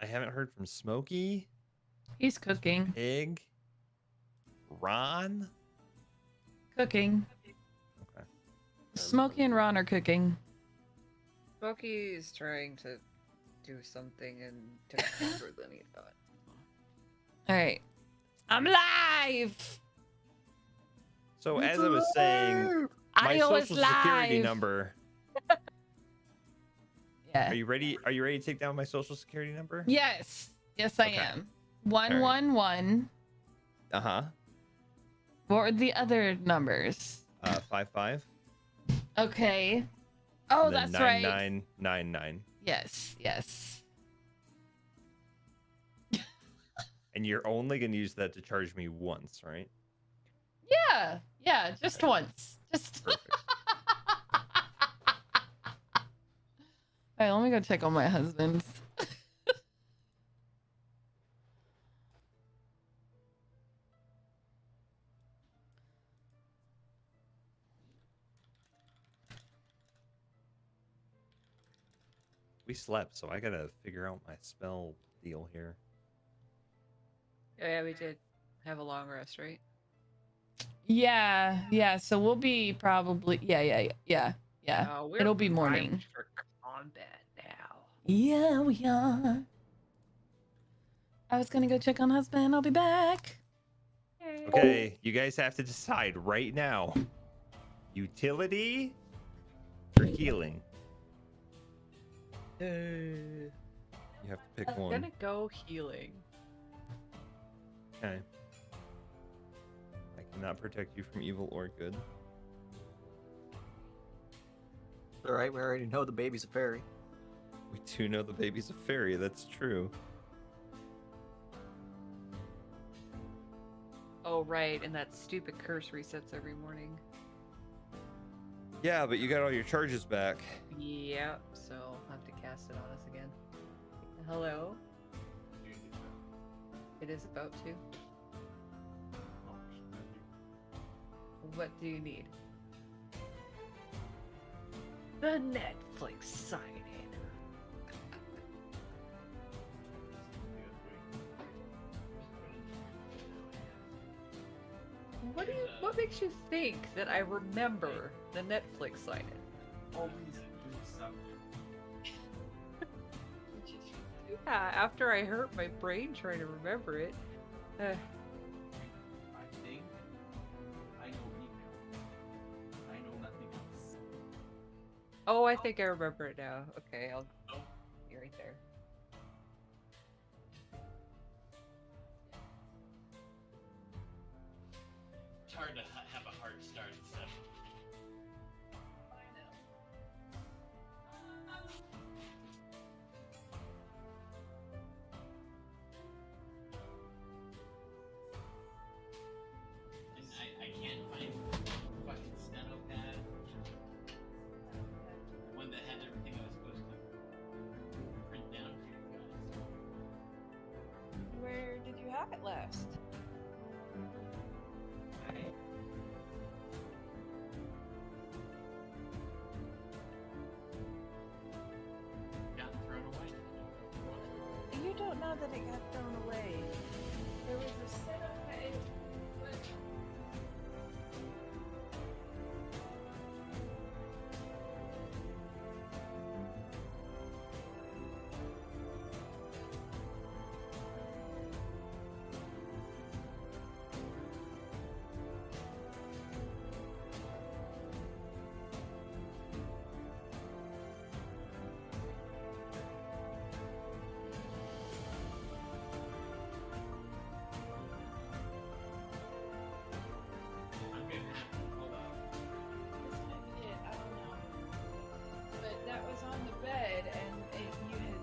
I haven't heard from Smokey. He's cooking. Pig. Ron. Cooking. Okay. Smokey and Ron are cooking. Smokey is trying to do something and took longer than he thought. All right. I'm live. So as I was saying, my social security number. Yeah. Are you ready? Are you ready to take down my social security number? Yes. Yes, I am. 111. Uh-huh. What are the other numbers? 55. Okay. Oh, that's right. 9999. Yes, yes. And you're only gonna use that to charge me once, right? Yeah, yeah, just once. Just. Perfect. All right, let me go check on my husband's. We slept, so I gotta figure out my spell deal here. Yeah, we did have a long rest, right? Yeah, yeah. So we'll be probably yeah. It'll be morning. For combat now. Yeah, we are. I was gonna go check on husband. I'll be back. Okay, you guys have to decide right now. Utility or healing? You have to pick I'm one. gonna go healing. Okay. I cannot protect you from evil or good. Alright, we already know the baby's a fairy. We do know the baby's a fairy, that's true. Oh, right, and that stupid curse resets every morning. Yeah, but you got all your charges back. Yep, so I'll have to cast it on us again. Hello? It is about to. What do you need? The Netflix sign-in. What makes you think that I remember the Netflix sign-in? Yeah, after I hurt my brain trying to remember it. I think I know email. I know nothing else. Oh, I think I remember it now. Okay, I'll be right there. It's hard to have a hard start and stuff. I know. And I can't find fucking steno pad. The one that had everything I was supposed to print down for you guys. Where did you have it last? Got thrown away. You don't know that it got thrown away. There was a set of I'm gonna have to hold up. I don't know. But that was on the bed, and you had.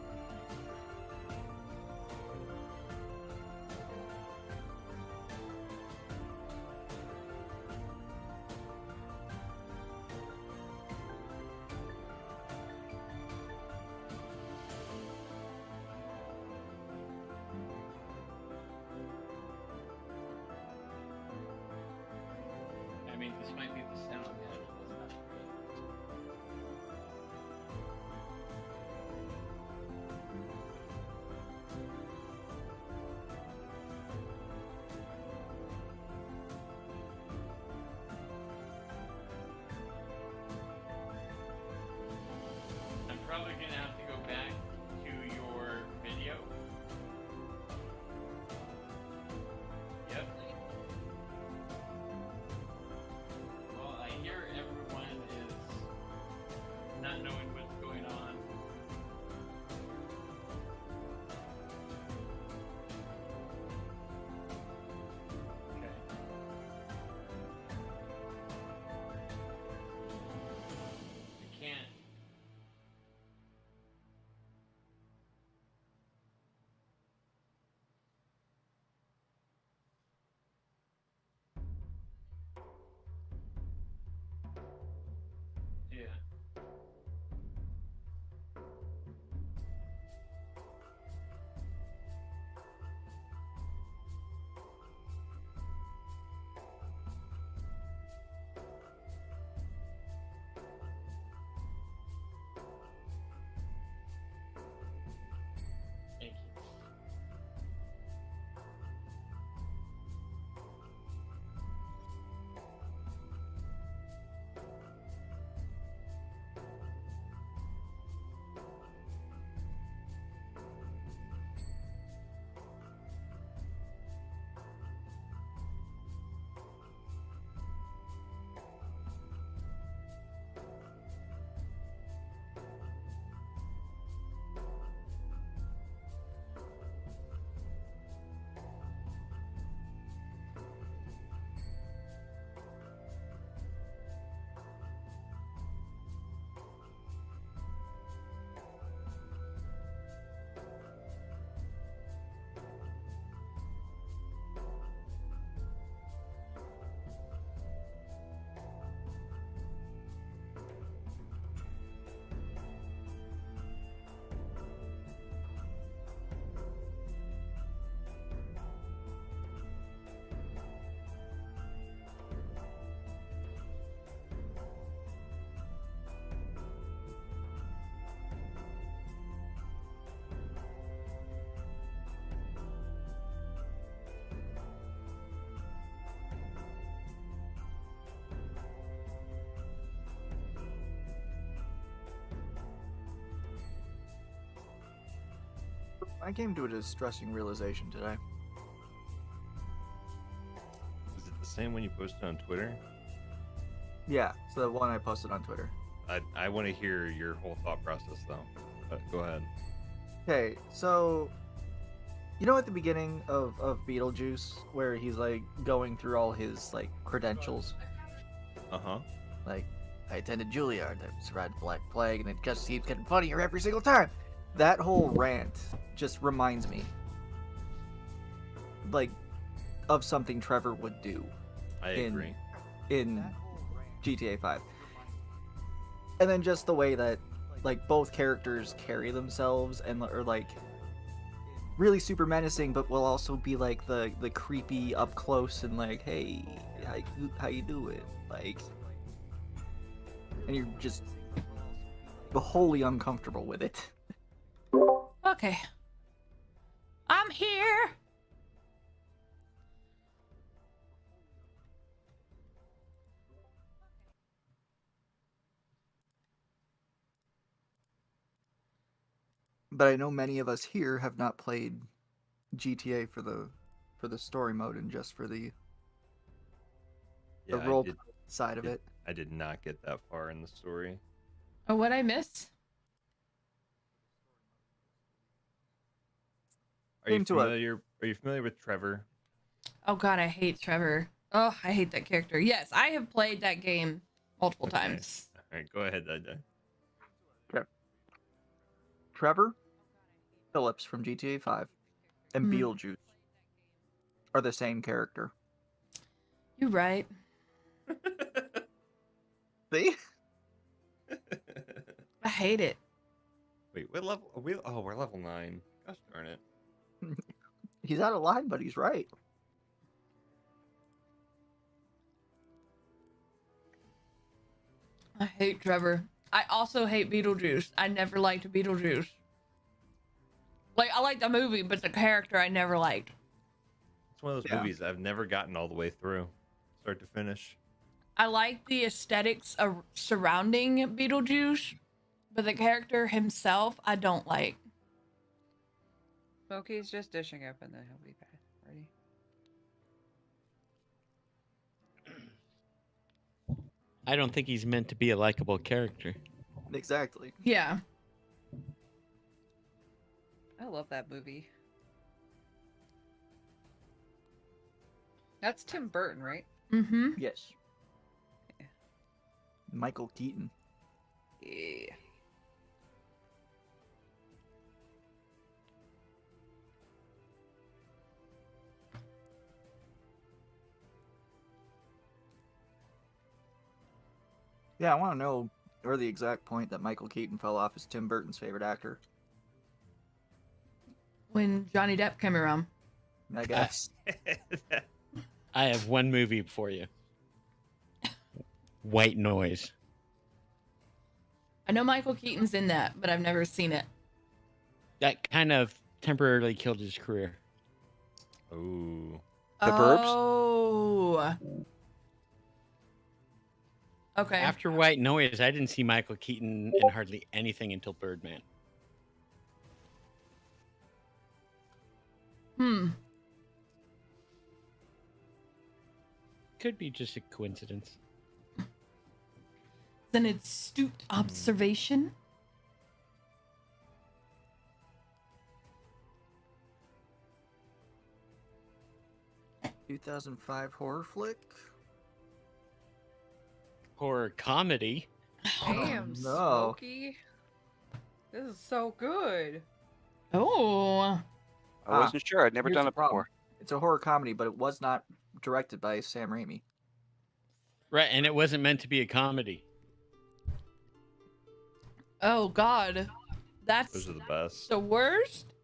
I mean, this might be the steno pad. It's not great. I came to a distressing realization today. Is it the same one you posted on Twitter? Yeah, it's the one I posted on Twitter. I want to hear your whole thought process though. But go ahead. Okay, so you know at the beginning of Beetlejuice where he's like going through all his like credentials, Uh-huh. like I attended Juilliard, I survived the Black Plague, and it just keeps getting funnier every single time. That whole rant just reminds me, like, of something Trevor would do. I agree. In GTA 5. And then just the way that, like, both characters carry themselves and are, like, really super menacing, but will also be, like, the creepy up close and, like, hey, how you doing? Like, and you're just wholly uncomfortable with it. Okay. I'm here. But I know many of us here have not played GTA for the story mode and just for the Yeah, role side of it. I did not get that far in the story. Oh, what I missed? Are you familiar? Are you familiar with Trevor? Oh God, I hate Trevor. Oh, I hate that character. Yes, I have played that game multiple times. All right, go ahead, Dada. Okay. Trevor Phillips from GTA 5 and Beetlejuice are the same character. You're right. See? I hate it. Wait, what level are we? Oh, we're level 9. Gosh darn it. He's out of line, but he's right. I hate Trevor. I also hate Beetlejuice. I never liked Beetlejuice. Like, I like the movie, but the character I never liked. It's one of those movies I've never gotten all the way through, start to finish. I like the aesthetics surrounding Beetlejuice, but the character himself, I don't like. Smokey's just dishing up and then he'll be back. Ready? I don't think he's meant to be a likable character. Exactly. Yeah. I love that movie. That's Tim Burton, right? Mm-hmm. Yes. Yeah. Michael Keaton. Yeah. Yeah, I want to know or the exact point that Michael Keaton fell off as Tim Burton's favorite actor. When Johnny Depp came around. I guess. I have one movie for you. White Noise. I know Michael Keaton's in that, but I've never seen it. That kind of temporarily killed his career. Ooh. The Burbs? Oh. Okay. After White Noise, I didn't see Michael Keaton in hardly anything until Birdman. Could be just a coincidence. An astute observation. 2005 horror flick? Horror comedy. Damn, no. Smokey. This is so good. Oh. I wasn't sure. I'd never Here's done the it problem. before. It's a horror comedy, but it was not directed by Sam Raimi. Right, and it wasn't meant to be a comedy. Oh God. That's Those are the best. the worst.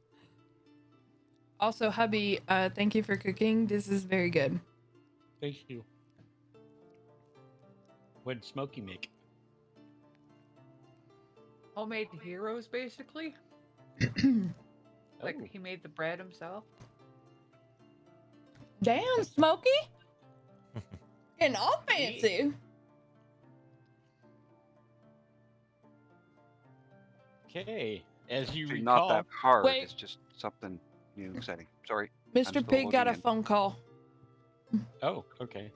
Also, hubby, thank you for cooking. This is very good. Thank you. What did Smokey make? Homemade heroes, basically. Like Oh. he made the bread himself. Damn, Smokey. Getting all fancy. Okay. As you Actually, recall, not that hard. Wait. It's just something new, exciting. Sorry. Mr. still Pig got a loading in. phone call. oh, okay.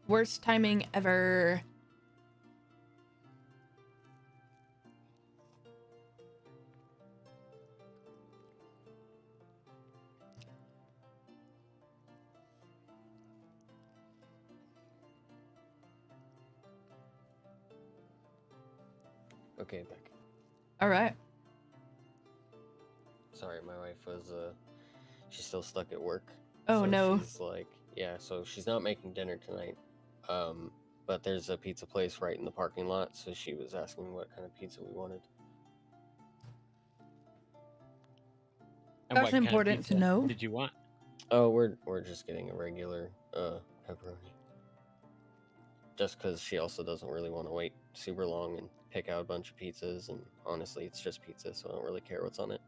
Worst timing ever. Okay, back. All right. Sorry, my wife was she's still stuck at work. Oh, so no. She's like, yeah, so she's not making dinner tonight. But there's a pizza place right in the parking lot, so she was asking what kind of pizza we wanted. And That's what kind of important to pizza know. Did you want? Oh, we're just getting a regular pepperoni. Just because she also doesn't really want to wait super long and pick out a bunch of pizzas, and honestly, it's just pizza, so I don't really care what's on it.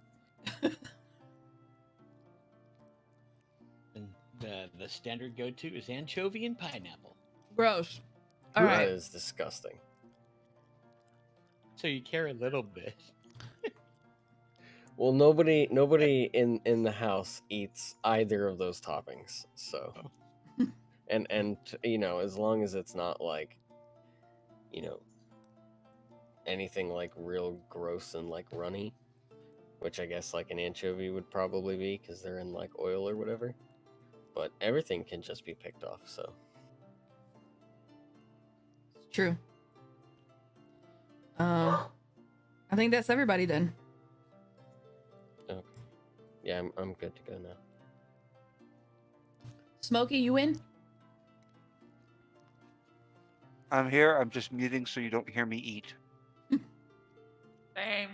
And the standard go-to is anchovy and pineapple. Gross. All That right. is disgusting. So you care a little bit. Well, nobody in the house eats either of those toppings, so. And you know, as long as it's not like, you know, anything like real gross and like runny, which I guess like an anchovy would probably be because they're in like oil or whatever. But everything can just be picked off, so. True. I think that's everybody then. Okay. Yeah, I'm good to go now. Smokey, you in? I'm here. I'm just muting so you don't hear me eat. Same.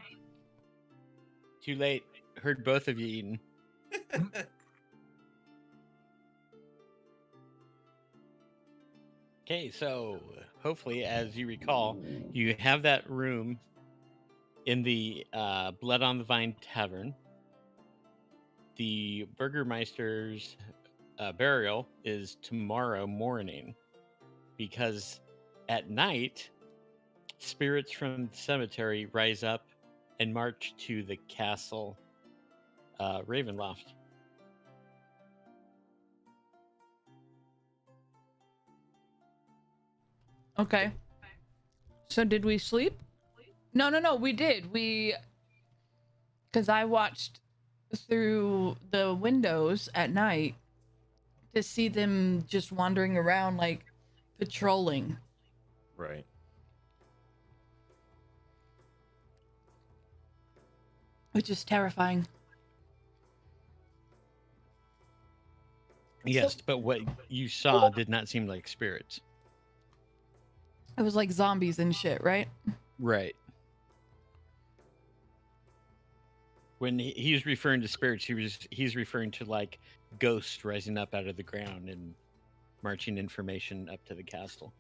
Too late. Heard both of you eating. Okay, so hopefully, as you recall, you have that room in the Blood on the Vine Tavern. The Burgermeister's burial is tomorrow morning because at night, spirits from the cemetery rise up and march to the castle Ravenloft. Okay. So did we sleep? No, we did. Because I watched through the windows at night to see them just wandering around, like patrolling. Right. Which is terrifying. Yes, but what you saw did not seem like spirits. It was like zombies and shit, right? Right. When he's referring to spirits, he's referring to like ghosts rising up out of the ground and marching information up to the castle.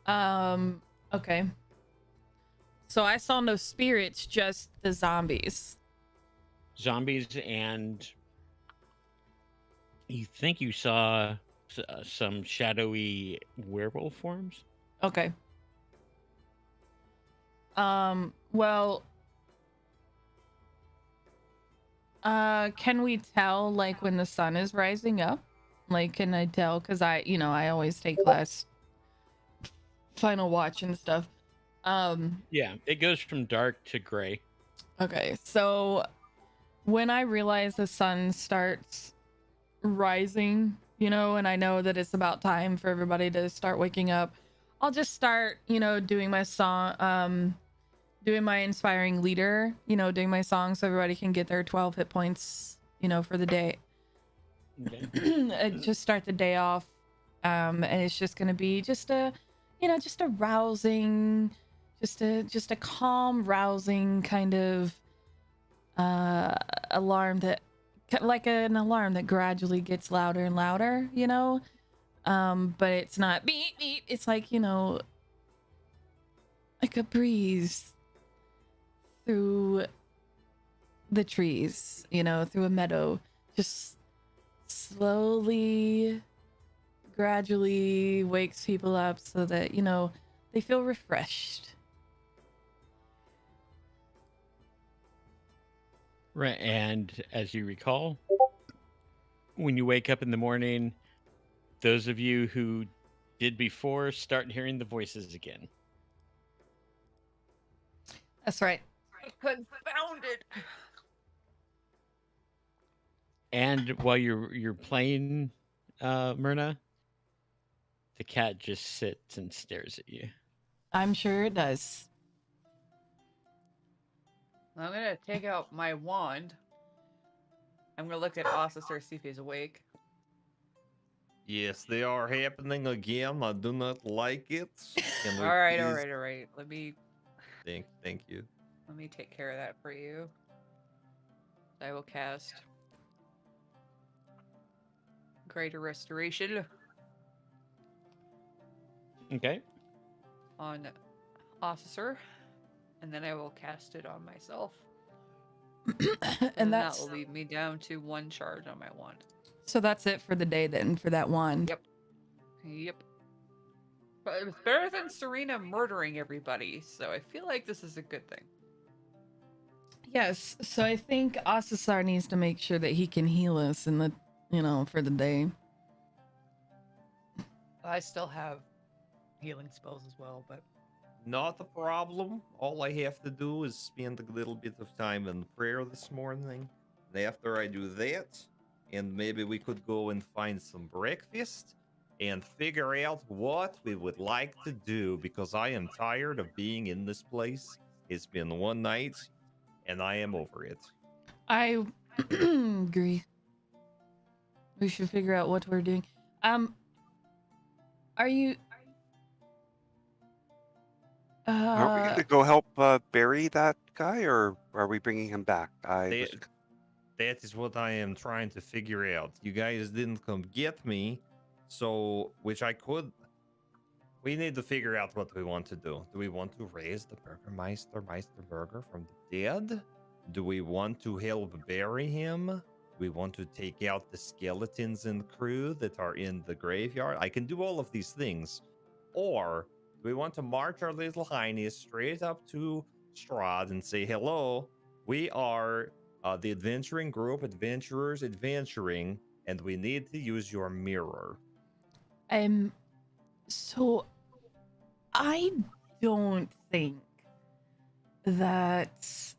Okay. So I saw no spirits, just the zombies. Zombies, and you think you saw some shadowy werewolf forms? Okay. Well, can we tell like when the sun is rising up? Like, can I tell? Because I always take last final watch and stuff. Yeah, it goes from dark to gray. Okay, so when I realize the sun starts rising, and I know that it's about time for everybody to start waking up, I'll just start, doing my song, doing my inspiring leader, doing my song so everybody can get their 12 hit points, for the day. Okay. Just start the day off. And it's just going to be just a rousing, just a calm, rousing kind of alarm that, like an alarm that gradually gets louder and louder, but it's not beep beep. It's like, like a breeze through the trees, through a meadow, just slowly gradually wakes people up so that, you know, they feel refreshed. Right, and as you recall, when you wake up in the morning, those of you who did before start hearing the voices again. That's right. Confounded. And while you're playing, Myrna, the cat just sits and stares at you. I'm sure it does. I'm gonna take out my wand. I'm gonna look at Ocissor, see if he's awake. Yes, they are happening again. I do not like it. Can we All right. please- Let me Thank you. take care of that for you. I will cast Greater Restoration Okay. on Ocissor, and then I will cast it on myself. And that that's will leave me down to 1 charge on my wand. so that's it for the day then for that wand. Yep. But it's better than Serena murdering everybody, so I feel like this is a good thing. Yes. So I think Ocissor needs to make sure that he can heal us in the, you know, for the day. I still have healing spells as well, but Not a problem. All I have to do is spend a little bit of time in prayer this morning. And after I do that, and maybe we could go and find some breakfast and figure out what we would like to do because I am tired of being in this place. It's been one night and I am over it. I agree. We should figure out what we're doing. Are you? Are we going to go help bury that guy, or are we bringing him back? That is what I am trying to figure out. You guys didn't come get me, so which I could. We need to figure out what we want to do. Do we want to raise the Meisterburger from the dead? Do we want to help bury him? Do we want to take out the skeletons and crew that are in the graveyard? I can do all of these things. Or do we want to march our little heinies straight up to Strahd and say, hello, we are the adventuring group, adventurers adventuring, and we need to use your mirror. So I don't think that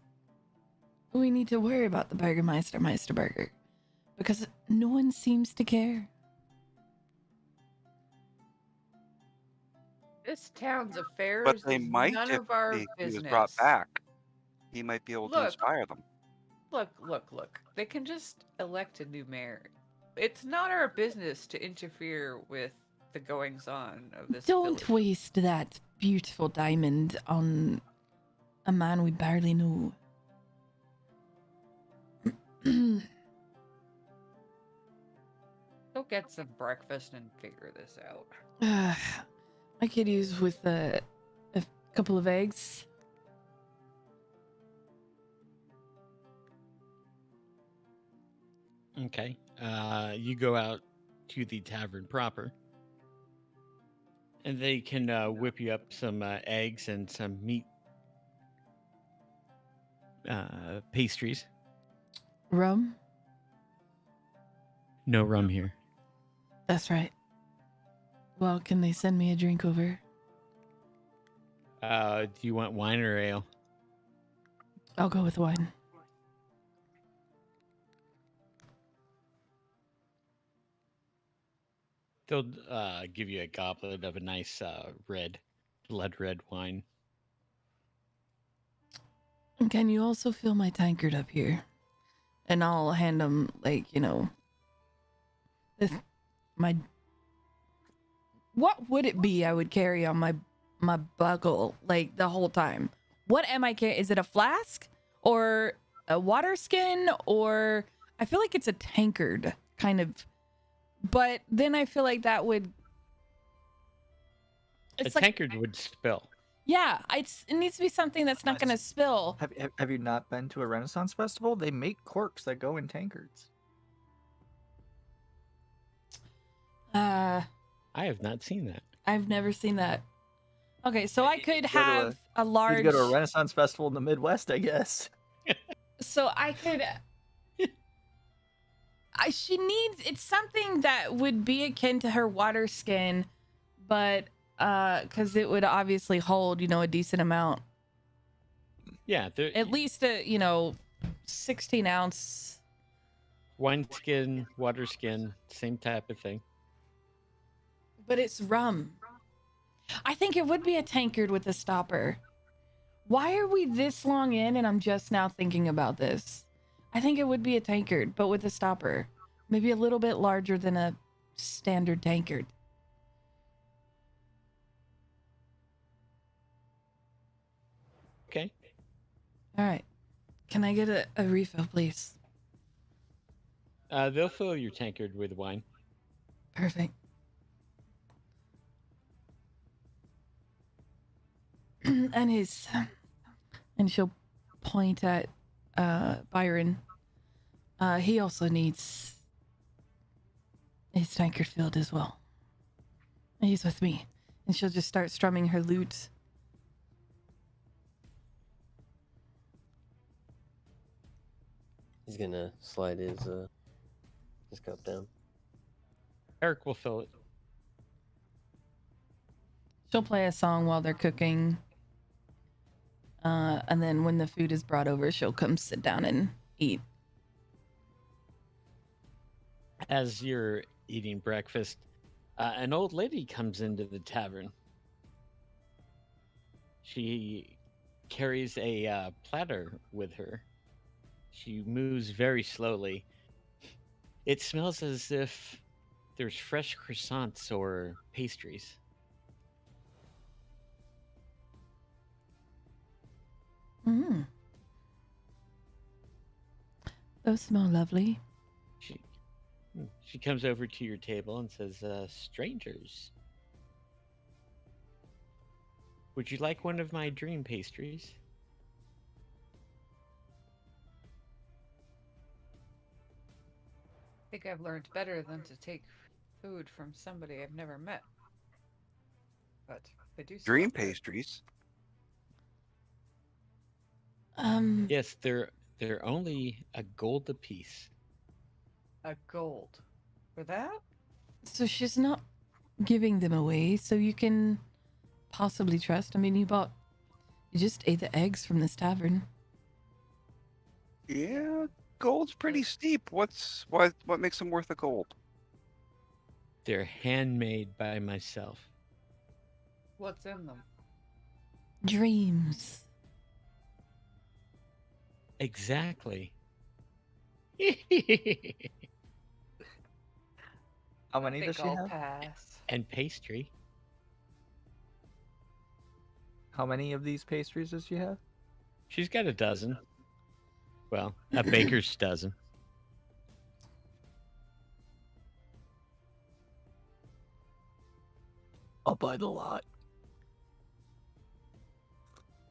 we need to worry about the Meisterburger because no one seems to care. this town's affairs But they is might none if of our he business. was brought back. He might be able to Look. inspire them. Look. They can just elect a new mayor. It's not our business to interfere with the goings-on of this Don't village. waste that beautiful diamond on a man we barely know. Go get some breakfast and figure this out. I could use with a couple of eggs. Okay. You go out to the tavern proper, and they can whip you up some eggs and some meat pastries. Rum? No rum here. That's right. Well, can they send me a drink over? Do you want wine or ale? I'll go with wine. They'll give you a goblet of a nice blood red wine. And can you also fill my tankard up here? And I'll hand them, like, you know, my... What would it be I would carry on my buckle, like, the whole time? What am I carrying? Is it a flask? Or a water skin? Or... I feel like it's a tankard, kind of. But then I feel like that would... A tankard would spill. Yeah, it needs to be something that's not going to spill. Have you not been to a Renaissance festival? They make corks that go in tankards. I have not seen that. I've never seen that. Okay, so I could go to a- have a You large. could go to a Renaissance festival in the Midwest, I guess. So I could. She needs. It's something that would be akin to her water skin, but because it would obviously hold, a decent amount. Yeah, At least 16 ounce. wine skin, water skin, same type of thing. But it's rum. I think it would be a tankard with a stopper. Why are we this long in and I'm just now thinking about this? I think it would be a tankard, but with a stopper. Maybe a little bit larger than a standard tankard. Okay. All right. Can I get a refill, please? They'll fill your tankard with wine. Perfect. And she'll point at Byron. He also needs his tankard filled as well. He's with me. And she'll just start strumming her lute. He's gonna slide his cup down. Eric will fill it. She'll play a song while they're cooking. And then when the food is brought over, she'll come sit down and eat. As you're eating breakfast, an old lady comes into the tavern. She carries a platter with her. She moves very slowly. It smells as if there's fresh croissants or pastries. Mm. Those smell lovely. She comes over to your table and says, strangers, would you like one of my dream pastries? I think I've learned better than to take food from somebody I've never met. But they do Dream sound good. pastries. Yes, they're only a gold apiece. A gold. For that? So she's not giving them away, so you can possibly trust. I mean, you just ate the eggs from this tavern. Yeah, gold's pretty steep. What makes them worth a gold? They're handmade by myself. What's in them? Dreams. Exactly. How many I does think she I'll have? pass. And pastry. How many of these pastries does she have? She's got a dozen. Well, a baker's dozen. I'll buy the lot.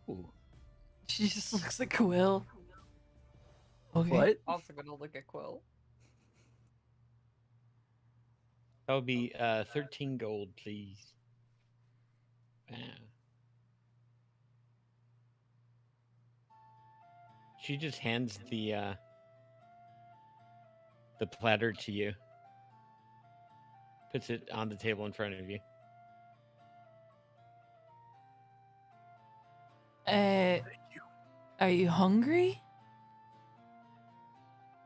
Ooh. She just looks like Quill. Okay. What? Also gonna look at Quill. That would be 13 gold, please. Wow. She just hands the platter to you. Puts it on the table in front of you. Are you hungry?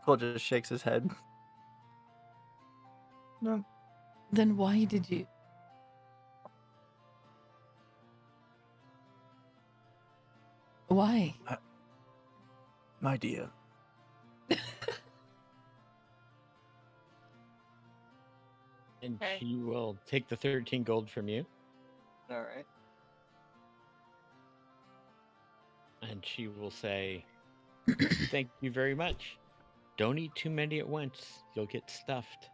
Cole just shakes his head. No. Then why did you? Why? My dear. And Okay. she will take the 13 gold from you. All right. And she will say, thank you very much. Don't eat too many at once. You'll get stuffed.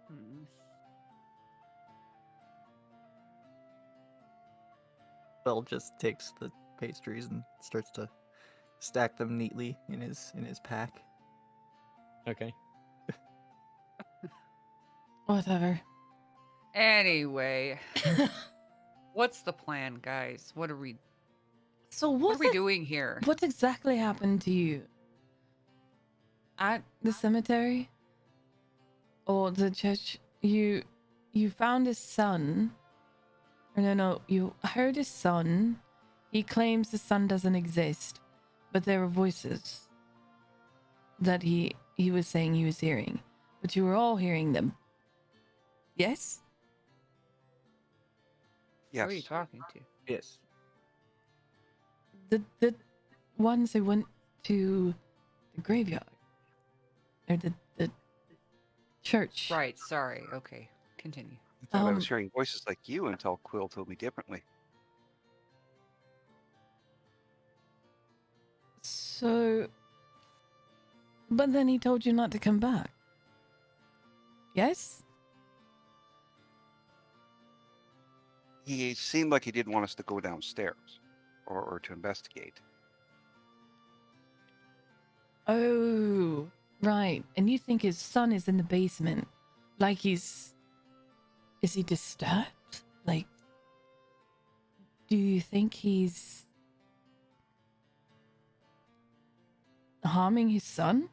Hmm. Bell just takes the pastries and starts to stack them neatly in his pack. Okay. Whatever. Anyway, what's the plan, guys? What are we So what what are we doing here? What exactly happened to you? At the cemetery? Or the church? You found his son. Or no, you heard his son. He claims the son doesn't exist, but there were voices that he was saying he was hearing. But you were all hearing them. Yes? Who are you Yes. talking to? Yes. The ones who went to the graveyard. Or the church. Right, sorry. Okay, continue. I thought I was hearing voices like you until Quill told me differently. So, but then he told you not to come back. Yes? He seemed like he didn't want us to go downstairs or to investigate. Oh, right. And you think his son is in the basement. Like is he disturbed? Like, do you think he's harming his son?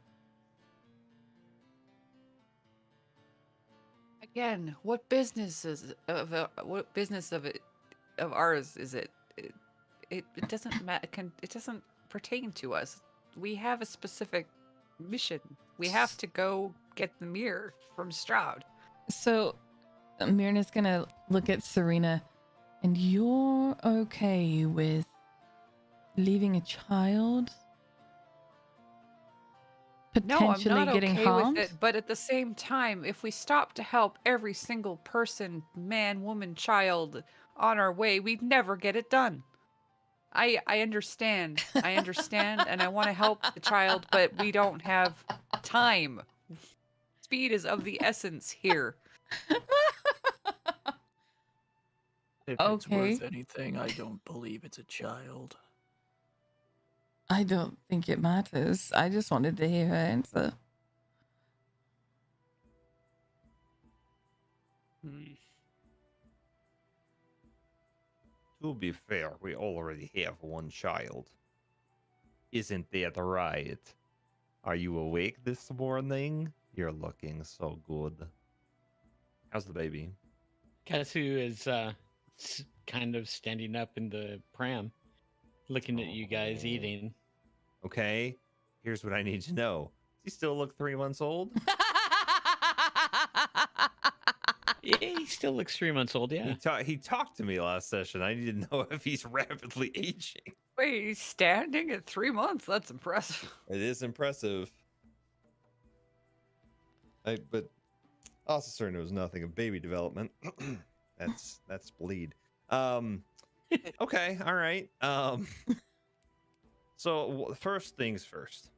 Again, what business of ours is it? It doesn't matter. It doesn't pertain to us. We have a specific mission. We have to go get the mirror from Stroud. So, Myrna's gonna look at Serena, and you're okay with leaving a child No, I'm potentially not getting okay harmed? with it. But at the same time, if we stop to help every single person, man, woman, child, on our way, we'd never get it done. I understand. I understand, and I want to help the child, but we don't have time. Speed is of the essence here. If it's worth anything, I don't believe it's a child. I don't think it matters. I just wanted to hear her answer. To be fair, we already have one child. Isn't that right? Are you awake this morning? You're looking so good. How's the baby? Kasu is kind of standing up in the pram, looking at you guys Oh. eating. Okay, here's what I need to know. Does he still look 3 months old? Yeah, he still looks 3 months old, yeah. He talked to me last session. I need to know if he's rapidly aging. Wait, he's standing at 3 months? That's impressive. It is impressive. But Ocissor knows nothing of baby development. that's bleed. Okay, all right. So first things first.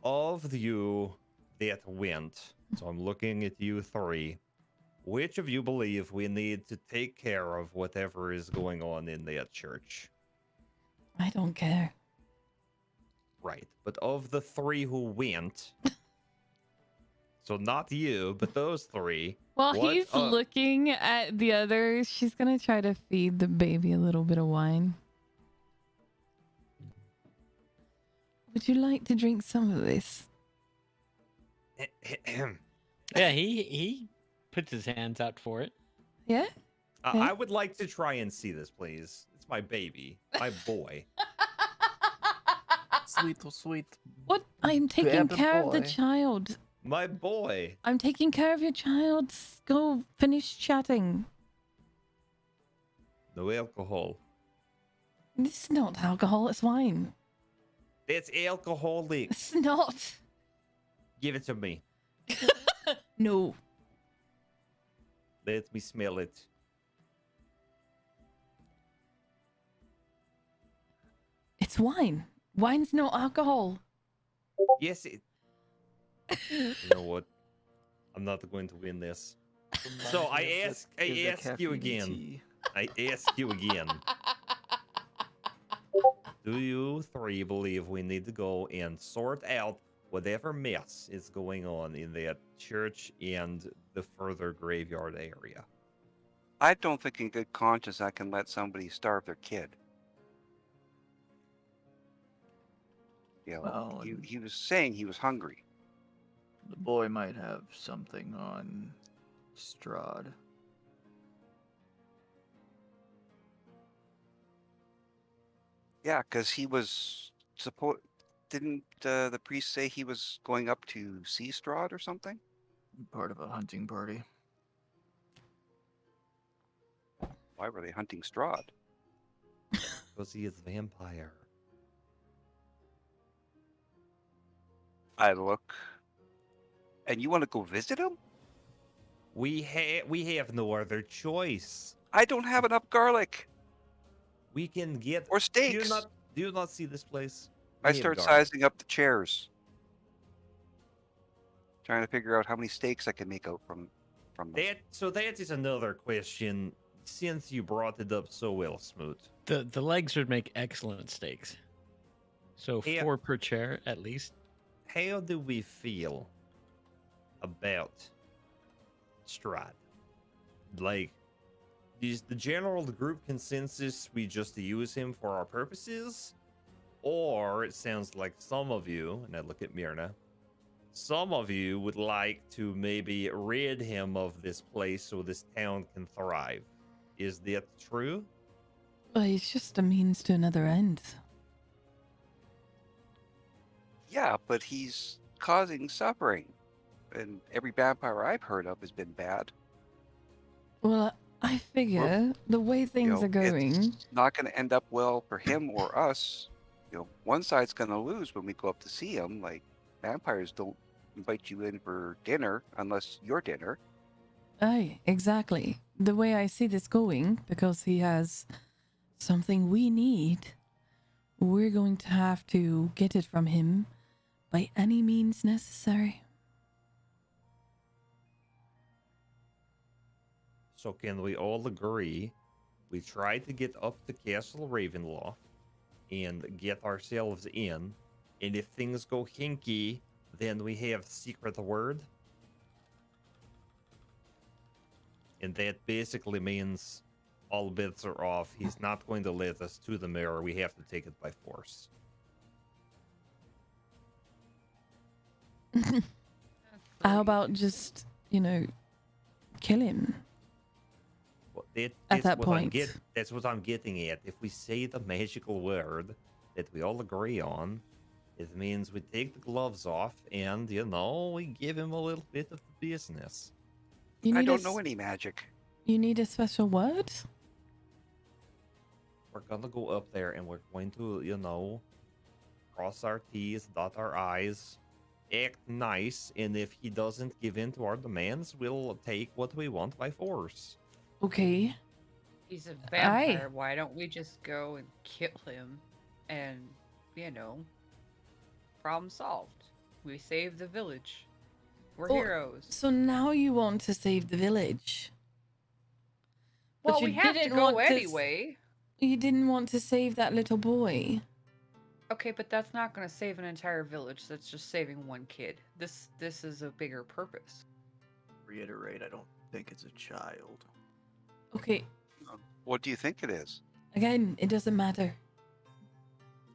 Of you that went, so I'm looking at you three. Which of you believe we need to take care of whatever is going on in that church? I don't care. Right, but of the three who went, so not you, but those three. While what he's looking at the others, she's gonna try to feed the baby a little bit of wine. Would you like to drink some of this? Yeah, he puts his hands out for it. Yeah? I would like to try and see this, please. It's my baby, my boy. Sweet, oh sweet. What? I'm taking Baby care of the boy. child. My boy. I'm taking care of your child. Go finish chatting. No alcohol. This is not alcohol, it's wine. It's alcoholic. It's not. Give it to me. No. Let me smell it. It's wine. Wine's no alcohol. Yes, it. You know what? I'm not going to win this. So I ask you again. I ask you again. Do you three believe we need to go and sort out whatever mess is going on in that church and the further graveyard area. I don't think in good conscience I can let somebody starve their kid. You know, Well, he was saying he was hungry. the boy might have something on Strahd. Yeah, because he was Didn't the priest say he was going up to see Strahd or something? Part of a hunting party. Why were they hunting Strahd? Because he is a vampire. I look. And you want to go visit him? We have no other choice. I don't have enough garlic We can get or Do steaks. you not see this place? I We have start garlic. sizing up the chairs, trying to figure out how many steaks I can make out from them. That is another question. Since you brought it up so well, Smoot. The legs would make excellent steaks. So Yeah. 4 per chair at least. How do we feel about Strahd? Like, is the general group consensus we just use him for our purposes? Or it sounds like some of you, and I look at Myrna, some of you would like to maybe rid him of this place so this town can thrive. Is that true? Well, it's just a means to another end. Yeah, but he's causing suffering, and every vampire I've heard of has been bad. Well, I figure the way things are going. It's not going to end up well for him or us. You know, one side's going to lose when we go up to see him. Like, vampires don't invite you in for dinner unless you're dinner. Aye, exactly. The way I see this going, because he has something we need, we're going to have to get it from him by any means necessary. So can we all agree we try to get up to Castle Ravenloft and get ourselves in, and if things go hinky, then we have secret word? And that basically means all bets are off. He's not going to let us to the mirror. We have to take it by force. How about just, kill him? Well, At that's that what point. that's what I'm getting at. If we say the magical word that we all agree on, it means we take the gloves off and, we give him a little bit of the business. You I need don't know any magic. You need a special word? We're gonna go up there and we're going to, cross our T's, dot our I's, act nice, and if he doesn't give in to our demands, we'll take what we want by force. Okay. He's a vampire. Why don't we just go and kill him and, problem solved. We saved the village. We're Oh, heroes. So now you want to save the village. But Well, you we have to didn't go want to anyway. You didn't want to save that little boy. Okay, but that's not going to save an entire village. That's just saving one kid. This is a bigger purpose. Reiterate, I don't think it's a child. Okay, What do you think it is? again, it doesn't matter.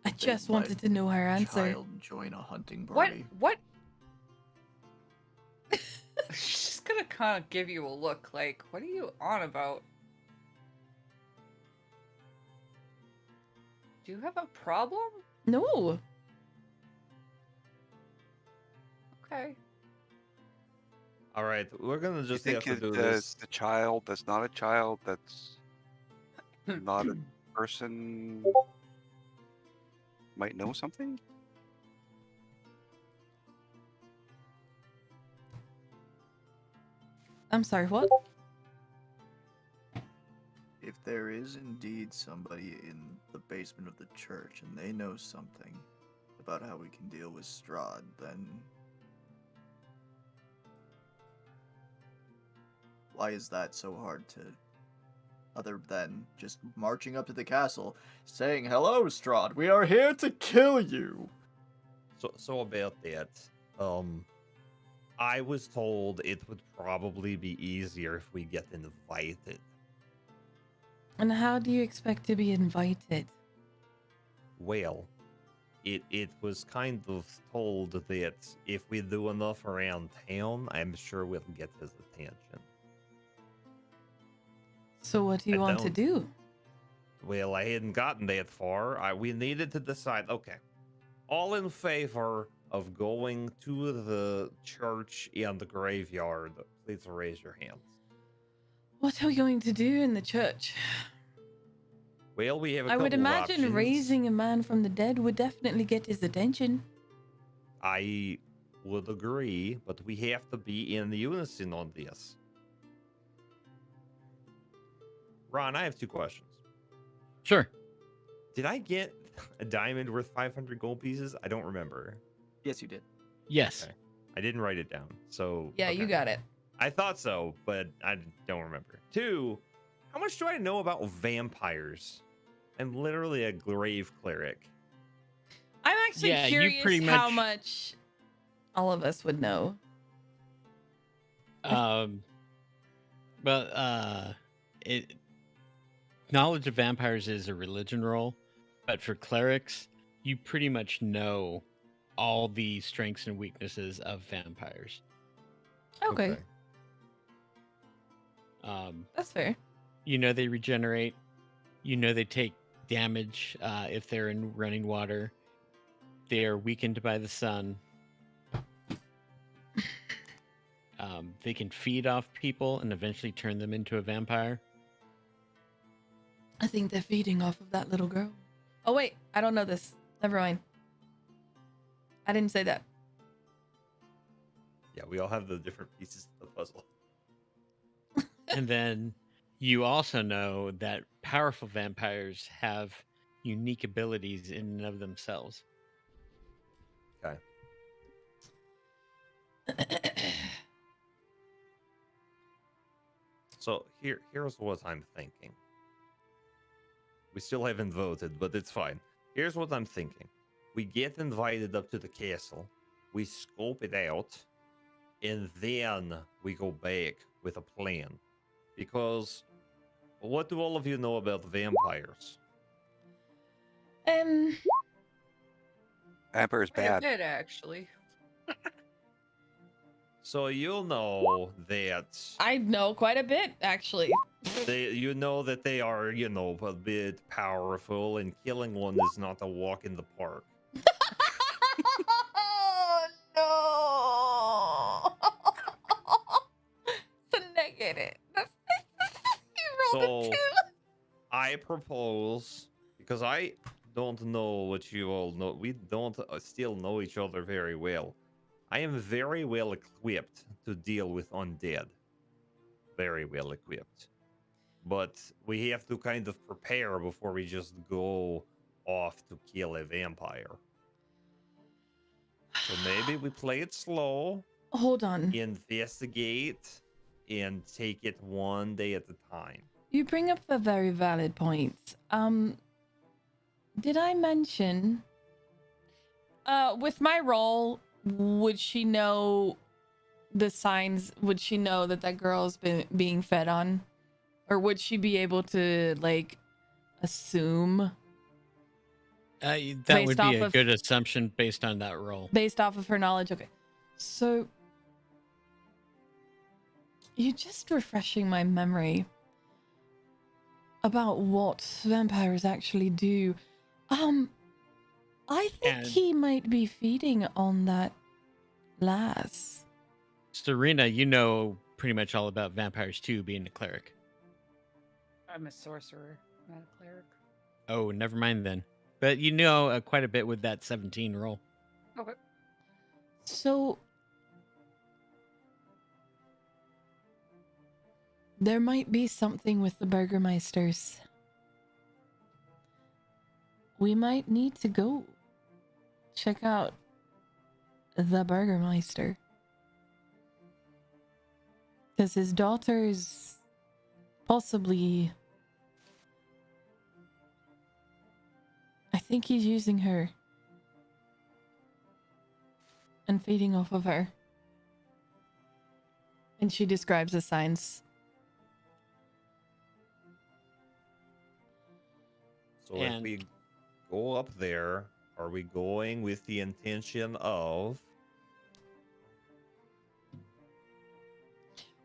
I just wanted to know her answer. Child join a hunting What? party. What? She's going to kind of give you a look like, what are you on about? Do you have a problem? No. Okay. All right, we're gonna You just have think to do the this. child that's not a child, that's not a person, might know something? I'm sorry, what? If there is indeed somebody in the basement of the church and they know something about how we can deal with Strahd, then why is that so hard to, other than just marching up to the castle, saying, "Hello, Strahd, we are here to kill you"? So about that. I was told it would probably be easier if we get invited. And how do you expect to be invited? Well, it was kind of told that if we do enough around town, I'm sure we'll get his attention. So what do you I want to don't. do? Well, I hadn't gotten that far. We needed to decide. Okay, all in favor of going to the church and the graveyard, please raise your hands. What are we going to do in the church? Well, we have a I would couple of imagine options. raising a man from the dead would definitely get his attention. I would agree, but we have to be in unison on this. Ron, I have 2 questions. Sure. Did I get a diamond worth 500 gold pieces? I don't remember. Yes, you did. Yes. Okay. I didn't write it down. So Yeah, you okay. got it. I thought so, but I don't remember. 2, how much do I know about vampires? I'm literally a grave cleric. I'm actually Yeah, you curious pretty how much- much all of us would know. Well, it knowledge of vampires is a religion roll, but for clerics, you pretty much know all the strengths and weaknesses of vampires. Okay. That's fair. You know they regenerate. You know they take damage if they're in running water. They are weakened by the sun. They can feed off people and eventually turn them into a vampire. I think they're feeding off of that little girl. Oh, wait. I don't know this. Never mind. I didn't say that. Yeah, we all have the different pieces of the puzzle. And then you also know that powerful vampires have unique abilities in and of themselves. Okay. So here's what I'm thinking. We still haven't voted, but it's fine. Here's what I'm thinking. We get invited up to the castle, we scope it out, and then we go back with a plan. Because what do all of you know about vampires? Vampire's Quite a bad. bit, actually. So you'll know that I know quite a bit, actually. you know that they are, a bit powerful, and killing one is not a walk in the park. Oh, no. So negative. You rolled So a 2. I propose, because I don't know what you all know. We don't still know each other very well. I am very well equipped to deal with undead. Very well equipped. But we have to kind of prepare before we just go off to kill a vampire. So maybe we play it slow, Hold on. investigate, and take it one day at a time. You bring up a very valid point. Did I mention with my role, would she know the signs? Would she know that that girl's been being fed on? Or would she be able to, like, assume That Based would off be a of- good assumption based on that roll. based off of her knowledge? Okay. So, you're just refreshing my memory about what vampires actually do. I think And- he might be feeding on that lass. Serena, you know pretty much all about vampires too, being a cleric. I'm a sorcerer, not a cleric. Oh, never mind then. But you know quite a bit with that 17 roll. Okay. So, there might be something with the Burgermeisters. We might need to go check out the Burgermeister. Because his daughter's possibly... I think he's using her. and feeding off of her. And she describes the signs. So if we go up there, are we going with the intention of?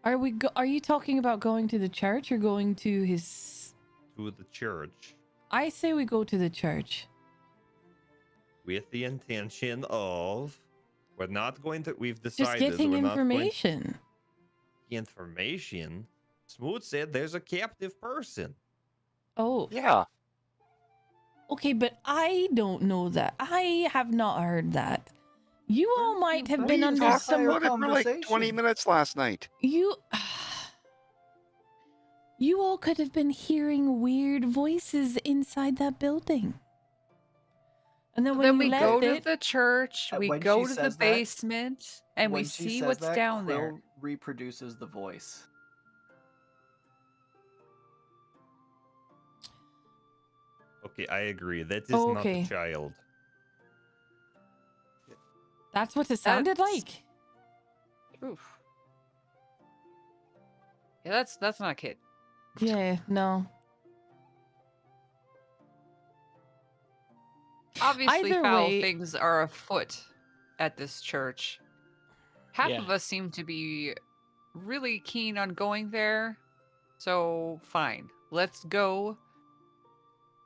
Are you talking about going to the church or going to his? To the church. I say we go to the church. With the intention of, we're not going to. We've Just decided getting we're not going information. information. Smoot said there's a captive person. Oh, Yeah. okay, but I don't know that. I have not heard that. You all might have been We under talked some. about it for like 20 conversation. minutes last night. You all could have been hearing weird voices inside that building. And then when Then you we left go to it, the church, we When go she to the says that- basement, and we When she see says what's that, down Quill there. reproduces the voice. Okay, I agree. That is Oh, not okay. a child. that's what it sounded That's- like. Oof. Yeah, that's not a kid. Yeah, no. Obviously, Either foul way- things are afoot at this church. Half Yeah. of us seem to be really keen on going there. So, fine. Let's go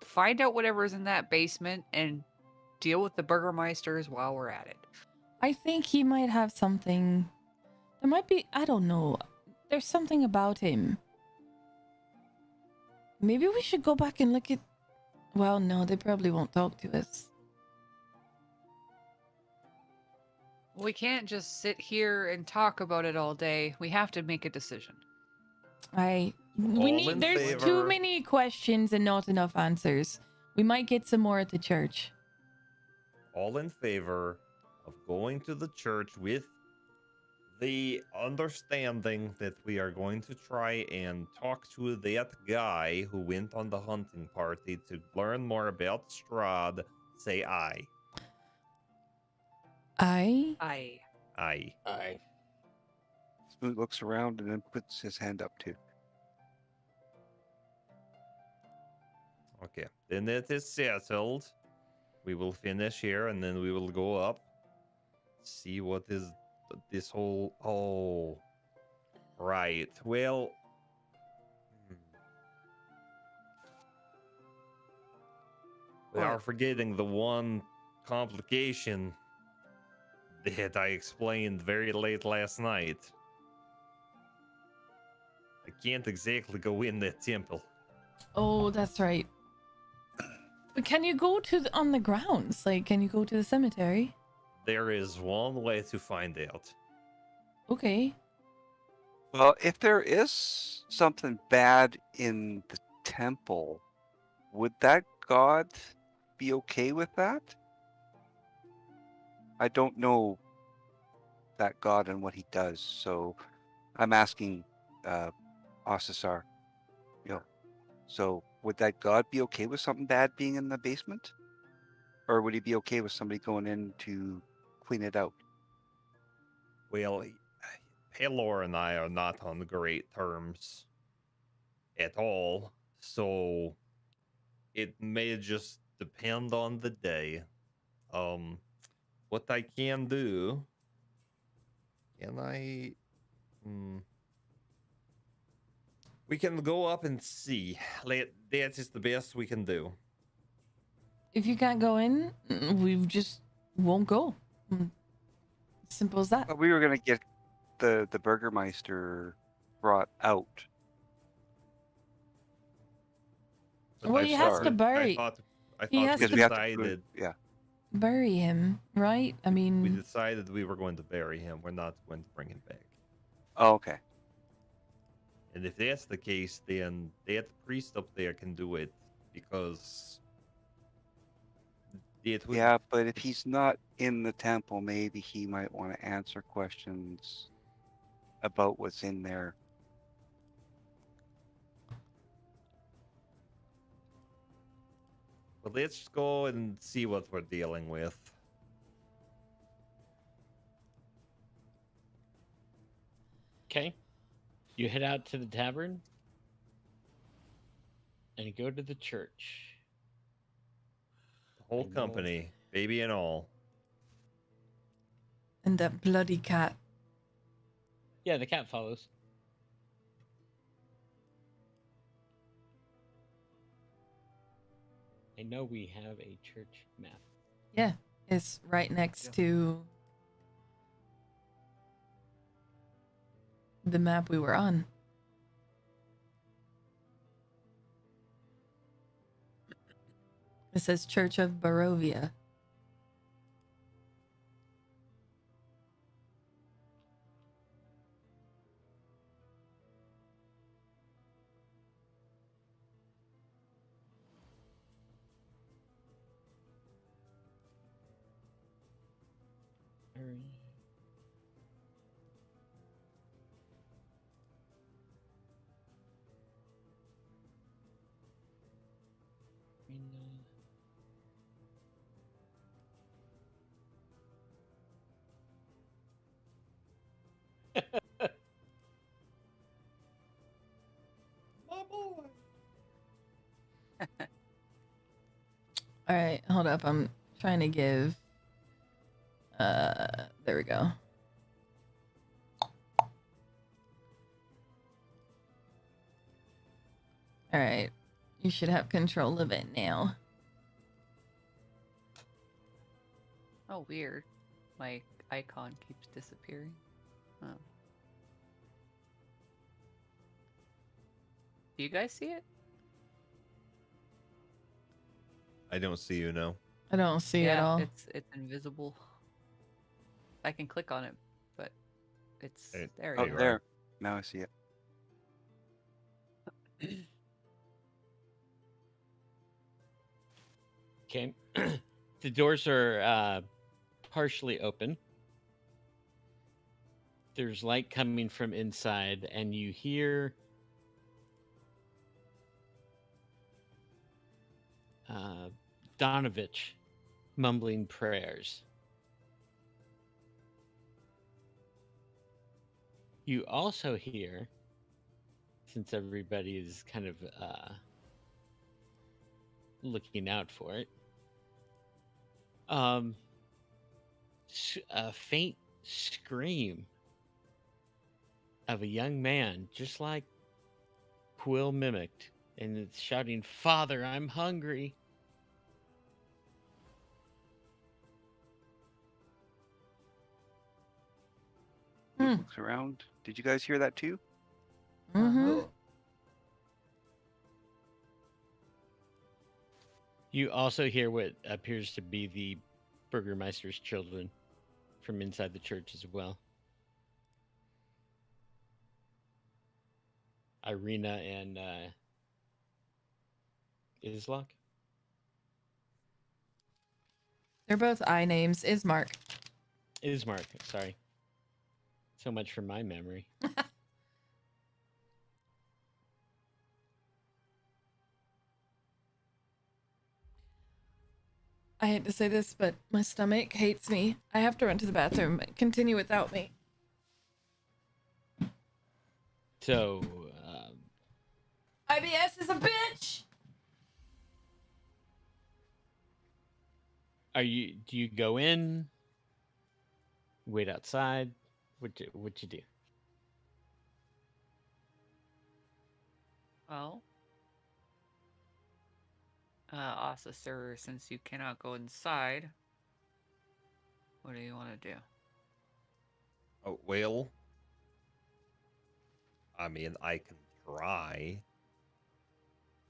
find out whatever's in that basement and deal with the Burgermeisters while we're at it. I think he might have something. There might be, I don't know. There's something about him. Maybe we should go back and look at. Well, no, they probably won't talk to us. We can't just sit here and talk about it all day. We have to make a decision. We All need. in There's favor? too many questions and not enough answers. We might get some more at the church. All in favor of going to the church with the understanding that we are going to try and talk to that guy who went on the hunting party to learn more about Strahd. Say aye. I. I Aye. Smoot looks around and then puts his hand up too. Okay, then it is settled. We will finish here and then we will go up. See what is this whole. Oh, right. Well, we are forgetting the one complication that I explained very late last night. I can't exactly go in that temple. Oh, that's right. But can you go to on the grounds? Like, can you go to the cemetery? There is one way to find out. Okay. Well, if there is something bad in the temple, would that god be okay with that? I don't know that god and what he does, so I'm asking Ocissor. So would that god be okay with something bad being in the basement? Or would he be okay with somebody going in to clean it out? Well, Pelor and I are not on great terms at all, so it may just depend on the day. What I can do, can I? We can go up and see. That is the best we can do. If you can't go in, we just won't go. Simple as that. But we were gonna get the Burgermeister brought out. But Well, I he has thought- to bury- I thought he has we Because we have to decided. yeah. Bury him, right? I We mean, decided we were going to bury him. We're not going to bring him back. Oh, okay. And if that's the case, then that priest up there can do it because it would. Yeah, but if he's not in the temple, maybe he might want to answer questions about what's in there. But let's go and see what we're dealing with. Okay. You head out to the tavern and go to the church. The whole I know. company, baby and all. And that bloody cat. Yeah, the cat follows. I know we have a church map. Yeah, it's right next Yeah. to the map we were on. It says Church of Barovia. My boy. All right, hold up. I'm trying to give. There we go. All right, you should have control of it now. Oh, weird. My icon keeps disappearing. Oh. Do you guys see it? I don't see you now. I don't see it at all. It's invisible. I can click on it, but it's Hey, there. Oh, You you go. there. Now I see it. Okay. The doors are partially open. There's light coming from inside, and you hear Donovich mumbling prayers. You also hear, since everybody is kind of looking out for it, a faint scream of a young man, just like Quill mimicked, and it's shouting, "Father, I'm hungry." He Hmm. looks around. Did you guys hear that too? Mm-hmm. You also hear what appears to be the Burgermeister's children from inside the church as well. Irina and Islock. They're both I names. Ismark. Ismark, sorry. So much for my memory. I hate to say this, but my stomach hates me. I have to run to the bathroom. Continue without me. So, IBS is a bitch. do you go in? Wait outside? What you do? Well, Ocissor, since you cannot go inside, what do you want to do? Oh, well, I mean, I can try.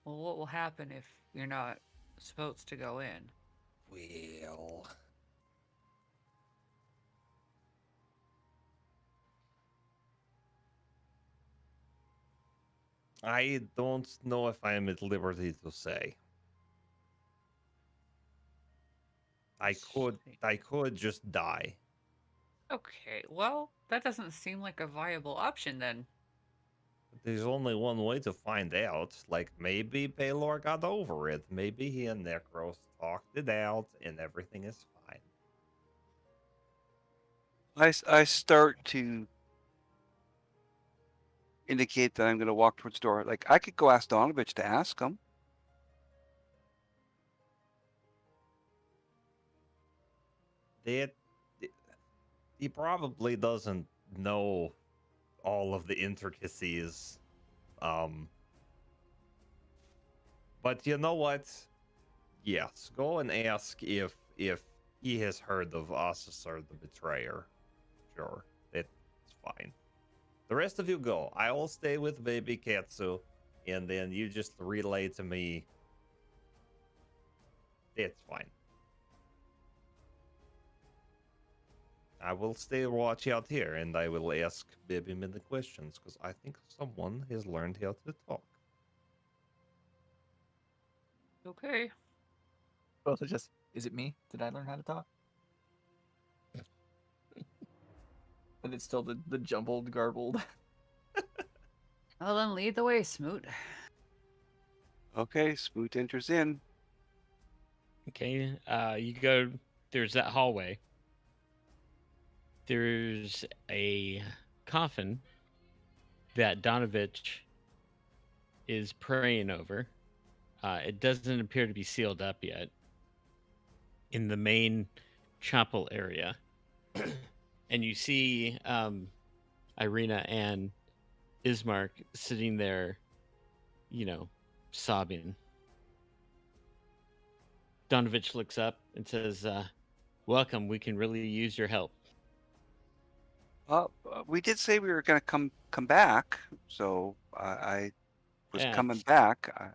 Well, what will happen if you're not supposed to go in? Well, I don't know if I am at liberty to say. I could just die. Okay, well, that doesn't seem like a viable option then. There's only one way to find out. Like, maybe Baylor got over it. Maybe he and Necros talked it out and everything is fine. I start to indicate that I'm going to walk towards the door. Like, I could go ask Donovich to ask him. That he probably doesn't know all of the intricacies. But you know what? Yes, go and ask if he has heard of Ocissor the Betrayer. Sure, that's fine. The rest of you go. I will stay with baby Katsu, and then you just relay to me. That's fine. I will stay watch out here, and I will ask baby many questions, because I think someone has learned how to talk. Okay. Well, so just, is it me? Did I learn how to talk? But it's still the jumbled, garbled. Well, then lead the way, Smoot. Okay, Smoot enters in. Okay, you go. There's that hallway. There's a coffin that Donovich is praying over. It doesn't appear to be sealed up yet. In the main chapel area, and you see Irina and Ismark sitting there, sobbing. Donovich looks up and says, "Welcome. We can really use your help." We did say we were going to come back, so I was Yeah, coming it's back.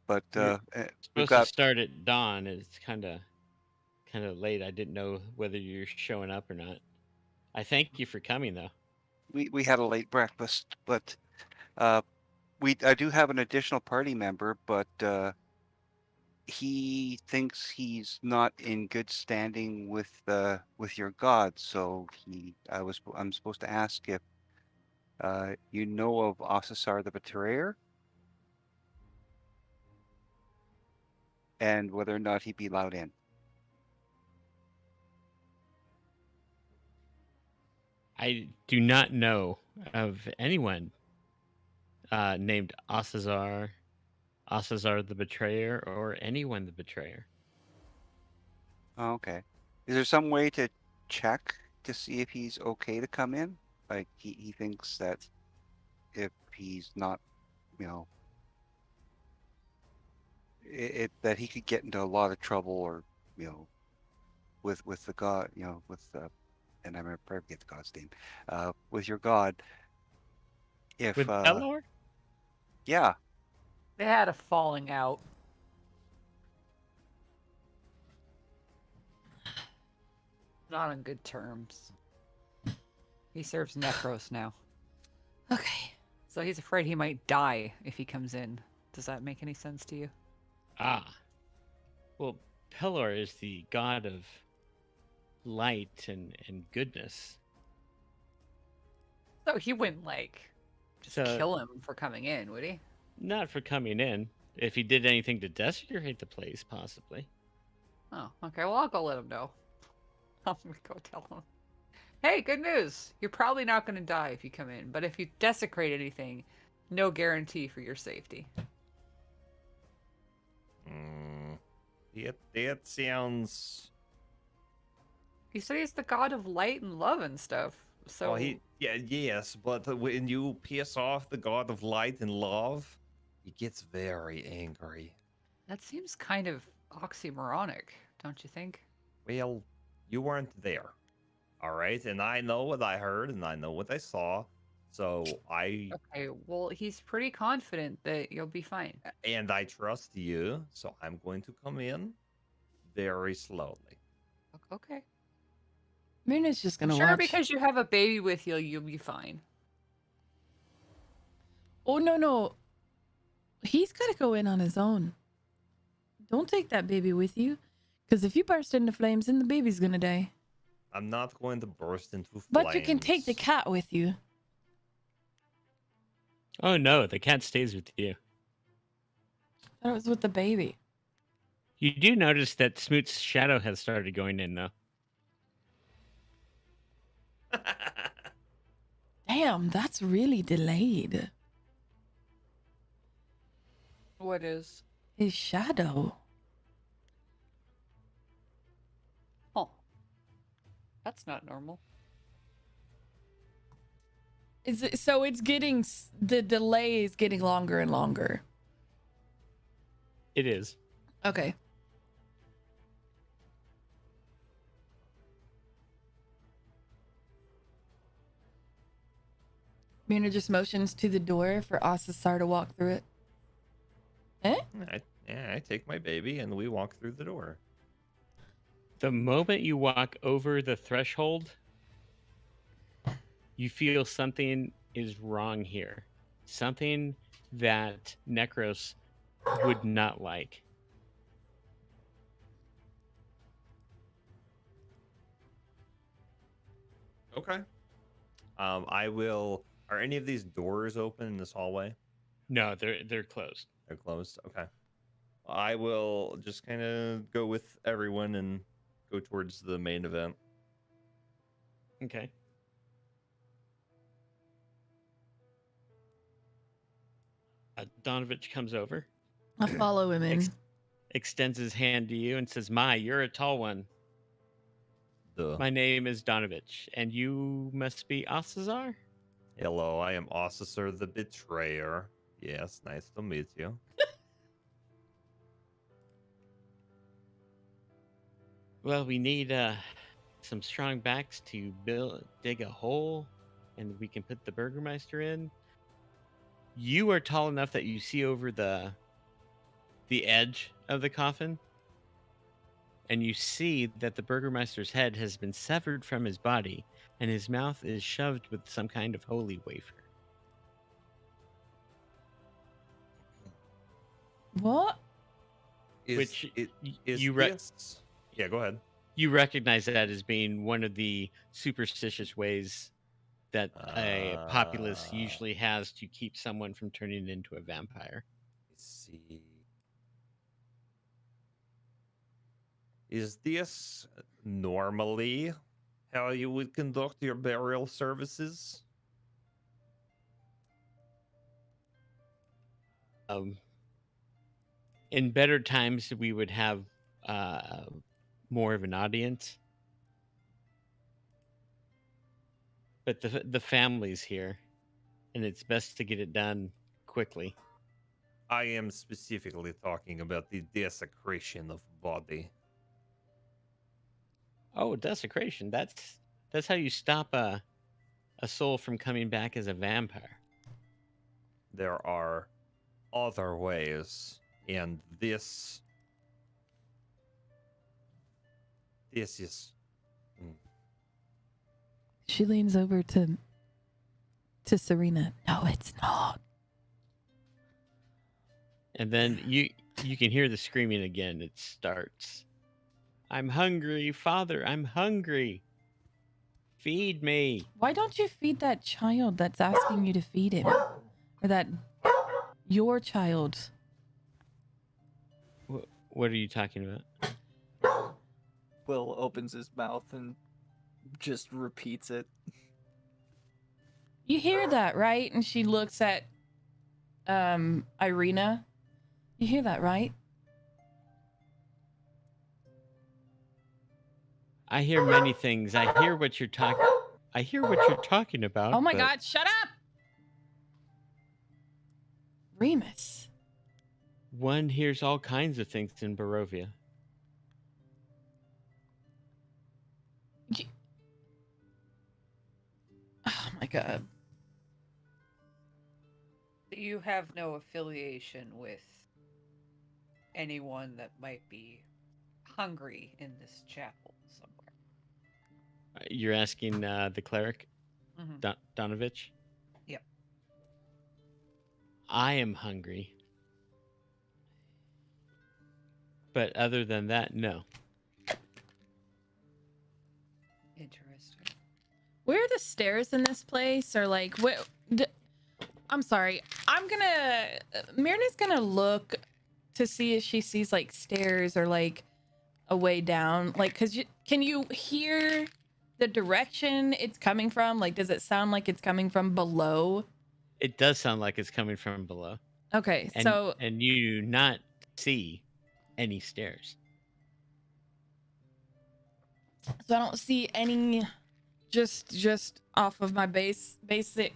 But You're we've supposed got to start at dawn. It's kind of late. I didn't know whether you're showing up or not. I thank you for coming, though. we had a late breakfast, but I do have an additional party member, but he thinks he's not in good standing with your god. So I'm supposed to ask if you know of Ocissor the Betrayer, and whether or not he'd be allowed in. I do not know of anyone named Ocissor the Betrayer, or anyone the Betrayer. Oh, okay. Is there some way to check to see if he's okay to come in? Like he thinks that if he's not, that he could get into a lot of trouble, or with the god, and I'm gonna probably get the god's name, with your god. If With Pelor? yeah, They had a falling out. Not on good terms. He serves Necros now. Okay. So he's afraid he might die if he comes in. Does that make any sense to you? Ah. Well, Pelor is the god of light and goodness. So he wouldn't, just So- kill him for coming in, would he? Not for coming in. If he did anything to desecrate the place, possibly. Oh, okay. Well, I'll go let him know. I'm gonna go tell him. Hey, good news. You're probably not going to die if you come in, but if you desecrate anything, no guarantee for your safety. That sounds. He said he's the god of light and love and stuff. So Well, yes, but when you piss off the god of light and love, he gets very angry. that seems kind of oxymoronic, don't you think? Well, you weren't there, all right? And I know what I heard, and I know what I saw, so I Okay, well, he's pretty confident that you'll be fine. trust you, so I'm going to come in very slowly. Okay. Myrna's just gonna Sure, watch. because you have a baby with you, you'll be fine. Oh no. He's gotta go in on his own. Don't take that baby with you. Because if you burst into flames, then the baby's gonna die. I'm not going to burst into flames. But you can take the cat with you. Oh no, the cat stays with you. That was with the baby. You do notice that Smoot's shadow has started going in, though. Damn, that's really delayed. What is? His shadow. Oh, that's not normal. Is it, so it's getting, the delay is getting longer and longer. It is. Okay. Myrna just motions to the door for Ocissor to walk through it. Eh? I take my baby and we walk through the door. The moment you walk over the threshold, you feel something is wrong here. Something that Necros would not like. Okay. I will. Are any of these doors open in this hallway? No, they're closed. They're closed. Okay. I will just kind of go with everyone and go towards the main event. Okay. Donovich comes over, I'll follow him in. extends his hand to you, and says, "My, you're a tall one. Duh. My name is Donovich, and you must be Ocissor?" Hello, I am Ocissor the Betrayer. Yes, nice to meet you. Well, we need some strong backs to dig a hole, and we can put the Burgermeister in. You are tall enough that you see over the edge of the coffin, and you see that the Burgermeister's head has been severed from his body, and his mouth is shoved with some kind of holy wafer. What? Which is you this? Yeah, go ahead. You recognize that as being one of the superstitious ways that a populace usually has to keep someone from turning into a vampire. Let's see. Is this normally how you would conduct your burial services? In better times, we would have more of an audience, but the family's here, and it's best to get it done quickly. I am specifically talking about the desecration of body. Oh, desecration. That's how you stop a soul from coming back as a vampire. There are other ways, and this is She leans over to Serena. No, it's not. And then you can hear the screaming again. It starts. "I'm hungry, Father. I'm hungry. Feed me." Why don't you feed that child that's asking you to feed him? Or that your child? What are you talking about? Will opens his mouth and just repeats it. You hear that, right? And she looks at Irina. You hear that, right? I hear many things. I hear what you're talking. I hear what you're talking about. Oh my but God, shut up! Remus. One hears all kinds of things in Barovia. Oh my God. You have no affiliation with anyone that might be hungry in this chapel somewhere. You're asking the cleric, Mhm. Donovich? Yep. I am hungry. But other than that, no. Interesting. Where are the stairs in this place? Or like, what? I'm sorry. Myrna's gonna look to see if she sees like stairs or like a way down. Like, can you hear the direction it's coming from? Like, does it sound like it's coming from below? It does sound like it's coming from below. Okay, And, so and you do not see any stairs. I don't see any. Just off of my basic,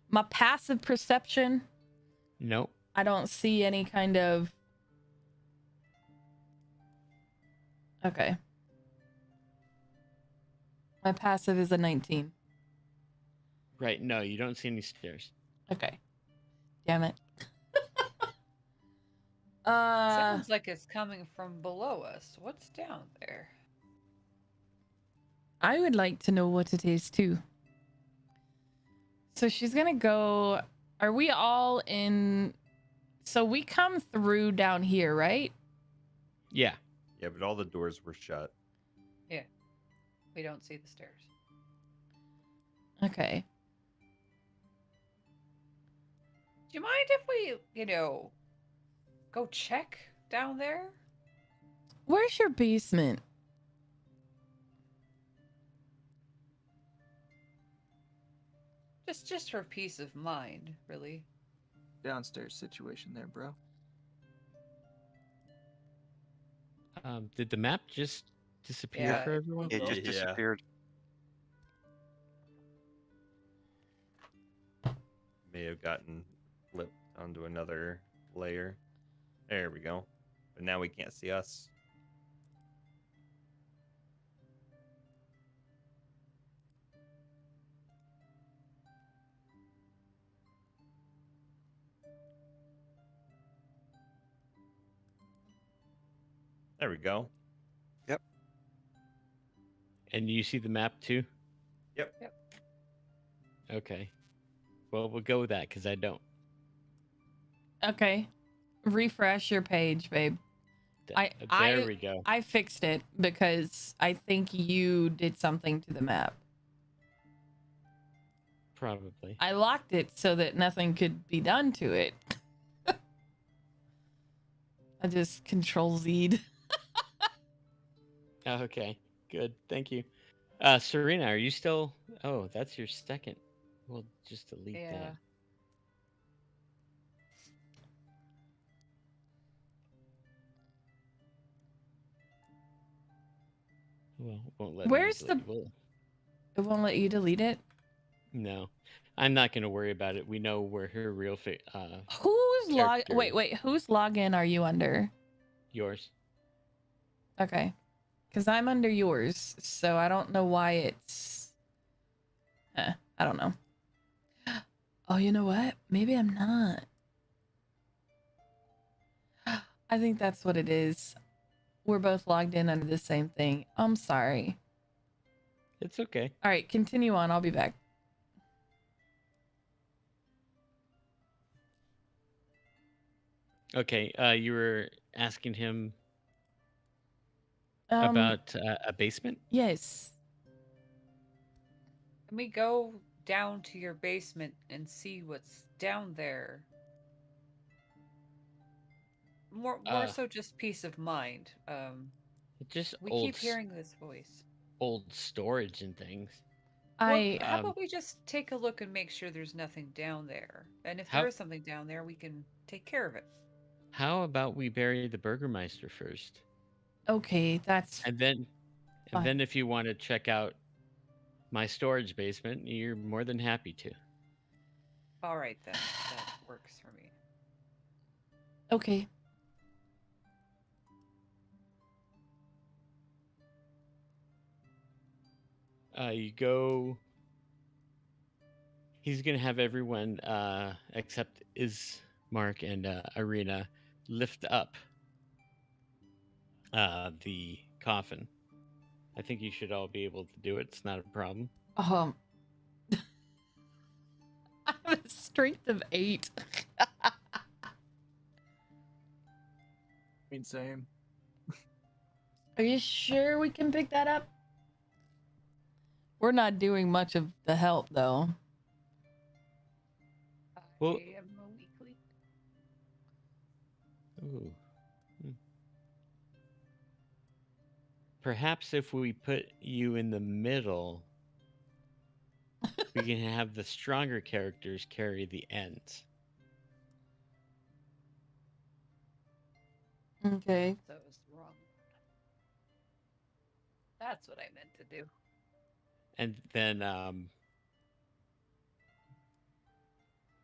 my passive perception. Nope. I don't see any kind of. Okay. My passive is a 19. Right. No, you don't see any stairs. Okay. Damn it. Sounds like it's coming from below us. What's down there? I would like to know what it is too. So she's gonna go. Are we all in? So we come through down here, right? Yeah. Yeah, but all the doors were shut. Yeah. We don't see the stairs. Okay. Do you mind if we, go check down there? Where's your basement? Just for peace of mind, really. Downstairs situation there, bro. Did the map just disappear Yeah, for everyone? It just Yeah. disappeared. May have gotten flipped onto another layer. There we go. But now we can't see us. There we go. And you see the map too? Yep. Okay. Well, we'll go with that because I don't. Okay. Refresh your page, babe. There we go. I fixed it because I think you did something to the map. Probably. I locked it so that nothing could be done to it. I just control Z'd. Oh, okay. Good. Thank you. Serena, are you still? Oh, that's your second. We'll just delete Yeah. that. Well, it won't let me Where's delete- well, It won't let you delete it. No, I'm not going to worry about it. We know where her real Whose log? Character. Wait. Whose login are you under? yours. Okay, because I'm under yours, so I don't know why it's. I don't know. Oh, you know what? Maybe I'm not. I think that's what it is. We're both logged in under the same thing. I'm sorry. It's okay. All right, continue on. I'll be back. Okay. You were asking him Um, about a basement. Yes. Can we go down to your basement and see what's down there? More so just peace of mind. Just We old, keep hearing this voice. old storage and things. I How about we just take a look and make sure there's nothing down there? And if How- there is something down there, we can take care of it. How about we bury the Burgermeister first, okay. That's and then, Fine. if you want to check out my storage basement, you're more than happy to. All right, then. That works for me. okay. You go. He's gonna have everyone, except Mark and Arena, lift up the coffin. I think you should all be able to do it. It's not a problem. I have a strength of 8. I mean, same. Are you sure we can pick that up? We're not doing much of the help though. Well- I am a weakling. Ooh. Perhaps if we put you in the middle, we can have the stronger characters carry the ends. Okay. That was wrong. That's what I meant to do. And then,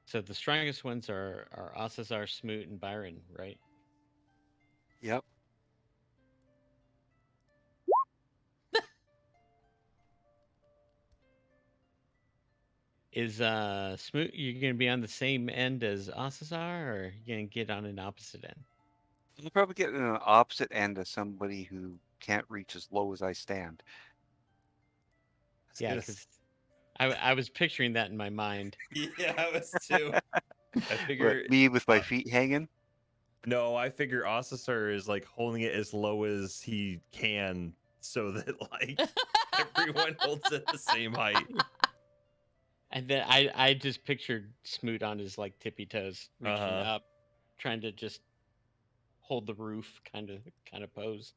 so the strongest ones are Ocissor, Smoot, and Byron, right? Yep. Is Smoot, you're gonna be on the same end as Ocissor, or you gonna get on an opposite end? You'll probably get an opposite end of somebody who can't reach as low as I stand. Yeah, because I was picturing that in my mind. Yeah, I was too. I figure Me with my feet hanging. no, I figure Ocissor is like holding it as low as he can so that like everyone holds it the same height. And then I just pictured Smoot on his like tippy toes, reaching up, trying to just hold the roof kind of pose.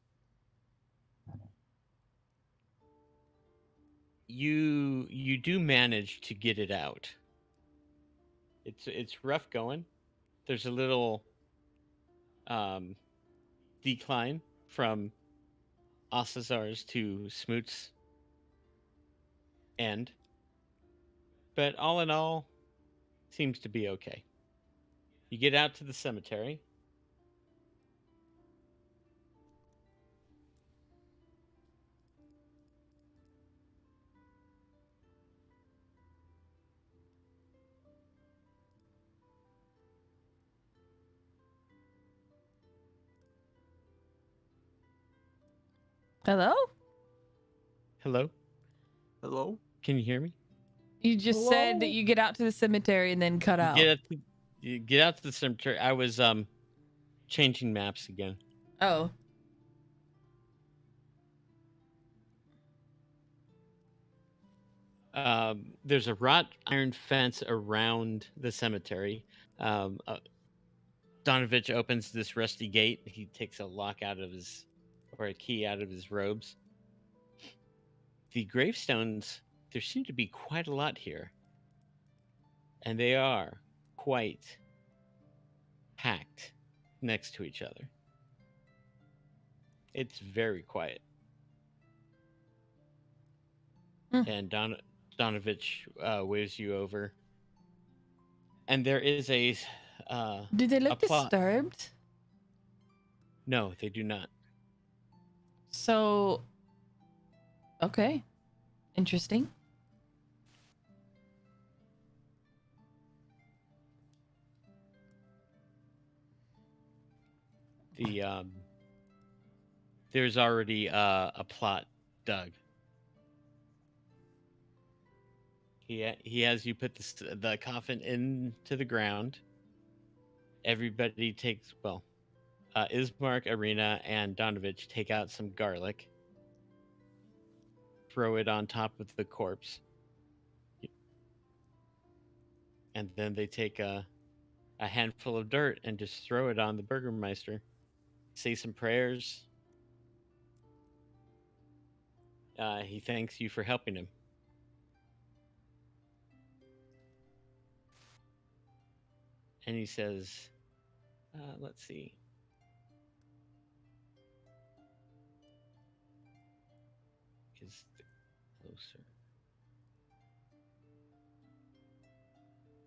You do manage to get it out. It's rough going. There's a little decline from Occissor's to Smoot's end. But all in all, seems to be okay. You get out to the cemetery. Hello? Hello? Hello? Can you hear me? You just said that you get out to the cemetery and then cut out. You get out to the cemetery. I was changing maps again. Oh. There's a wrought iron fence around the cemetery. Donovich opens this rusty gate. He takes a lock out of his, or a key out of his robes. The gravestones, there seem to be quite a lot here. And they are quite packed next to each other. It's very quiet. And Donovich waves you over. And there is a do they look a plot. disturbed? No, they do not. So, okay. Interesting. The there's already a plot dug. He has you put the coffin into the ground. Everybody takes, well, Ismark, Arena, and Donovich take out some garlic, throw it on top of the corpse, and then they take a handful of dirt and just throw it on the Burgermeister. Say some prayers. He thanks you for helping him. And he says, let's see. Is closer.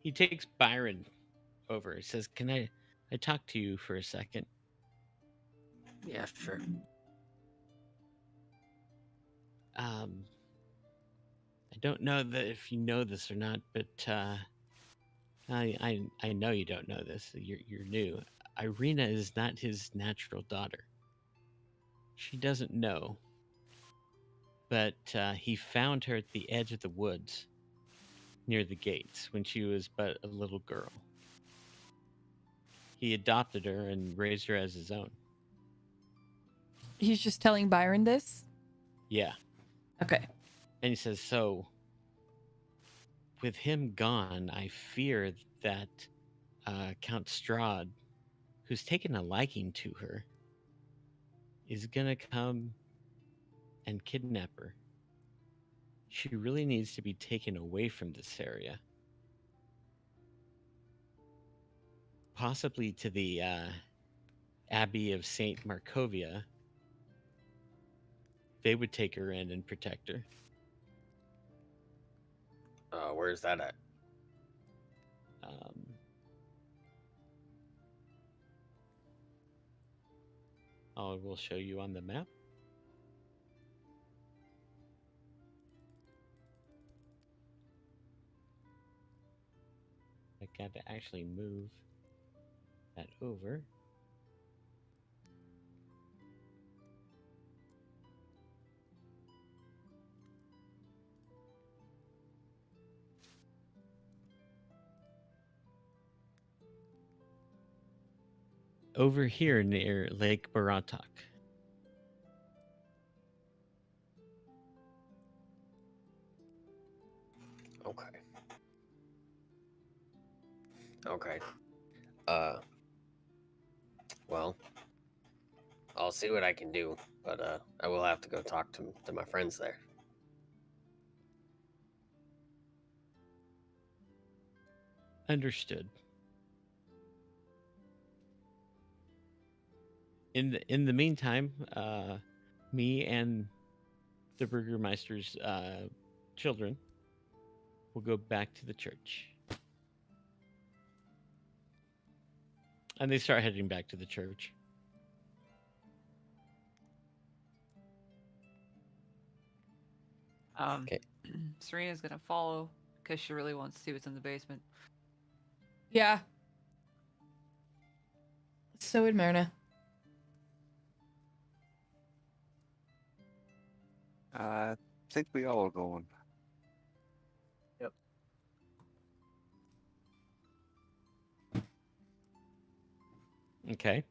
He takes Byron over. He says, can I talk to you for a second? Yeah, sure. I don't know that if you know this or not, but I know you don't know this. You're new. Irina is not his natural daughter. She doesn't know, but he found her at the edge of the woods near the gates when she was but a little girl. He adopted her and raised her as his own. He's just telling Byron this? Yeah. Okay. And he says, so with him gone, I fear that Count Strahd, who's taken a liking to her, is going to come and kidnap her. She really needs to be taken away from this area. Possibly to the Abbey of St. Markovia. They would take her in and protect her. Where's that at? I will show you on the map. I got to actually move that over. Over here near Lake Baratok. Okay. Okay. Well, I'll see what I can do, but I will have to go talk to my friends there. Understood. In the meantime, me and the Burgermeister's children will go back to the church. And they start heading back to the church. Okay. Serena's gonna follow because she really wants to see what's in the basement. Yeah. So would Myrna. I think we all are going. Yep. Okay.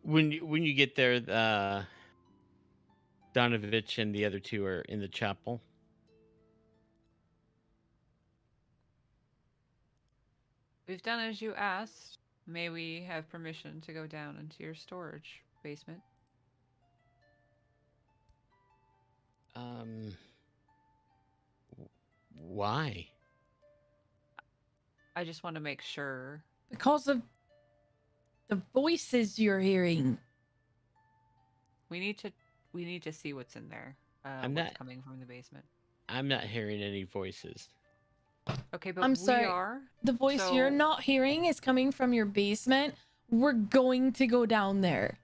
When you get there, Donovich and the other two are in the chapel. We've done as you asked. May we have permission to go down into your storage basement? Why? I just want to make sure. Because of the voices you're hearing. We need to see what's in there. I'm what's not coming from the basement. I'm not hearing any voices. Okay, but I'm we sorry. are. The voice you're So- not hearing is coming from your basement. We're going to go down there.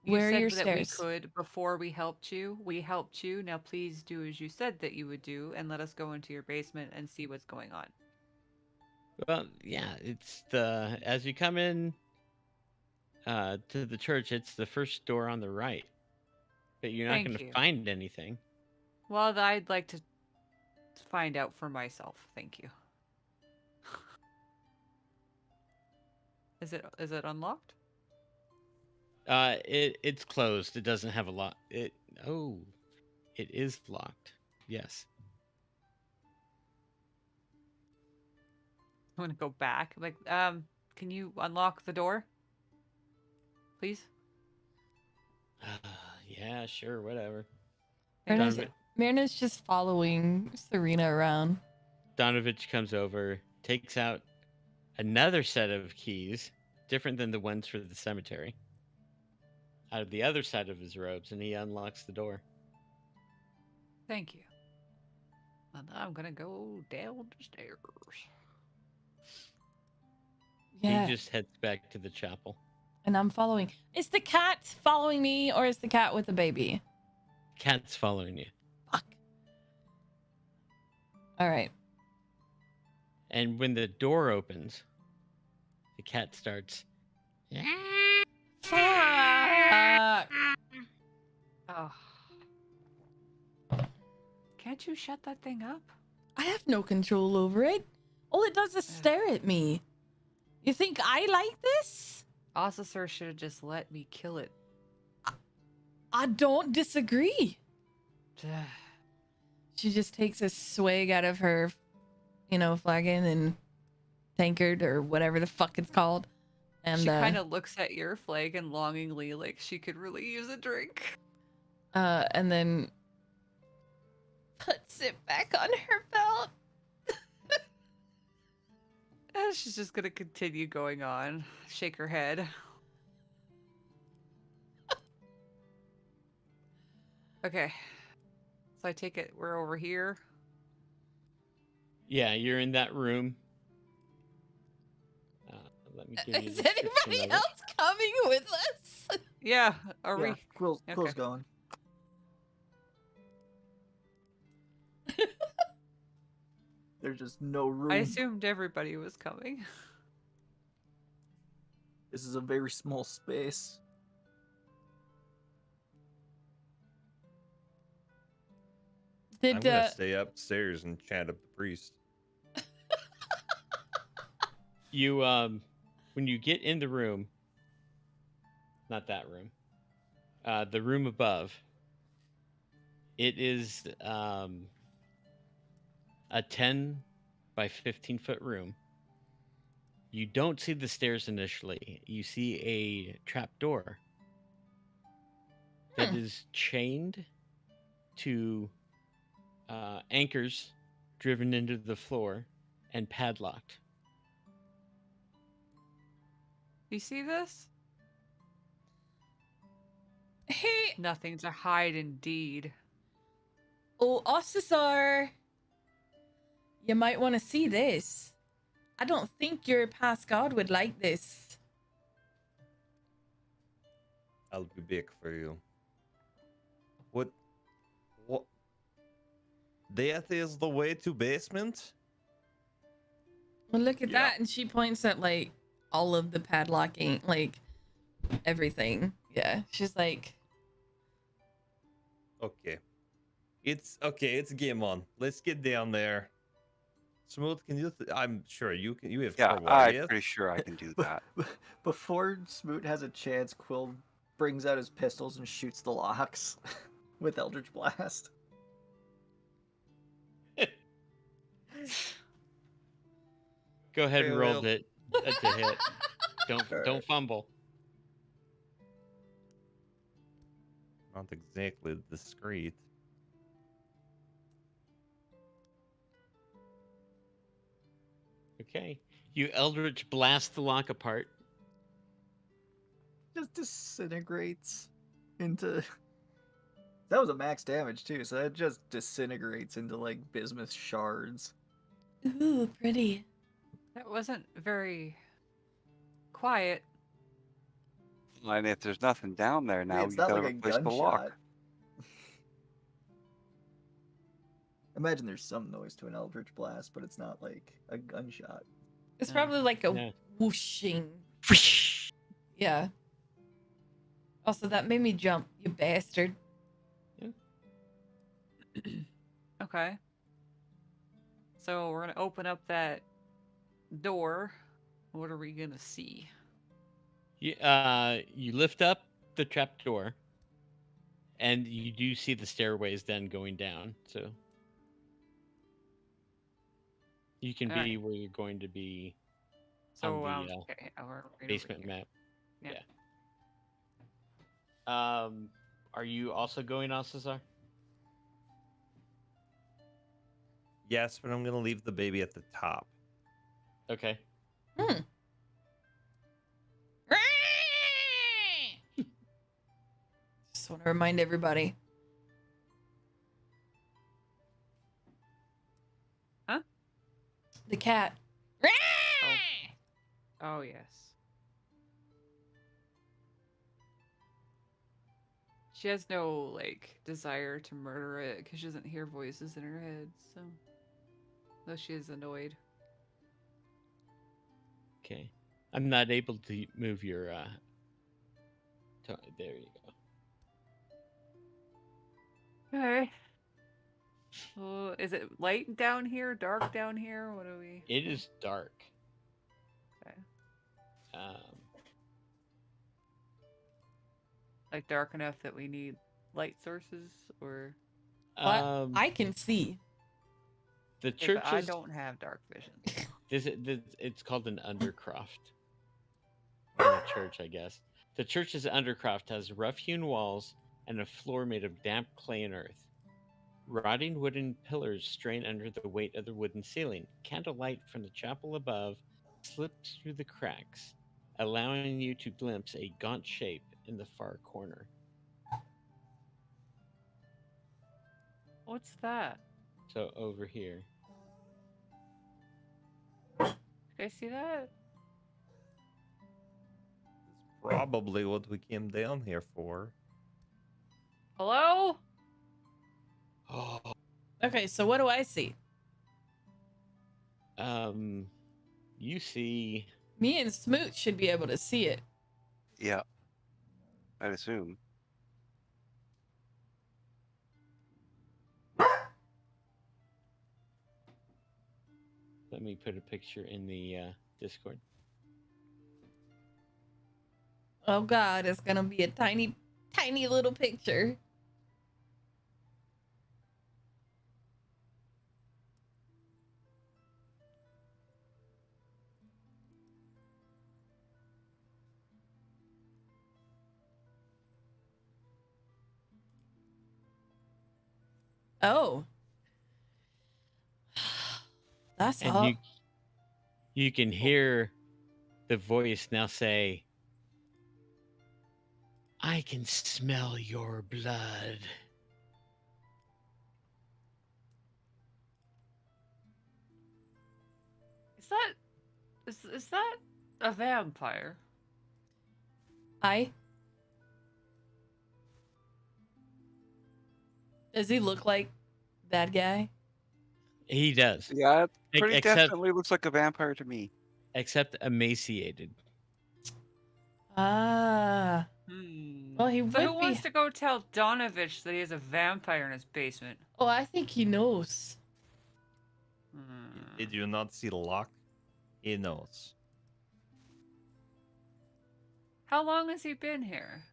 You Where are said your that stairs? we could before we helped you. We helped you. Now please do as you said that you would do and let us go into your basement and see what's going on. Well, yeah, it's as you come in to the church, it's the first door on the right. But you're not Thank going to you. find anything. Well, I'd like to find out for myself. Thank you. Is it unlocked? It's closed. It doesn't have a lock. It is locked. Yes. I'm gonna go back. Like, can you unlock the door, please? Yeah, sure, whatever. Myrna's, Donovan- Myrna's just following Serena around. Donovich comes over, takes out another set of keys, different than the ones for the cemetery, out of the other side of his robes, and he unlocks the door. Thank you. And I'm gonna go down the stairs. Yeah, He just heads back to the chapel. and I'm following. Is the cat following me, or is the cat with the baby? Cat's following you. Fuck. All right. And when the door opens, the cat starts. Fuck. Oh. Can't you shut that thing up? I have no control over it. All it does is stare at me. You think I like this? Ocissor should have just let me kill it. I don't disagree. She just takes a swig out of her, flagon and tankard or whatever the fuck it's called. And she kind of looks at your flag and longingly, like she could really use a drink. and then puts it back on her belt. And she's just gonna continue going on, shake her head. Okay. So I take it we're over here. Yeah, you're in that room. Let me give you Is a description anybody of it. else coming with us? Yeah, are Yeah, we? Quill's Okay. going. There's just no room. I assumed everybody was coming. This is a very small space. I'm Did gonna stay upstairs and chat up the priest. You when you get in the room, not that room, the room above, it is a 10 by 15-foot room. You don't see the stairs initially. You see a trap door that is chained to anchors driven into the floor and padlocked. You see this? Hey, Nothing to hide indeed. oh, Ocissor, you might want to see this. I don't think your past god would like this. I'll be back for you. What? That is the way to basement? Well, look at Yeah. that. And she points at like all of the padlocking, like everything. Yeah. She's like, Okay. It's okay. It's game on. Let's get down there. Smoot, can you? I'm sure you can. You have. Yeah, Carwar, I'm yes? pretty sure I can do that. Before Smoot has a chance, Quill brings out his pistols and shoots the locks with Eldritch Blast. Go ahead and Okay, roll well- it to hit. Don't Alright. fumble. Not exactly discreet. Okay. You Eldritch blast the lock apart. Just disintegrates into. That was a max damage too, so that just disintegrates into like bismuth shards. ooh, pretty. That wasn't very quiet. And if there's nothing down there I mean, now, it's you not gotta like a replace the lock. gunshot. Imagine there's some noise to an Eldritch Blast, but it's not like a gunshot. It's probably like a Yeah. whooshing. Yeah. Also, that made me jump, you bastard. Okay. So we're gonna open up that door. What are we gonna see? You lift up the trap door, and you do see the stairways then going down. So you can Alright. be where you're going to be So on the okay, we're right over basement here. map. Yeah. Are you also going, Ocissor? Yes, but I'm gonna leave the baby at the top. Okay. Just want to remind everybody. Huh? The cat. Oh yes. She has no like desire to murder it because she doesn't hear voices in her head. So, though she is annoyed. Okay. I'm not able to move your there you go. Okay. Well, is it light down here? Dark down here? What do we? It is dark. Okay. Like dark enough that we need light sources, or I can see. The if church I is don't have dark vision. it's called an undercroft. church, I guess. The church's undercroft has rough-hewn walls and a floor made of damp clay and earth. Rotting wooden pillars strain under the weight of the wooden ceiling. Candlelight from the chapel above slips through the cracks, allowing you to glimpse a gaunt shape in the far corner. What's that? So over here. You guys see that? Probably what we came down here for. Hello? Oh. Okay, so what do I see? You see Me and Smoot should be able to see it. Yeah, I'd assume. Let me put a picture in the Discord. Oh God, it's gonna be a tiny, tiny little picture. Oh. That's And hot. you can hear the voice now say, I can smell your blood. Is that a vampire? Does he look like that guy? He does. Yeah, it pretty Except, definitely looks like a vampire to me. except emaciated. Ah. Well, he So who would wants be. to go tell Donovich that he has a vampire in his basement? Oh, I think he knows. Did you not see Locke? He knows. How long has he been here?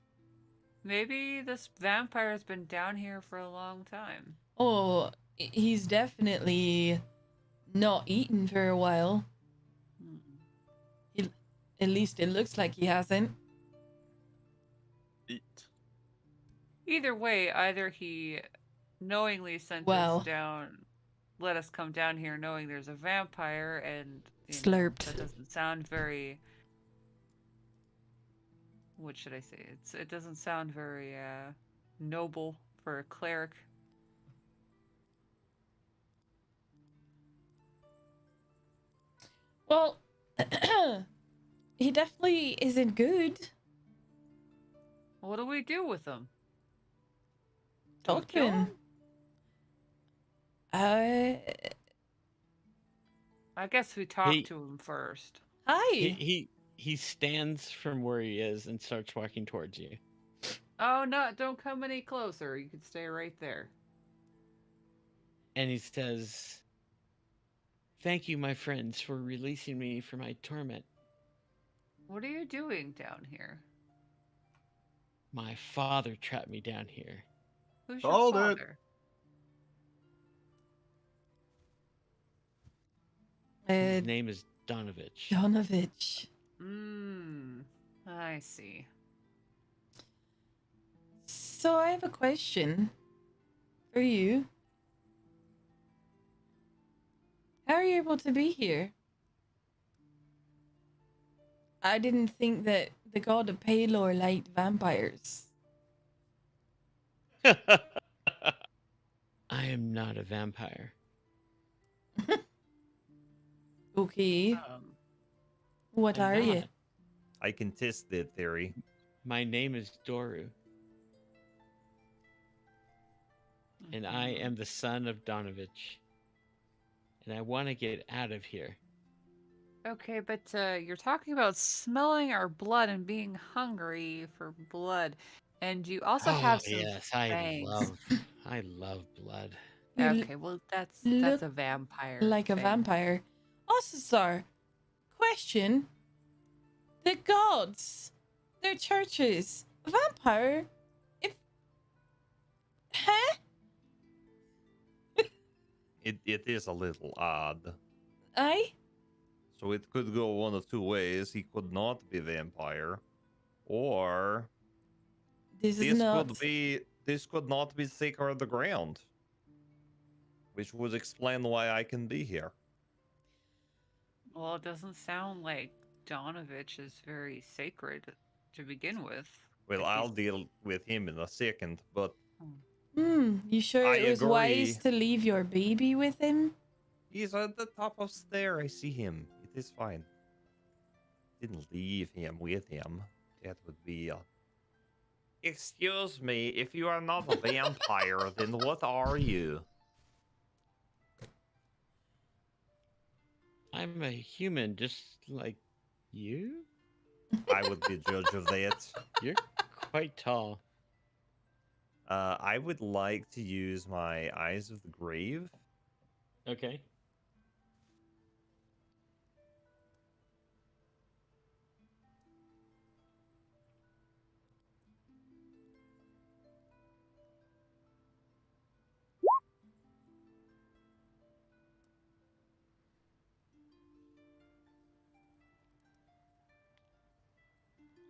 Maybe this vampire has been down here for a long time. Oh, he's definitely not eaten for a while. At least it looks like he hasn't. Either way, either he knowingly sent Well. us down, let us come down here knowing there's a vampire, and Slurped. that doesn't sound very. What should I say? It doesn't sound very noble for a cleric. Well, he definitely isn't good. What do we do with him? Talk to kill him. I guess we talk He- to him first. Hi. He stands from where he is and starts walking towards you. Oh no! Don't come any closer. You can stay right there. And he says, thank you, my friends, for releasing me from my torment. What are you doing down here? My father trapped me down here. Who's your Called it. father? His name is Donovich. Donovich. I see. So I have a question for you. How are you able to be here? I didn't think that the god of Palor liked vampires. I am not a vampire. Okay. What I'm are you? not. I can test that theory. My name is Doru. And I am the son of Donovich. And I want to get out of here. Okay, but you're talking about smelling our blood and being hungry for blood, and you also have some yes, fangs. I love blood. You Okay, well that's look a vampire. like a fang. vampire. Ocissor, question. The gods, their churches, a vampire. Huh? It is a little odd. Aye? So it could go one of two ways. He could not be vampire, or This is this not. could not be sacred of the ground, which would explain why I can be here. Well, it doesn't sound like Donovich is very sacred to begin with. Well, If I'll he's- deal with him in a second, but You sure I it was wise agree. to leave your baby with him? he's at the top of stair. I see him. It is fine. Didn't leave him with him. That would be Excuse me, if you are not a vampire, then what are you? I'm a human, just like you. I would be a judge of that. You're quite tall. I would like to use my Eyes of the Grave. Okay.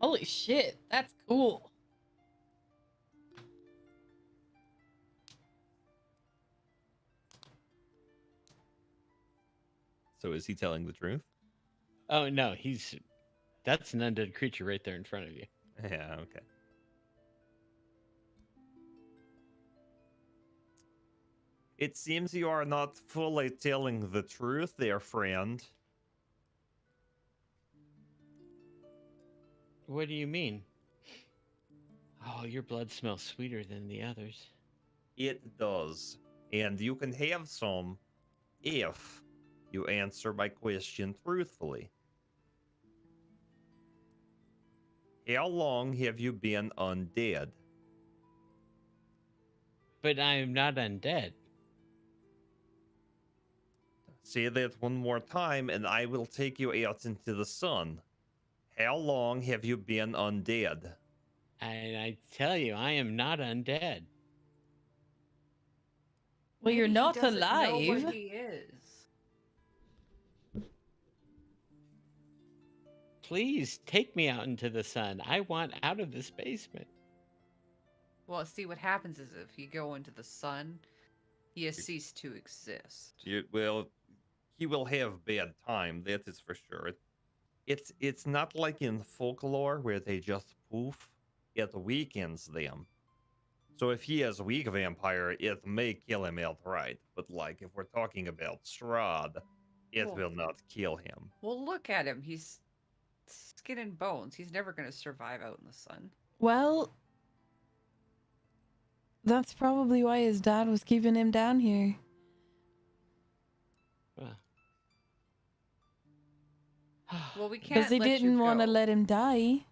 Holy shit, that's cool. So is he telling the truth? Oh no, that's an undead creature right there in front of you. Yeah, okay. It seems you are not fully telling the truth there, friend. What do you mean? Oh, your blood smells sweeter than the others. It does. And you can have some if you answer my question truthfully. How long have you been undead? But I am not undead. Say that one more time and I will take you out into the sun. How long have you been undead? And I tell you, I am not undead. Well, you're Maybe he not doesn't know alive. what he is. Please take me out into the sun. I want out of this basement. Well, see, what happens is if you go into the sun, he has ceased to exist. Well, he will have bad time, that is for sure. It's not like in folklore where they just poof. It weakens them. So if he is a weak vampire, it may kill him outright. But like if we're talking about Strahd, it Well- will not kill him. Well, look at him. He's skin and bones. He's never going to survive out in the sun. Well, that's probably why his dad was keeping him down here. Well, we can't Because he let you didn't want to go. let him die.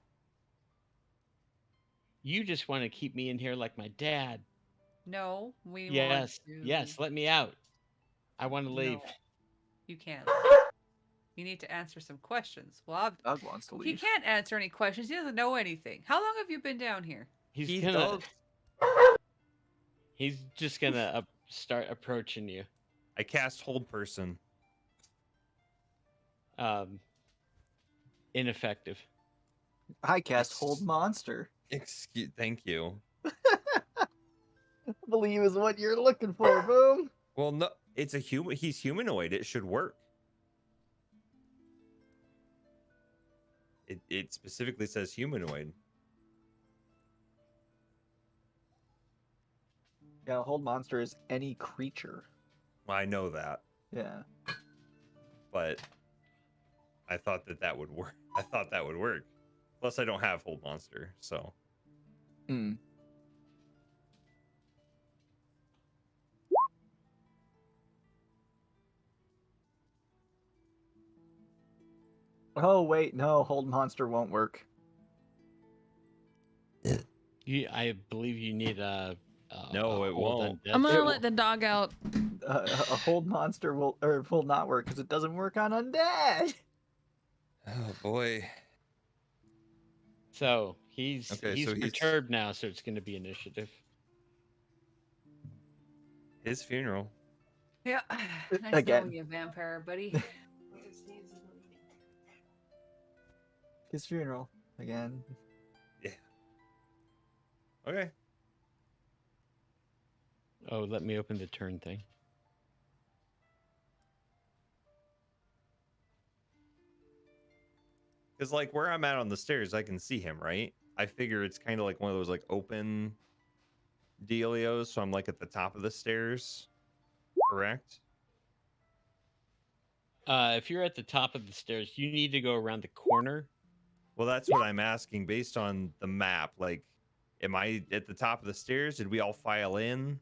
You just want to keep me in here like my dad. No, we Yes, want to... yes, let me out. I want to leave. No, you can't. You need to answer some questions. Well, Doug wants to he leave. can't answer any questions. He doesn't know anything. How long have you been down here? He's He gonna. does. He's just gonna start approaching you. I cast Hold Person. Ineffective. I cast Hold Monster. Thank you. I believe is what you're looking for, boom. Well, no, it's a human. He's humanoid. It should work. It specifically says humanoid. Yeah, Hold Monster is any creature. I know that, Yeah. but I thought that would work. I thought that would work. Plus, I don't have Hold Monster, so. Hmm. Oh wait, no, Hold Monster won't work. I believe you need a. No, a it hold won't. undead I'm gonna It let the dog out. A Hold Monster will not work because it doesn't work on undead. Oh boy. So he's Okay, he's so he's- perturbed now, so it's going to be initiative. His funeral. Yeah. Nice Again. knowing you, vampire buddy. Because he's his funeral again. Yeah. Okay. Oh, let me open the turn thing. Because like where I'm at on the stairs, I can see him, right? I figure it's kind of like one of those like open dealios, so I'm like at the top of the stairs, correct? If you're at the top of the stairs, you need to go around the corner. Well, that's what I'm asking based on the map. Like, am I at the top of the stairs? Did we all file in?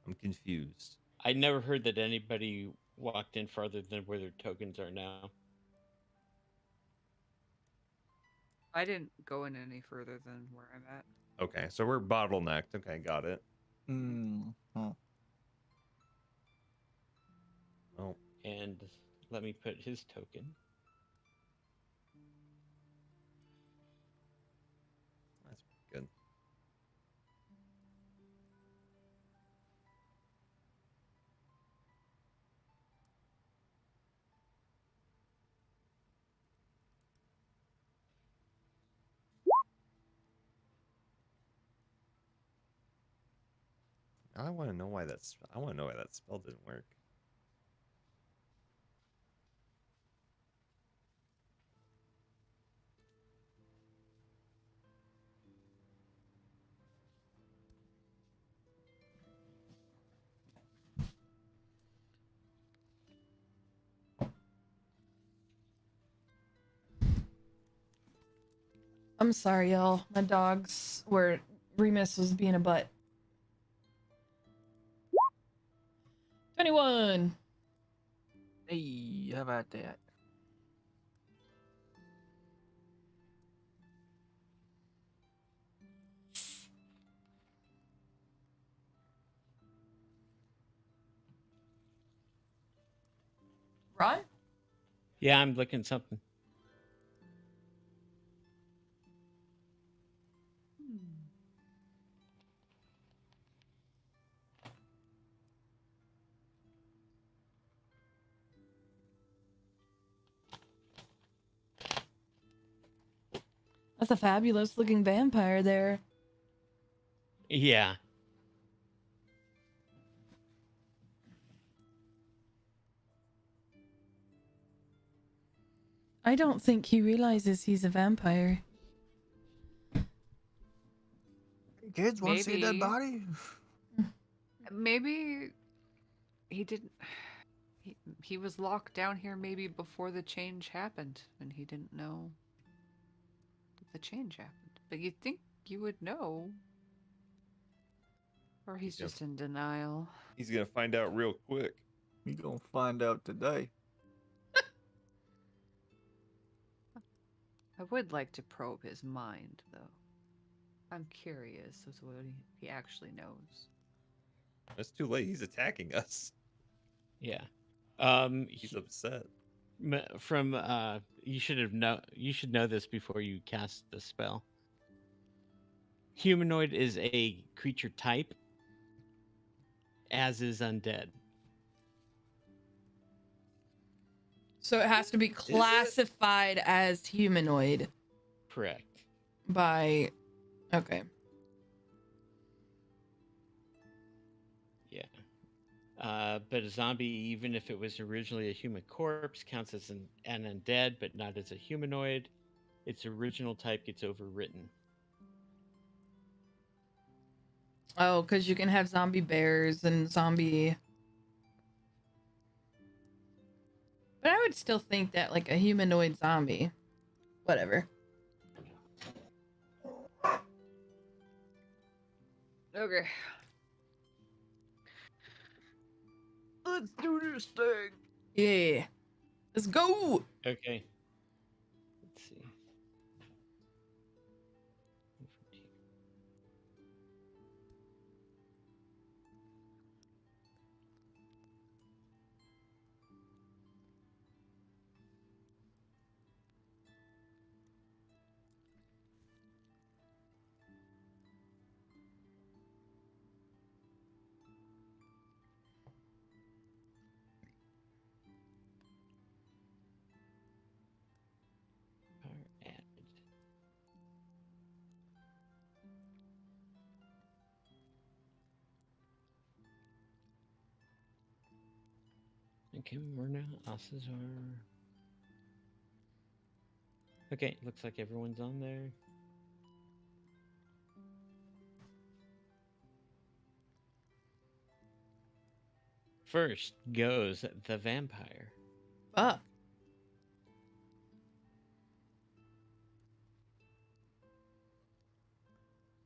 I'm confused. I never heard that anybody walked in farther than where their tokens are now. I didn't go in any further than where I'm at. Okay, so we're bottlenecked. Okay, got it. Oh. Oh, And let me put his token. that's good. I want to know why that's. I want to know why that spell didn't work. I'm sorry, y'all. My dogs were Remus was being a butt. 21. Hey, how about that? Ron? Yeah, I'm looking something. That's a fabulous looking vampire there. Yeah. I don't think he realizes he's a vampire. Kids want to see a dead Maybe. body? Maybe he didn't. He was locked down here maybe before the change happened, and he didn't know that the change happened. But you'd think you would know. Or he's Yep. just in denial. He's gonna find out real quick. You gonna find out today. I would like to probe his mind, though. I'm curious as to what he actually knows. It's too late. He's attacking us. Yeah. He's upset. From you should know this before you cast the spell. Humanoid is a creature type, as is undead. So it has to be classified as humanoid Correct. by... Okay. Yeah. But a zombie, even if it was originally a human corpse, counts as an undead, but not as a humanoid. Its original type gets overwritten. Oh, because you can have zombie bears and zombie... But I would still think that, like, a humanoid zombie. Whatever. Okay. Let's do this thing. Yeah. Let's go! Okay. Let's see. Okay, Myrna, Ocissor. Okay, looks like everyone's on there. First goes the vampire. Fuck.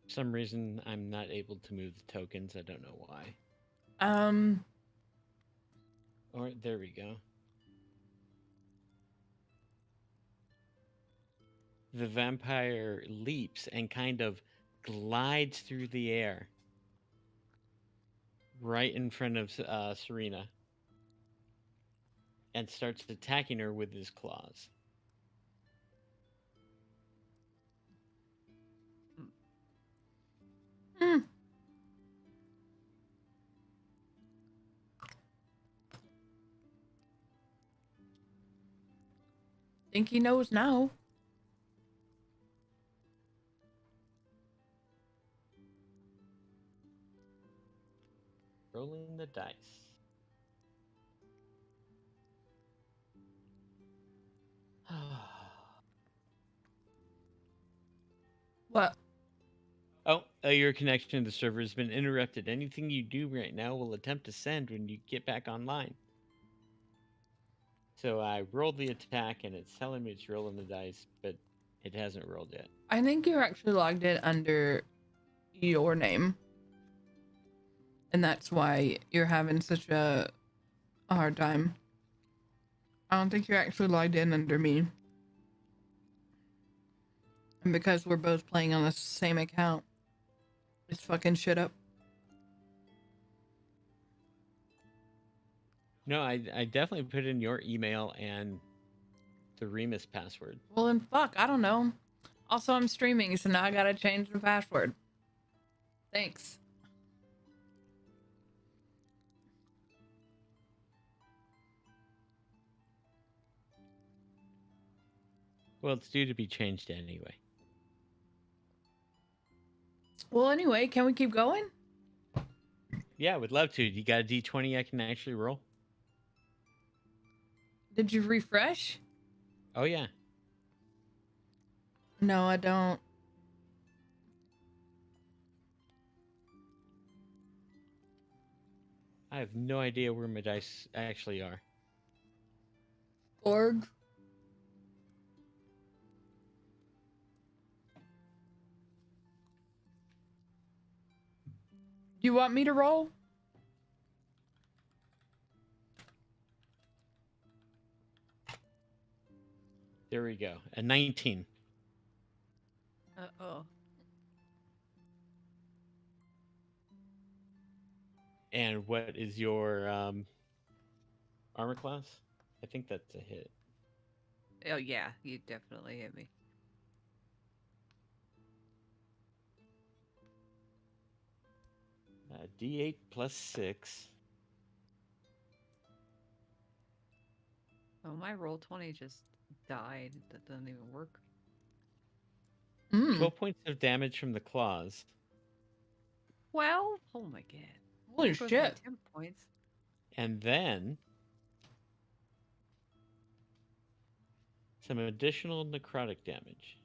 For some reason, I'm not able to move the tokens. I don't know why. Or there we go. The vampire leaps and kind of glides through the air right in front of Serena and starts attacking her with his claws. Hmm. Think he knows now. Rolling the dice. What? Oh, your connection to the server has been interrupted. Anything you do right now will attempt to send when you get back online. So I rolled the attack and it's telling me it's rolling the dice, but it hasn't rolled yet. I think you're actually logged in under your name. And that's why you're having such a hard time. I don't think you're actually logged in under me. And because we're both playing on the same account, it's fucking shit up. No, I definitely put in your email and the Remus password. Well, then fuck, I don't know. Also, I'm streaming, so now I gotta change the password. Thanks. Well, it's due to be changed anyway. Well, anyway, can we keep going? Yeah, I would love to. You got a D20 I can actually roll? Did you refresh? Oh, yeah. No, I don't. I have no idea where my dice actually are. Org. You want me to roll? There we go. A 19. Uh-oh. And what is your armor class? I think that's a hit. Oh, yeah, you definitely hit me. D8 plus 6. Oh, my roll 20 just died. That doesn't even work. 12 points of damage from the claws. Well, oh my god. Holy There goes my shit. 10 points. And then some additional necrotic damage.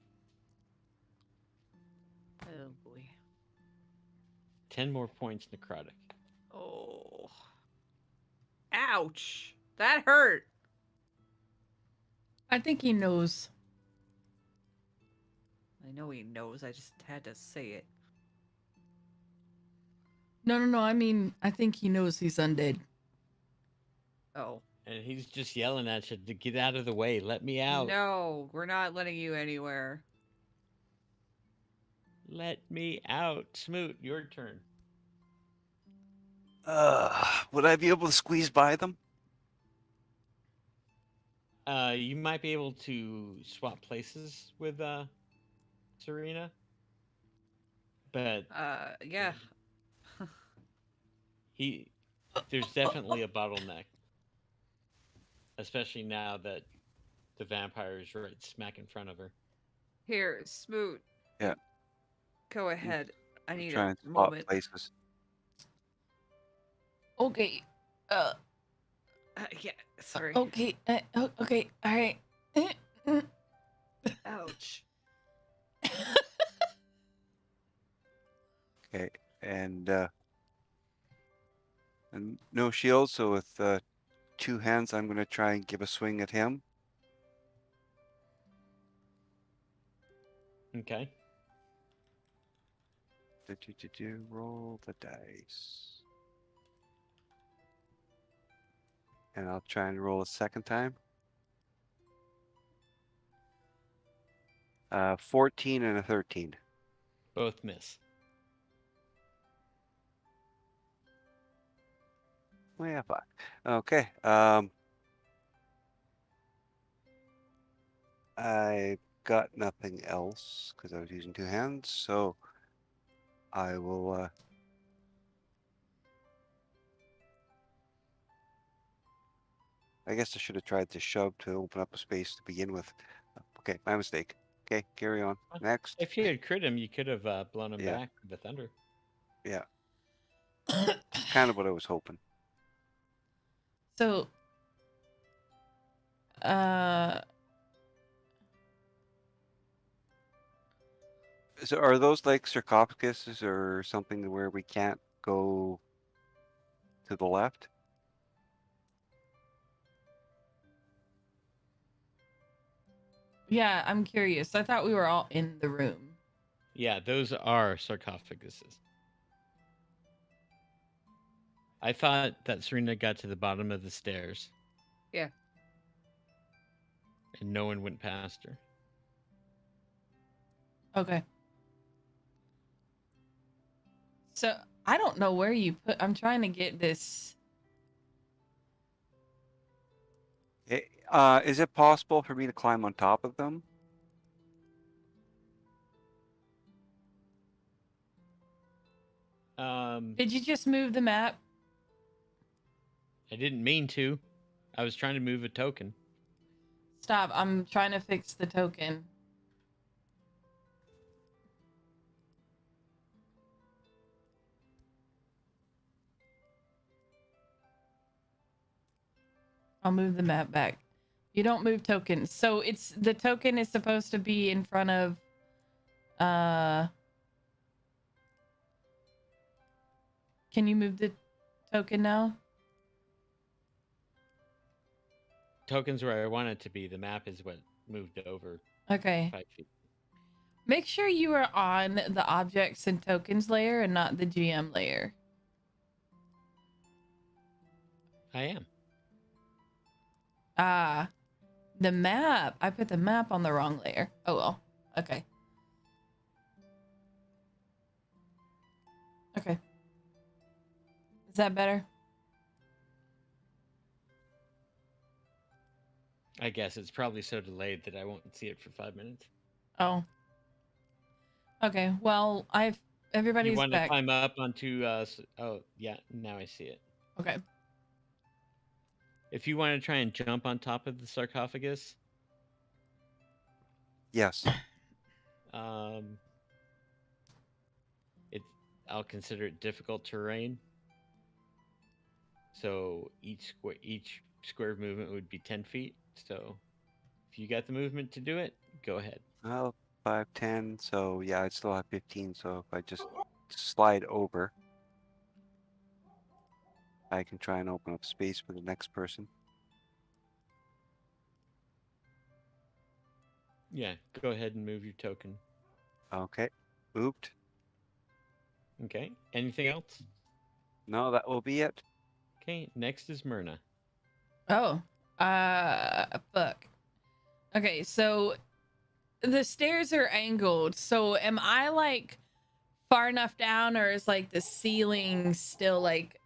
Oh boy. 10 more points necrotic. Oh. Ouch. That hurt. I think he knows. I know he knows. I just had to say it. No. I mean, I think he knows he's undead. Oh. And he's just yelling at you to get out of the way. Let me out. No, we're not letting you anywhere. Let me out. Smoot, your turn. Would I be able to squeeze by them? You might be able to swap places with Serena. But Yeah. there's definitely a bottleneck. Especially now that the vampire is right smack in front of her. Here, Smoot. Yeah. Go ahead. I need Trying a to swap moment. places. Okay. Yeah, sorry. Okay. Okay. All right. Ouch. Okay, and no shield, so with 2 hands, I'm gonna try and give a swing at him. Okay. Roll the dice, and I'll try and roll a second time. 14 and a 13. Both miss. Well, yeah, fuck. Okay. I got nothing else because I was using 2 hands, so I will. I guess I should have tried to shove to open up a space to begin with. Okay, my mistake. Okay, carry on. Next. If you had crit him, you could have blown him Yeah. back with the thunder. Yeah, kind of what I was hoping. So, So are those like sarcophaguses or something where we can't go to the left? yeah, I'm curious. I thought we were all in the room. Yeah, those are sarcophaguses. I thought that Serena got to the bottom of the stairs. Yeah. And no one went past her. Okay. So, I don't know where you put... I'm trying to get this... Is it possible for me to climb on top of them? Did you just move the map? I didn't mean to. I was trying to move a token. Stop. I'm trying to fix the token. I'll move the map back. You don't move tokens. So it's the token is supposed to be in front of can you move the token now? Token's where I want it to be. The map is what moved over Okay. 5 feet. Make sure you are on the objects and tokens layer and not the GM layer. I am. Ah, the map. I put the map on the wrong layer. Oh well. Okay. Okay. Is that better? I guess it's probably so delayed that I won't see it for 5 minutes. Oh. Okay. Well, You everybody's want to back. climb up onto? Oh, yeah. Now I see it. Okay. If you want to try and jump on top of the sarcophagus, Yes. I'll consider it difficult terrain. So each square of movement would be 10 feet. So if you got the movement to do it, go ahead. Well, 5, 10. So yeah, I'd still have 15. So if I just slide over, I can try and open up space for the next person. Yeah, go ahead and move your token. Okay. Moved. Okay. Anything else? No, that will be it. Okay. Next is Myrna. Oh. Fuck. Okay, so the stairs are angled. So am I like far enough down, or is like the ceiling still like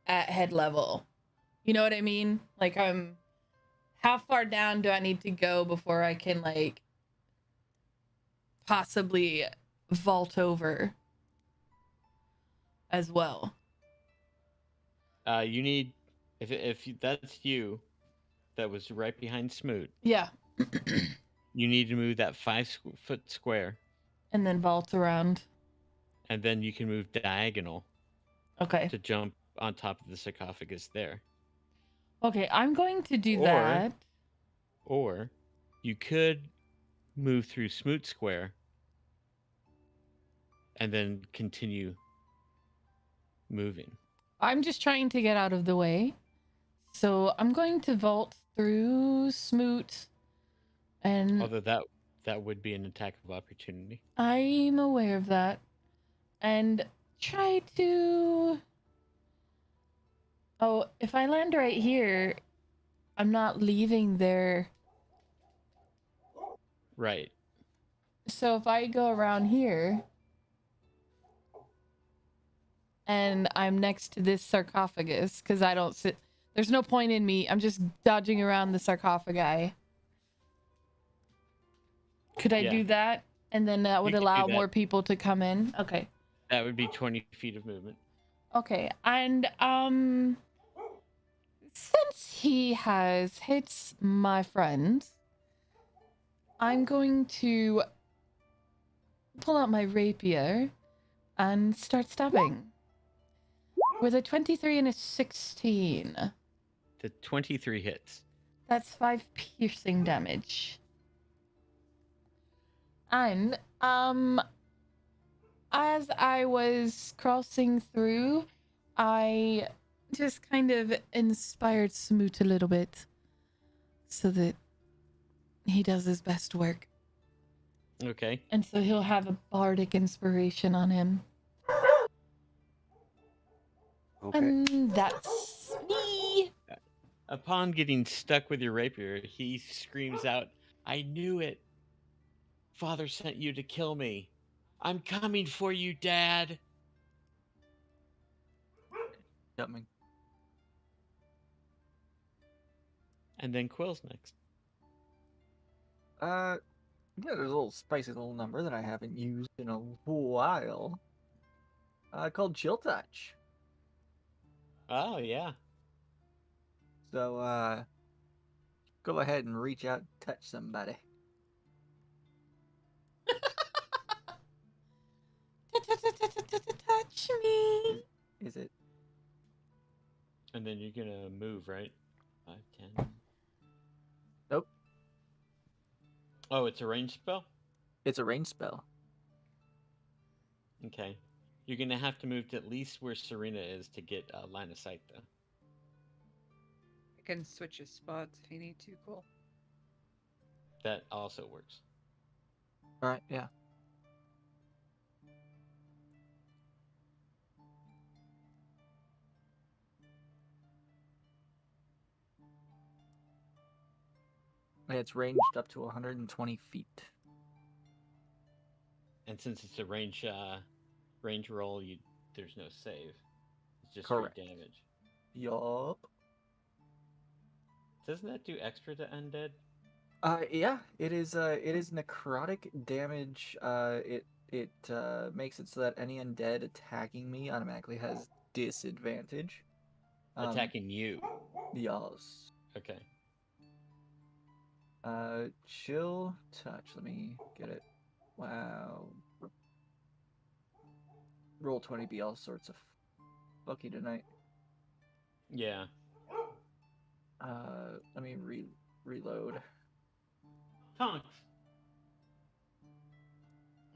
at head level? You know what I mean? Like how far down do I need to go before I can like possibly vault over as well? You need if that's you, that was right behind Smoot. Yeah. You need to move that 5-foot square, And then vault around. and then you can move diagonal Okay. to jump on top of the sarcophagus there. Okay, I'm going to do Or- that. Or you could move through Smoot Square and then continue moving. I'm just trying to get out of the way. So I'm going to vault through Smoot, and Although that would be an attack of opportunity. I'm aware of that. And try to... Oh, if I land right here, I'm not leaving there. Right. So if I go around here, and I'm next to this sarcophagus, because I don't sit... There's no point in me. I'm just dodging around the sarcophagi. Could I Yeah. do that? And then that would could do allow that. more people to come in? Okay. That would be 20 feet of movement. Okay. And, since he has hit my friend, I'm going to pull out my rapier and start stabbing. With a 23 and a 16. The 23 hits. That's 5 piercing damage. And, as I was crossing through, I just kind of inspired Smoot a little bit so that he does his best work. Okay. And so he'll have a bardic inspiration on him. Okay. And that's me. Upon getting stuck with your rapier, he screams out, "I knew it! Father sent you to kill me. I'm coming for you, Dad!" Coming. And then Quill's next. Yeah, there's a little spicy little number that I haven't used in a while. Called Chill Touch. Oh, yeah. So, go ahead and reach out and touch somebody. Touch me. Is it? And then you're gonna move, right? 5, 10. Nope. Oh, it's a ranged spell? It's a range spell. Okay. You're gonna have to move to at least where Serena is to get line of sight, though. I can switch his spots if you need to, Cole. That also works. Alright, yeah. It's ranged up to 120 feet. And since it's a range roll, there's no save. It's just Correct. straight damage. Yup. Doesn't that do extra to undead? Yeah, it is necrotic damage. It makes it so that any undead attacking me automatically has disadvantage. Attacking you. Yes. Okay. Chill touch. Let me get it. Wow. Roll 20 be all sorts of fucky tonight. Yeah. Let me reload. Tonks.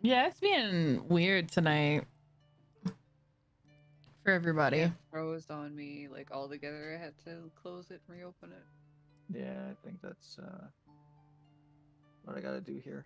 Yeah, it's being weird tonight for everybody. It froze on me like all together. I had to close it and reopen it. Yeah, I think that's what I gotta do here.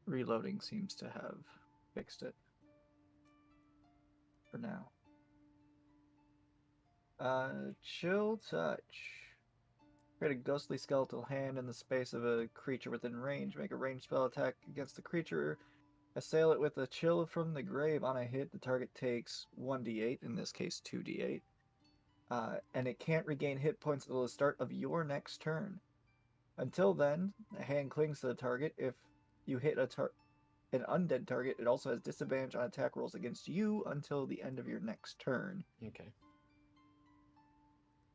Reloading seems to have fixed it. For now. Chill touch. Create a ghostly skeletal hand in the space of a creature within range. Make a ranged spell attack against the creature. Assail it with a chill from the grave. On a hit, the target takes 1d8, in this case 2d8. And it can't regain hit points until the start of your next turn. Until then, the hand clings to the target. If you hit a an undead target, it also has disadvantage on attack rolls against you until the end of your next turn. Okay.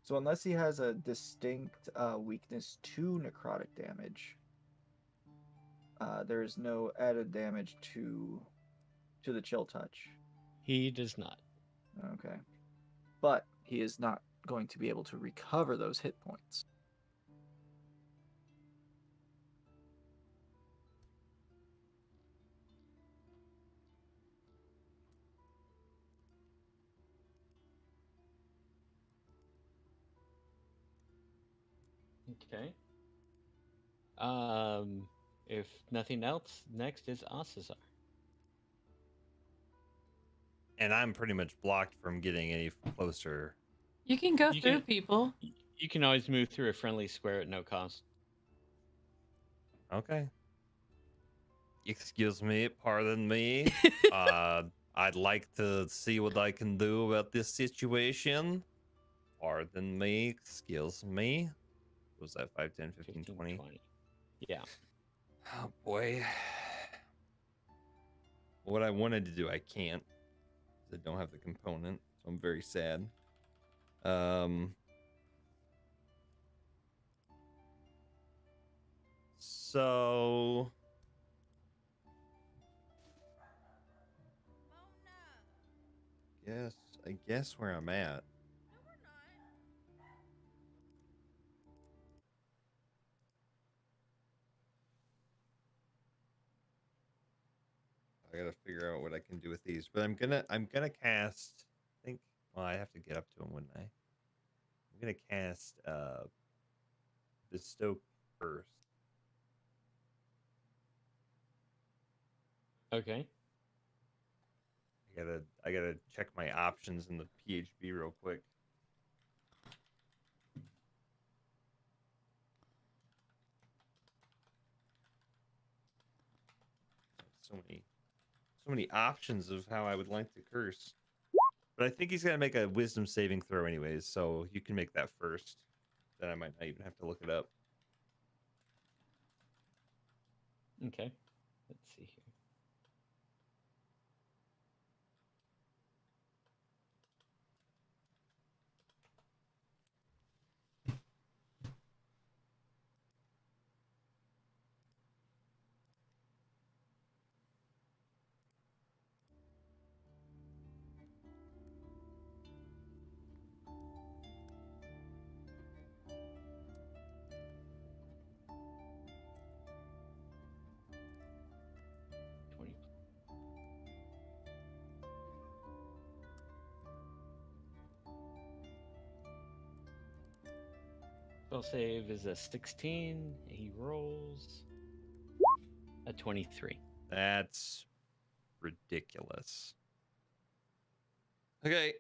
So unless he has a distinct weakness to necrotic damage, there is no added damage to the chill touch. He does not. Okay. But he is not going to be able to recover those hit points. Okay. If nothing else, next is Ocissor. And I'm pretty much blocked from getting any closer. You can go You through can- people. You can always move through a friendly square at no cost. Okay. Excuse me, pardon me. I'd like to see what I can do about this situation. Pardon me, excuse me. Was that 5, 10, 15, 20? Yeah. Oh boy. What I wanted to do, I can't. 'Cause I don't have the component, so I'm very sad. So I guess where I'm at. I gotta figure out what I can do with these, but I'm gonna cast. I think. Well, I have to get up to them, wouldn't I? I'm gonna cast Bestow first. Okay. I gotta check my options in the PHB real quick. So many options of how I would like to curse. But I think he's gonna make a wisdom saving throw anyways, so you can make that first. Then I might not even have to look it up. Okay. Let's see here. Spell save is a 16. He rolls a 23. That's ridiculous. Okay.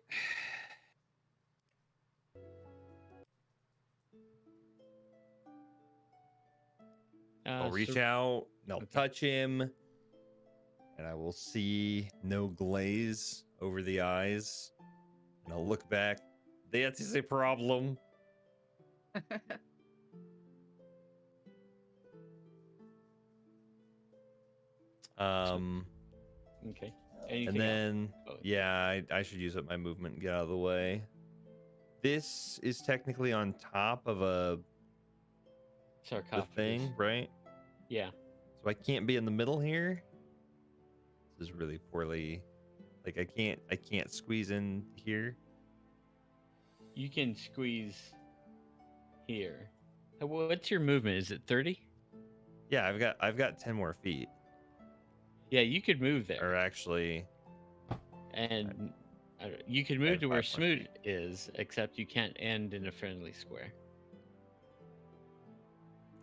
I'll reach out, and I'll touch him, and I will see no glaze over the eyes. And I'll look back. That is a problem. Okay. And then, yeah, I should use up my movement and get out of the way. This is technically on top of the sarcophagus thing, right? Yeah. So I can't be in the middle here. This is really poorly. Like I can't squeeze in here. You can squeeze here. What's your movement? Is it 30? Yeah, I've got 10 more feet. Yeah, you could move there. Or actually, and you could move to where Smoot is, except you can't end in a friendly square.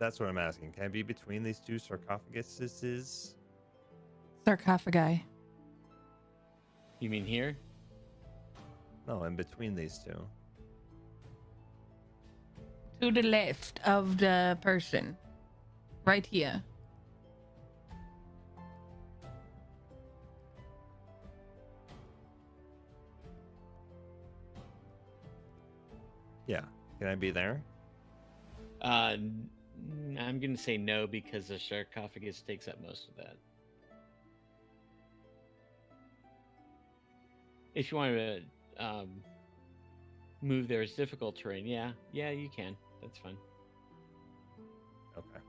that's what I'm asking. Can I be between these two sarcophaguses? Sarcophagi. You mean here? No, in between these two. To the left of the person. Right here. Yeah. Can I be there? I'm going to say no because the sarcophagus takes up most of that. If you want to move there as difficult terrain, yeah, you can. That's fine. Okay.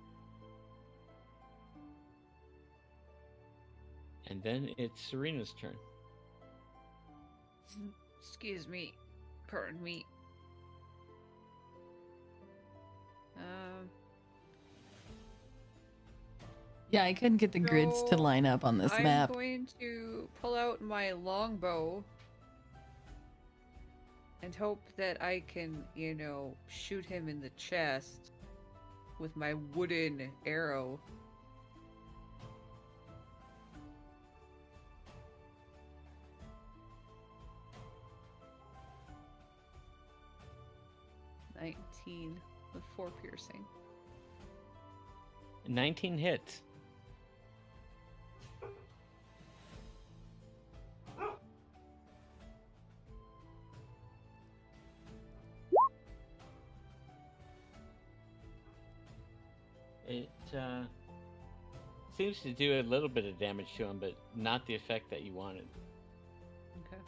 And then it's Serena's turn. Excuse me. Pardon me. Yeah, I couldn't get the grids to So, line up on this I'm map. going to pull out my longbow and hope that I can, shoot him in the chest with my wooden arrow. $19 with 4 piercing. 19 hits. It seems to do a little bit of damage to him, but not the effect that you wanted. Okay.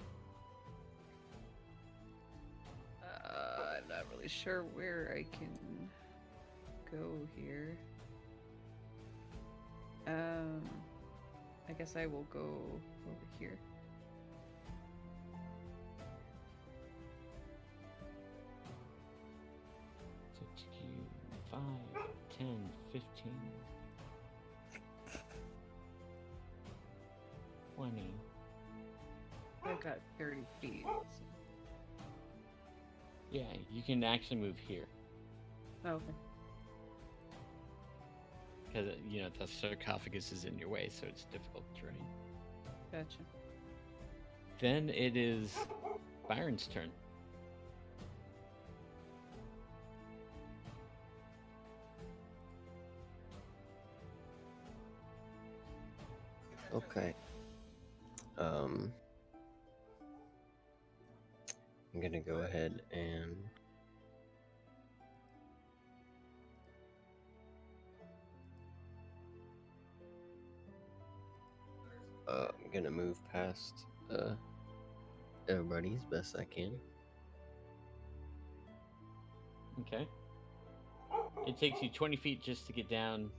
I'm not really sure where I can go here. I guess I will go over here. So it's 5, 10, 15, 20. I've got 30 feet. So. Yeah, you can actually move here. Oh, okay. Because, the sarcophagus is in your way, so it's difficult terrain. Gotcha. Then it is Byron's turn. Okay. I'm gonna go ahead and I'm gonna move past everybody as best I can. Okay. It takes you 20 feet just to get down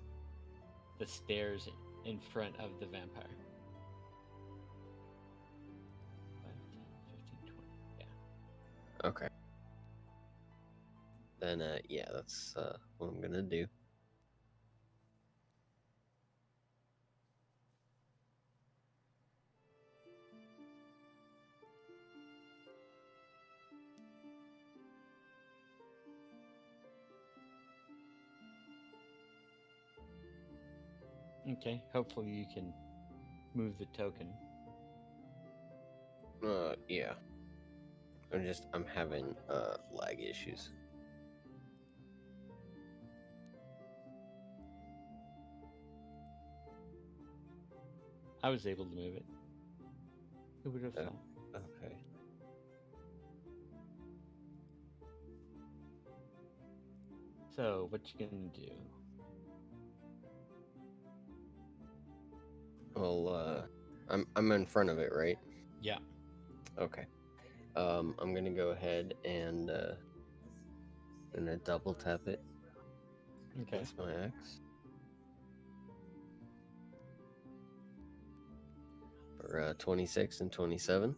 the stairs in front of the vampire. 5, 10, 15, 20. Yeah. Okay. Then yeah, that's what I'm gonna do. Okay. Hopefully you can move the token. Yeah. I'm having lag issues. I was able to move it. Who would have thought? Okay. So, what you gonna do? Well, I'm in front of it, right? Yeah. Okay. I'm gonna go ahead and gonna double tap it. Okay. That's my axe. For 26 and 27.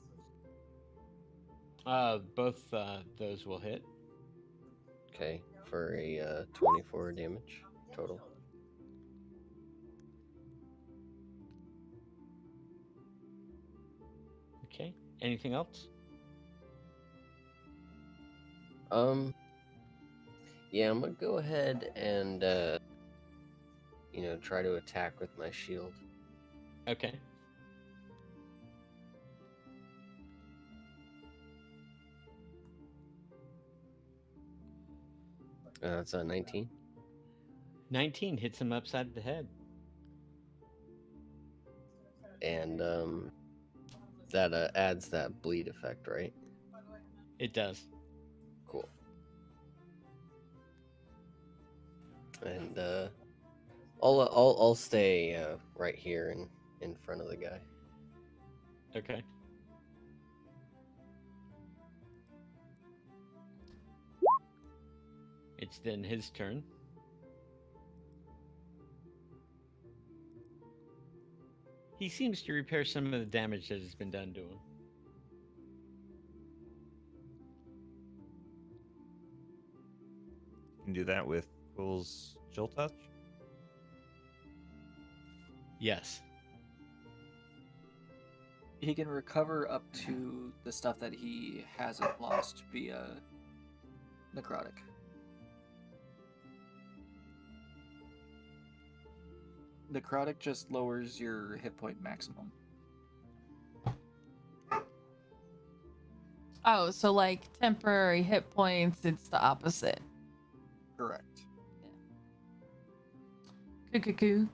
Both those will hit. Okay, for a 24 damage total. Okay. Anything else? Yeah, I'm gonna go ahead and try to attack with my shield. Okay. That's a 19. 19 hits him upside the head. And that adds that bleed effect, right? It does. Cool. And I'll stay right here in front of the guy. Okay. It's then his turn. He seems to repair some of the damage that has been done to him. You can do that with Quill's chill touch. Yes. He can recover up to the stuff that he hasn't lost via necrotic. Necrotic just lowers your hit point maximum. Oh, so like temporary hit points, it's the opposite. Correct. Cuckoo.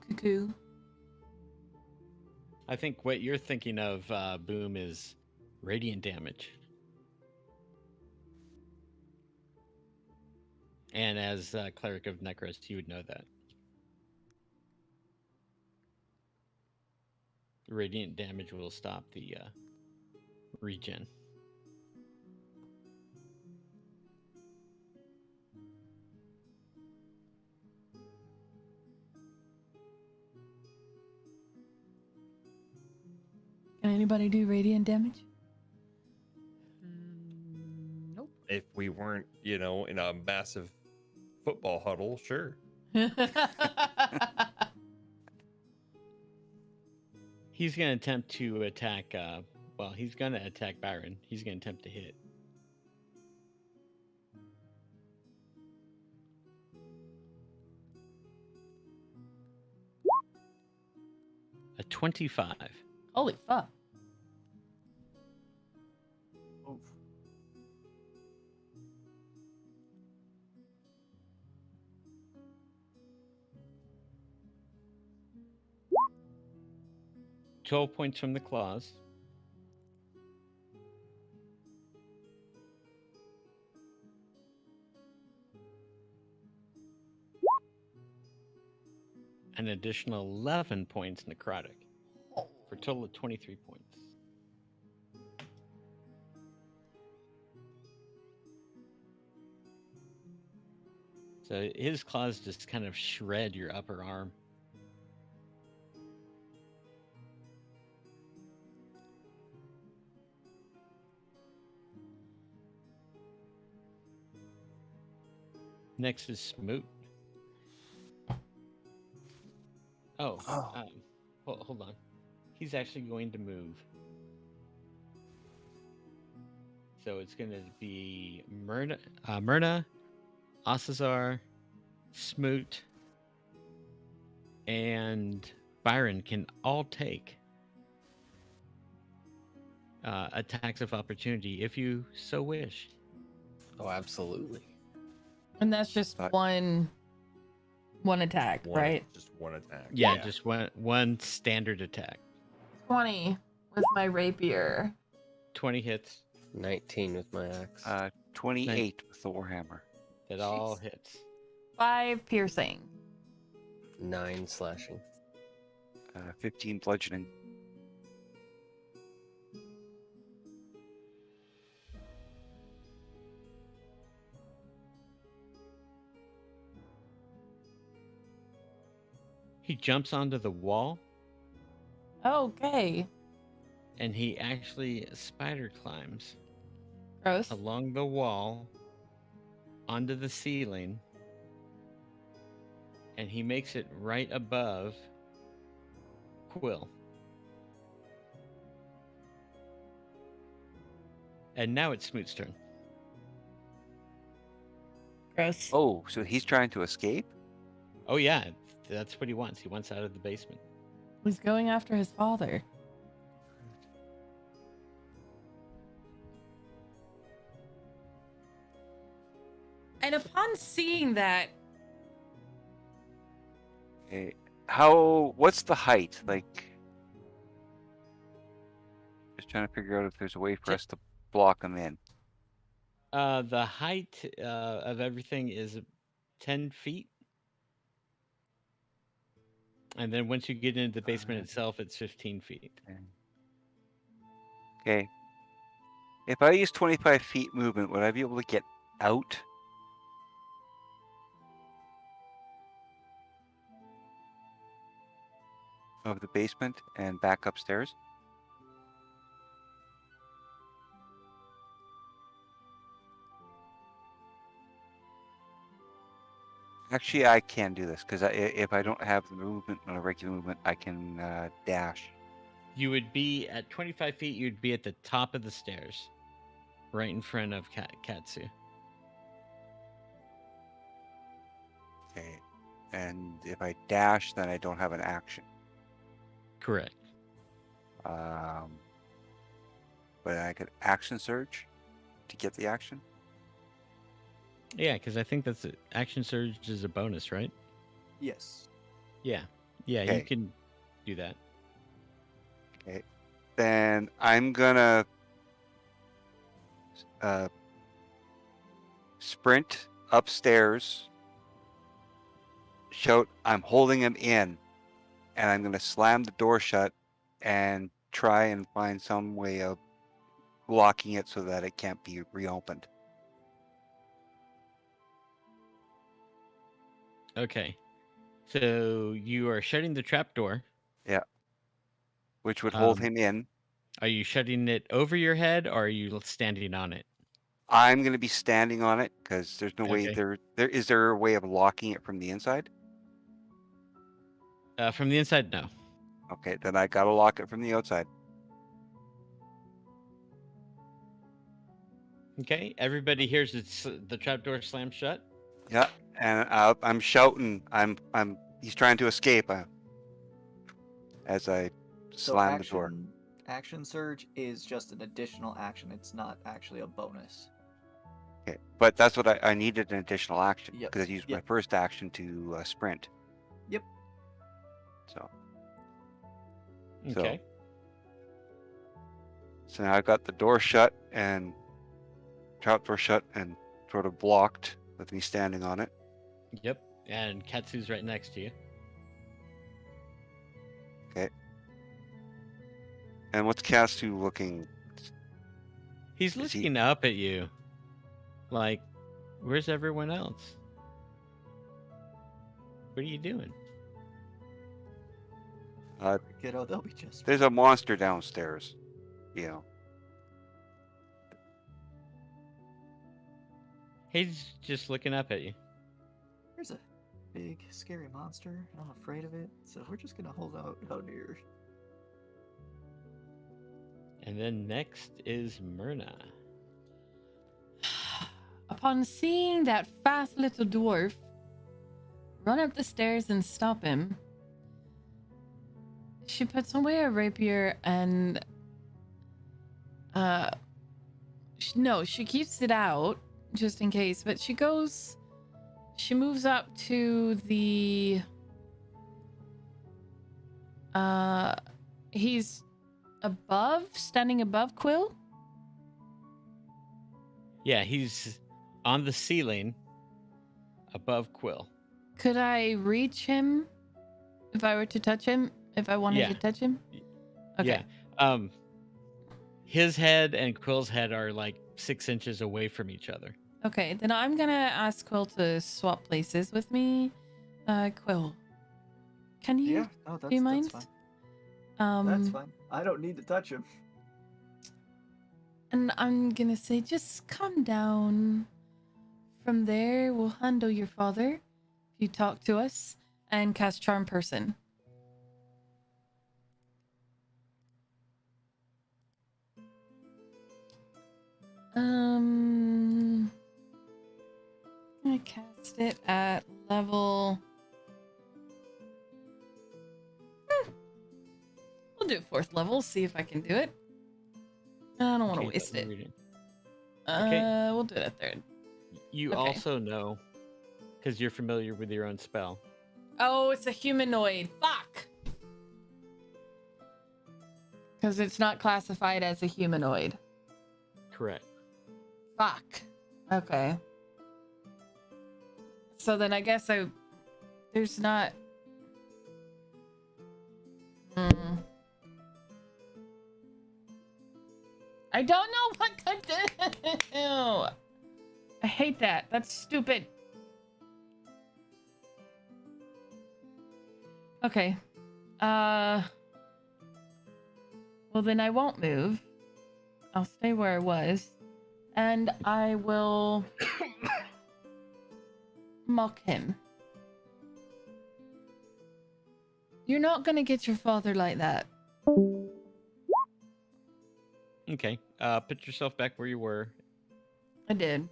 I think what you're thinking of, Boom, is radiant damage. And as Cleric of Necros, you would know that. Radiant damage will stop the regen. Can anybody do radiant damage? Nope. If we weren't, in a massive football huddle, sure. He's going to attempt to attack, he's going to attack Byron. He's going to attempt to hit. A 25. Holy fuck. Oof. – 12 points from the claws. An additional 11 points necrotic. For a total of 23 points. So his claws just kind of shred your upper arm. Next is Smoot. Oh, hold on. He's actually going to move. So it's going to be Myrna, Ocissor, Smoot, and Byron can all take attacks of opportunity if you so wish. Oh, absolutely. And that's just one attack, right? Just one attack. Yeah, just one standard attack. 20 with my rapier. 20 hits. 19 with my axe. 28 with the warhammer. That all hits. 5 piercing. 9 slashing. 15 bludgeoning. He jumps onto the wall Okay. and he actually spider climbs Gross. along the wall onto the ceiling, and he makes it right above Quill. And now it's Smoot's turn. Gross. Oh, so he's trying to escape? Oh yeah, that's what he wants. He wants out of the basement. He's going after his father. And upon seeing that, Okay. What's the height? Like, just trying to figure out if there's a way for us to block him in. The height of everything is 10 feet. And then once you get into the basement itself, it's 15 feet. Okay. If I use 25 feet movement, would I be able to get out? of the basement and back upstairs. Actually, I can do this because if I don't have the movement on a regular movement, I can dash. You would be at 25 feet. You'd be at the top of the stairs, right in front of Katsu. Okay. And if I dash, then I don't have an action. Correct. But I could action surge to get the action. Yeah, because I think that's action surge is a bonus, right? Yes. Yeah. Yeah, Okay. you can do that. Okay. Then I'm gonna sprint upstairs, shout, "I'm holding him in," and I'm gonna slam the door shut and try and find some way of locking it so that it can't be reopened. Okay. So you are shutting the trapdoor. Which would hold Um, him in. Are you shutting it over your head, or are you standing on it? I'm going to be standing on it because there's no way Okay. is there a way of locking it from the inside? From the inside, no. Okay, then I got to lock it from the outside. Okay. Everybody hears the trapdoor slam shut. Yeah, and I'm shouting. He's trying to escape as I So slam the door. action surge is just an additional action. It's not actually a bonus. Okay, but that's what I needed, an additional action Yep, because I used my yep. first action to sprint. Yep. So Okay. so now I've got the door shut and trapdoor shut and sort of blocked with me standing on it. Yep. And Katsu's right next to you. And what's Katsu looking? He's Is he- looking up at you. Like, where's everyone else? What are you doing? Kiddo, they'll be just. There's a monster downstairs. You know. He's just looking up at you. There's a big, scary monster, and I'm afraid of it. So we're just gonna hold out here. And then next is Myrna. Upon seeing that fast little dwarf run up the stairs and stop him, she puts away a rapier and she keeps it out just in case, but she moves up to the he's standing above Quill. Yeah, he's on the ceiling above Quill. Could I reach him if I were to touch him? If I wanted Yeah. to touch him? Okay. Yeah. His head and Quill's head are like 6 inches away from each other. Okay, then I'm gonna ask Quill to swap places with me. Quill, can you? Yeah, no, do you mind? that's fine. That's Um, fine. I don't need to touch him. and I'm gonna say, just calm down. From there, we'll handle your father. If you talk to us and cast Charm Person. I cast it at level. We'll do it 4th level. See if I can do it. I don't want to Okay, waste let it. me read Okay. We'll do it at 3rd. You Okay. also know, because you're familiar with your own spell. Oh, it's a humanoid. Fuck. Because it's not classified as a humanoid. Correct. Fuck. Okay. So then I guess there's not. I don't know what to do. I hate that. That's stupid. Okay. Well, then I won't move. I'll stay where I was. And I will mock him. You're not gonna get your father like that. Okay. Put yourself back where you were, I did.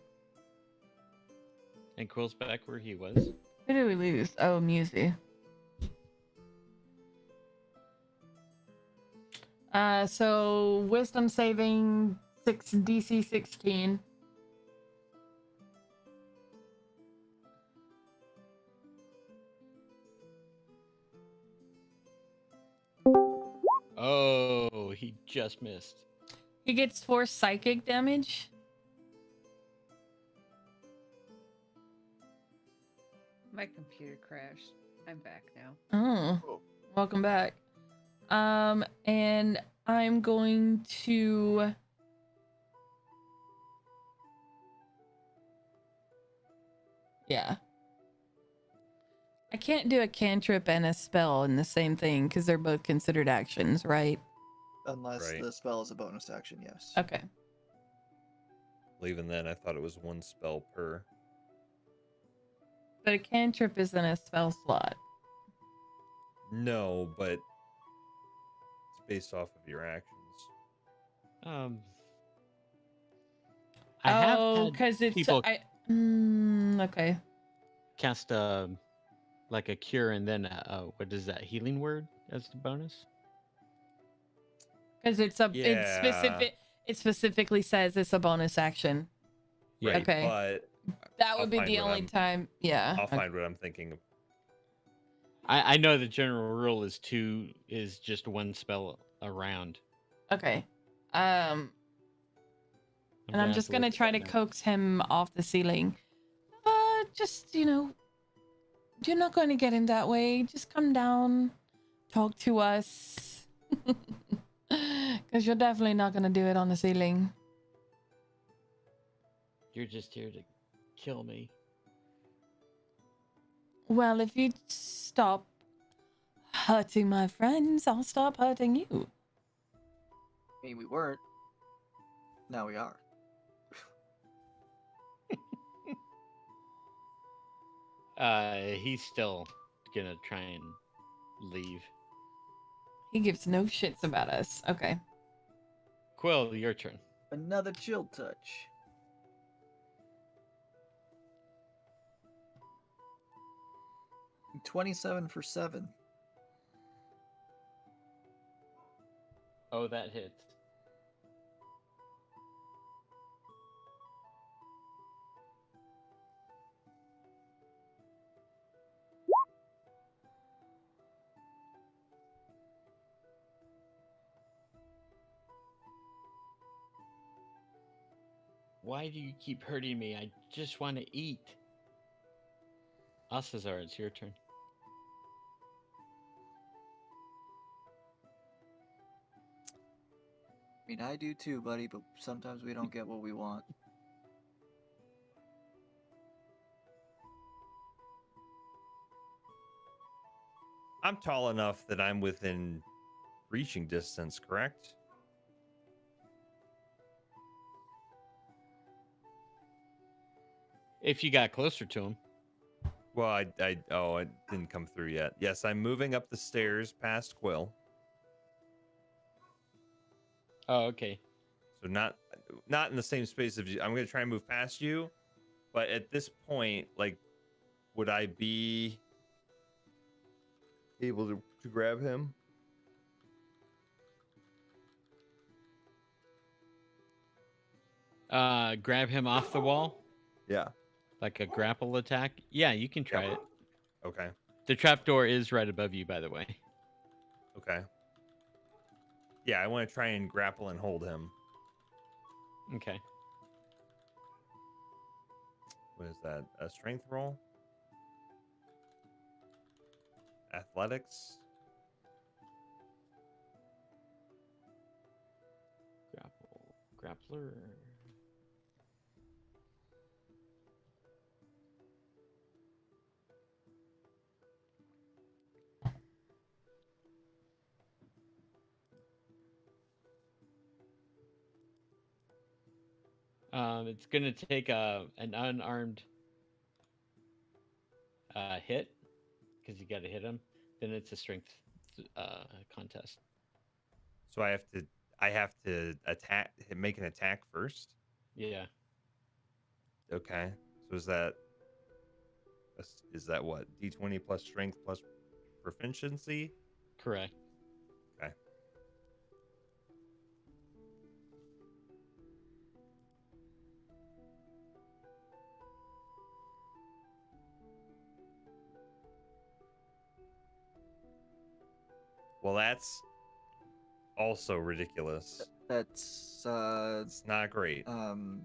and Quill's back where he was. Who did we lose? Oh, Musey. So wisdom saving 6 DC 16. Oh, he just missed. He gets 4 psychic damage. My computer crashed. I'm back now. Oh, welcome back. And I'm going to yeah. I can't do a cantrip and a spell in the same thing because they're both considered actions, right? Unless Right. the spell is a bonus action, yes. Okay. Well, even then, I thought it was 1 spell per. But a cantrip isn't a spell slot. No, but it's based off of your actions. I have Oh, had because it's people okay. cast like a cure and then what is that, healing word as the bonus? Because it's specific. It specifically says it's a bonus action. Yeah. Right, Okay. but That would I'll be find the what only I'm- time. Yeah. I'll okay. find what I'm thinking of. I know the general rule is just 1 spell a round. Okay. And I'm have just to gonna look at try that to now. coax him off the ceiling. Just you're not going to get him that way. Just come down, talk to us, because you're definitely not gonna do it on the ceiling. You're just here to kill me. Well, if you stop hurting my friends, I'll stop hurting you. I mean, we weren't. Now we are. He's still gonna try and leave. He gives no shits about us. Okay. Quill, your turn. Another chill touch. $27 for 7. Oh, that hits. Why do you keep hurting me? I just want to eat. Ocissor, it's your turn. I mean, I do too, buddy, but sometimes we don't get what we want. I'm tall enough that I'm within reaching distance, correct? If you got closer to him. Well, it didn't come through yet. Yes, I'm moving up the stairs past Quill. Oh, okay. So not in the same space of you. I'm gonna try and move past you, but at this point, like, would I be able to grab him? Grab him off the wall, Yeah. like a grapple attack. Yeah, you can try Yep. it. Okay. The trapdoor is right above you, by the way. Okay. Yeah, I want to try and grapple and hold him. Okay. What is that? A strength roll? Athletics? Grappler. It's gonna take an unarmed hit because you got to hit him. Then it's a strength contest. So I have to attack, make an attack first. Yeah. Okay. So is that what? D20 plus strength plus proficiency? Correct. Okay. Well, that's also ridiculous. That's It's not great. Hmm.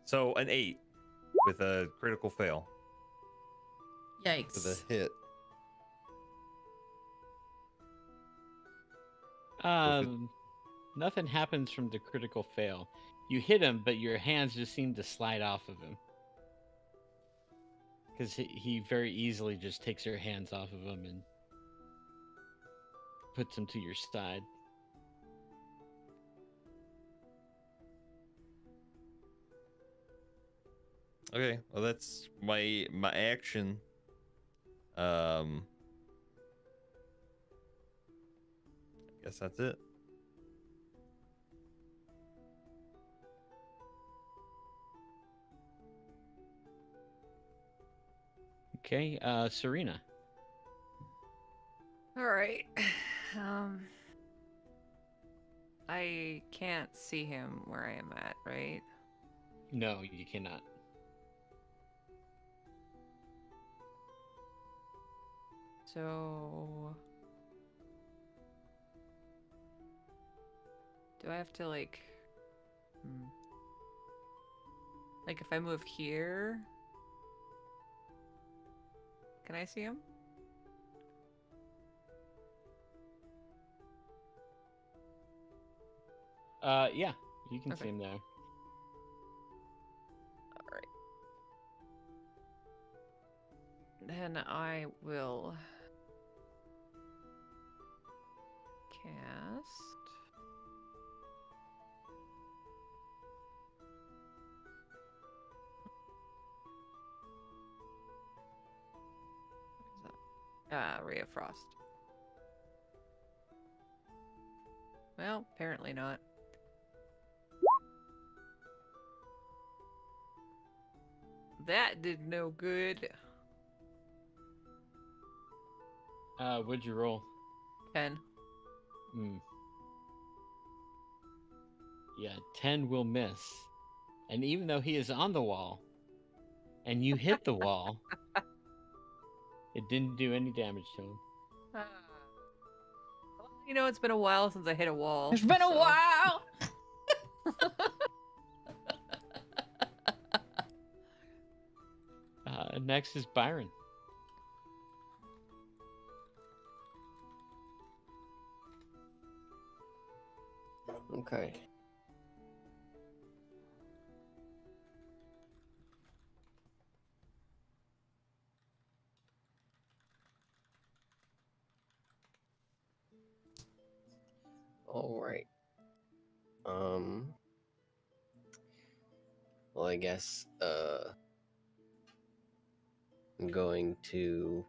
So an 8 with a critical fail. Yikes. With a hit. Nothing happens from the critical fail. You hit him, but your hands just seem to slide off of him. Because he very easily just takes your hands off of him and puts them to your side. Okay, well that's my action. I guess that's it. Okay, Serena. All right. I can't see him where I am at, right? No, you cannot. So do I have to like if I move here, can I see him? Yeah, you can Okay. see him there. All right. Then I will cast Ray of Frost. Well, apparently not. That did no good. What'd you roll? 10. Yeah, 10 will miss. And even though he is on the wall, and you hit the wall, it didn't do any damage to him. Well, you know, it's been a while since I hit a wall. It's been a so- while. Next is Byron. Okay. All right. Well, I guess I'm going to.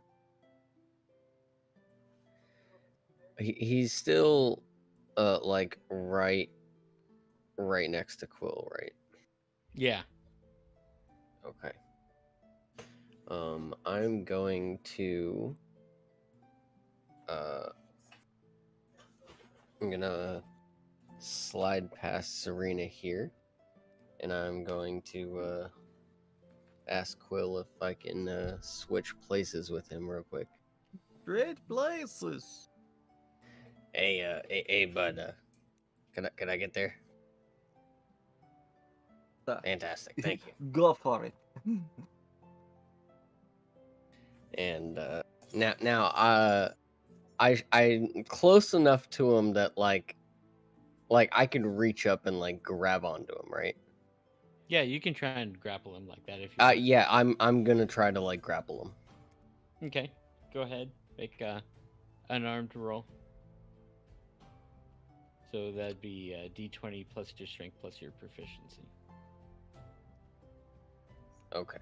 He's still like right next to Quill, right? Yeah. Okay. I'm going to I'm gonna slide past Serena here, and I'm going to ask Quill if I can switch places with him real quick. Great places. Hey, bud. Can I get there? Fantastic, thank you. Go for it. And now I'm close enough to him that like I can reach up and like grab onto him, right? Yeah, you can try and grapple him like that if you want. Yeah, I'm gonna try to like grapple him. Okay, go ahead. Make a unarmed roll. So that'd be D20 plus your strength plus your proficiency. Okay.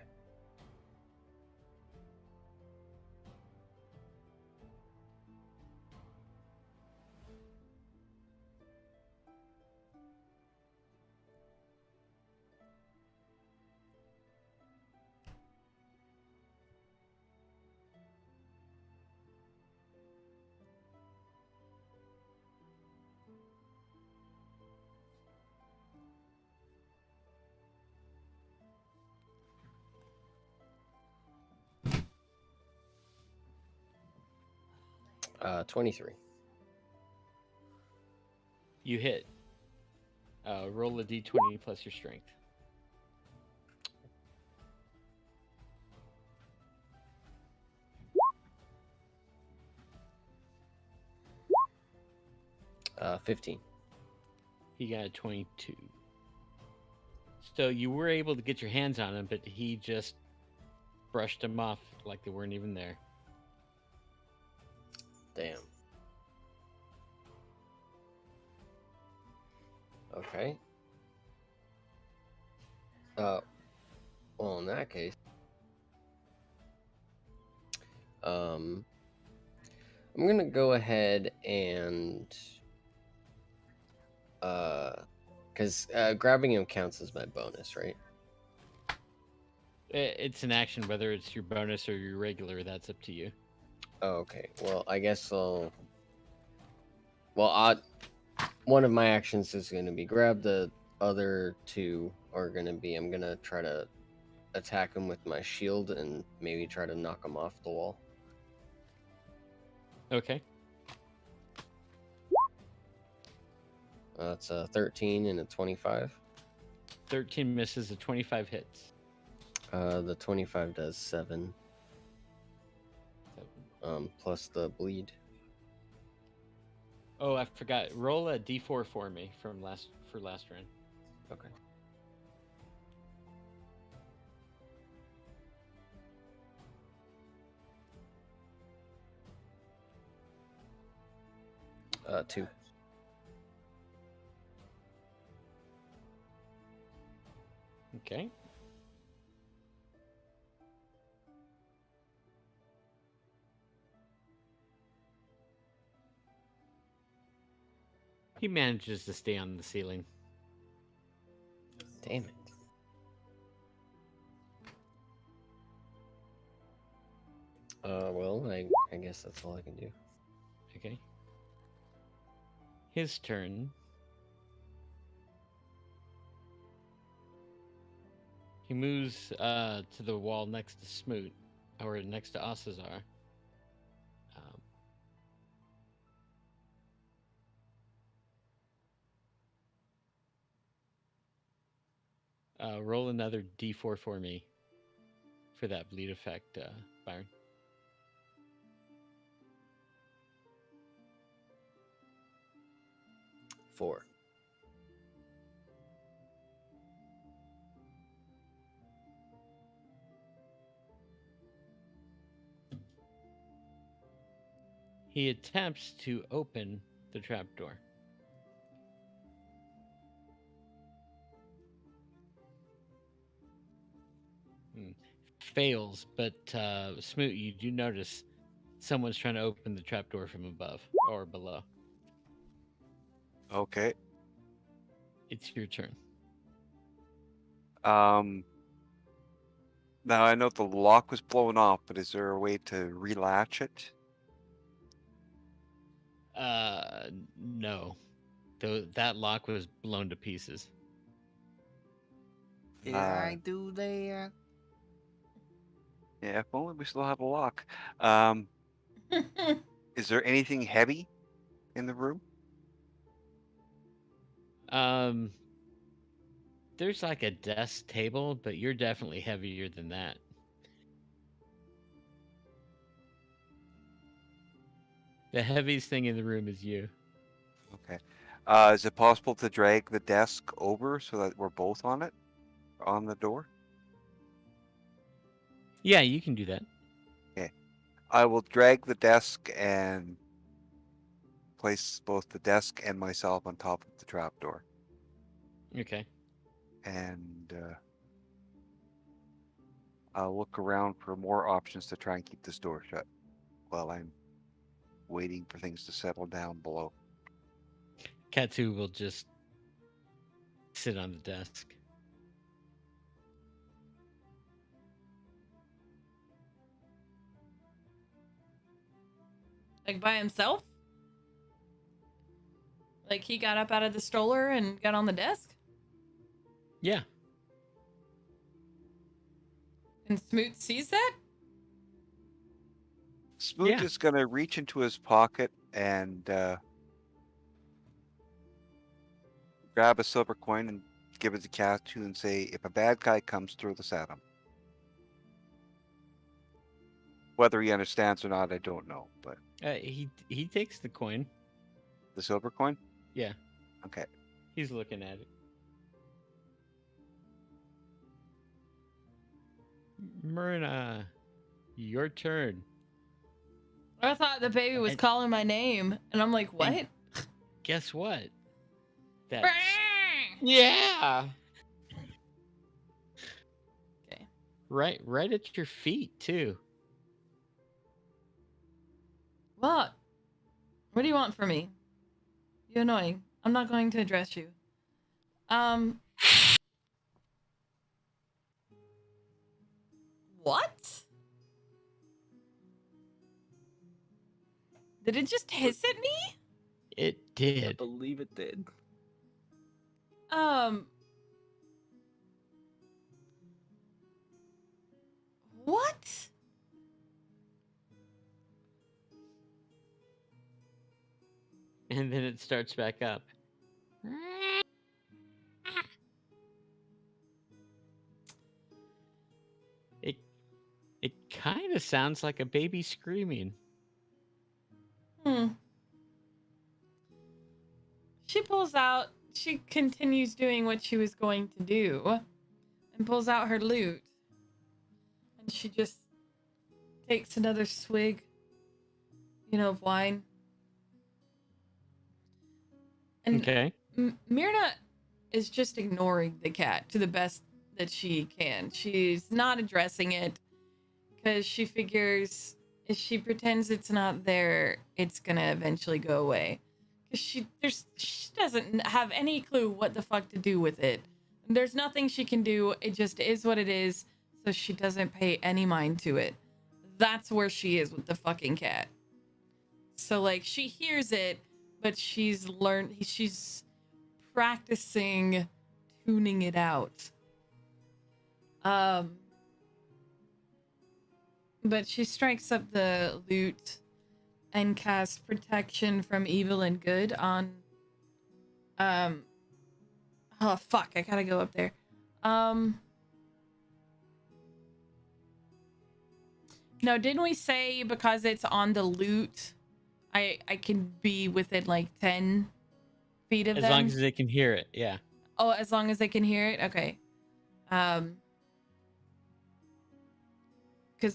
Uh, 23. You hit. Roll a D20 plus your strength. Uh, 15. He got a 22. So you were able to get your hands on him, but he just brushed him off like they weren't even there. Damn. Okay. Well, in that case, I'm gonna go ahead and, because grabbing him counts as my bonus, right? It's an action, whether it's your bonus or your regular. That's up to you. Oh, okay. Well, I guess I'll. Well, one of my actions is going to be grab. The other two are going to be I'm going to try to attack him with my shield and maybe try to knock him off the wall. Okay. That's a 13 and a 25. 13 misses, a 25 hits. The 25 does 7. Plus the bleed. Oh, I forgot. Roll a D4 for me for last round. Okay. Two. Okay. He manages to stay on the ceiling. Damn it. Well, I guess that's all I can do. Okay. His turn. He moves to the wall next to Smoot, or next to Ocissor. Roll another D4 for me for that bleed effect, Byron. 4. He attempts to open the trapdoor. Fails, but Smoot, you do notice someone's trying to open the trapdoor from above or below. Okay. It's your turn. Now I know the lock was blown off, but is there a way to relatch it? No. That lock was blown to pieces. Did I do that? Yeah, if only we still have a lock. Is there anything heavy in the room? There's like a desk table, but you're definitely heavier than that. The heaviest thing in the room is you. Okay. Is it possible to drag the desk over so that we're both on it? on the door? Yeah, you can do that. I will drag the desk and place both the desk and myself on top of the trapdoor. Okay. And I'll look around for more options to try and keep this door shut while I'm waiting for things to settle down below. Katsu will just sit on the desk. Like by himself? Like he got up out of the stroller and got on the desk? Yeah. And Smoot sees that? Smoot Yeah. is going to reach into his pocket and grab a silver coin and give it to Katsu and say, if a bad guy comes, throw this at him. Whether he understands or not, I don't know. But He takes the coin. the silver coin? Yeah. Okay. He's looking at it. Myrna, your turn. I thought the baby was And- calling my name, and I'm like, what? And- Guess what? That. Brrrr! Yeah. Okay. Right at your feet too. What? What do you want from me? You're annoying. I'm not going to address you. What? Did it just hiss at me? It I did. believe it did. What? And then it starts back up. It kind of sounds like a baby screaming. She continues doing what she was going to do and pulls out her loot. And she just takes another swig, of wine. And Okay. Myrna is just ignoring the cat to the best that she can. She's not addressing it because she figures if she pretends it's not there, it's gonna eventually go away. Because she doesn't have any clue what the fuck to do with it. There's nothing she can do. It just is what it is. So she doesn't pay any mind to it. That's where she is with the fucking cat. So like she hears it, but she's practicing tuning it out. But she strikes up the lute and casts protection from evil and good on oh fuck, I gotta go up there. No, didn't we say because it's on the lute I can be within like 10 feet of As them? long as they can hear it, yeah. Oh, as long as they can hear it? Okay. Because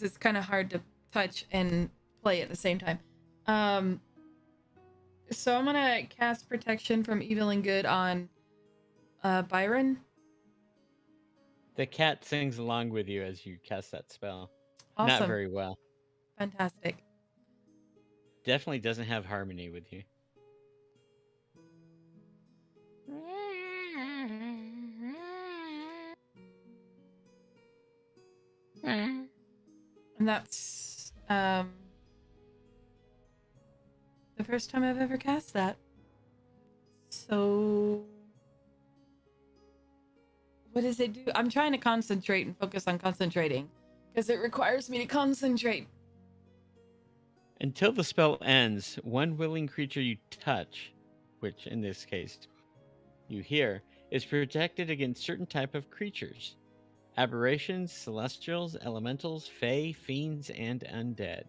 it's kind of hard to touch and play at the same time. So I'm gonna cast protection from evil and good on Byron. The cat sings along with you as you cast that spell. Awesome. Not very well. Fantastic. Definitely doesn't have harmony with you. And that's the first time I've ever cast that. So what does it do? I'm trying to concentrate and focus on concentrating because it requires me to concentrate. Until the spell ends, one willing creature you touch, which in this case you hear, is protected against certain type of creatures. Aberrations, celestials, elementals, fae, fiends, and undead.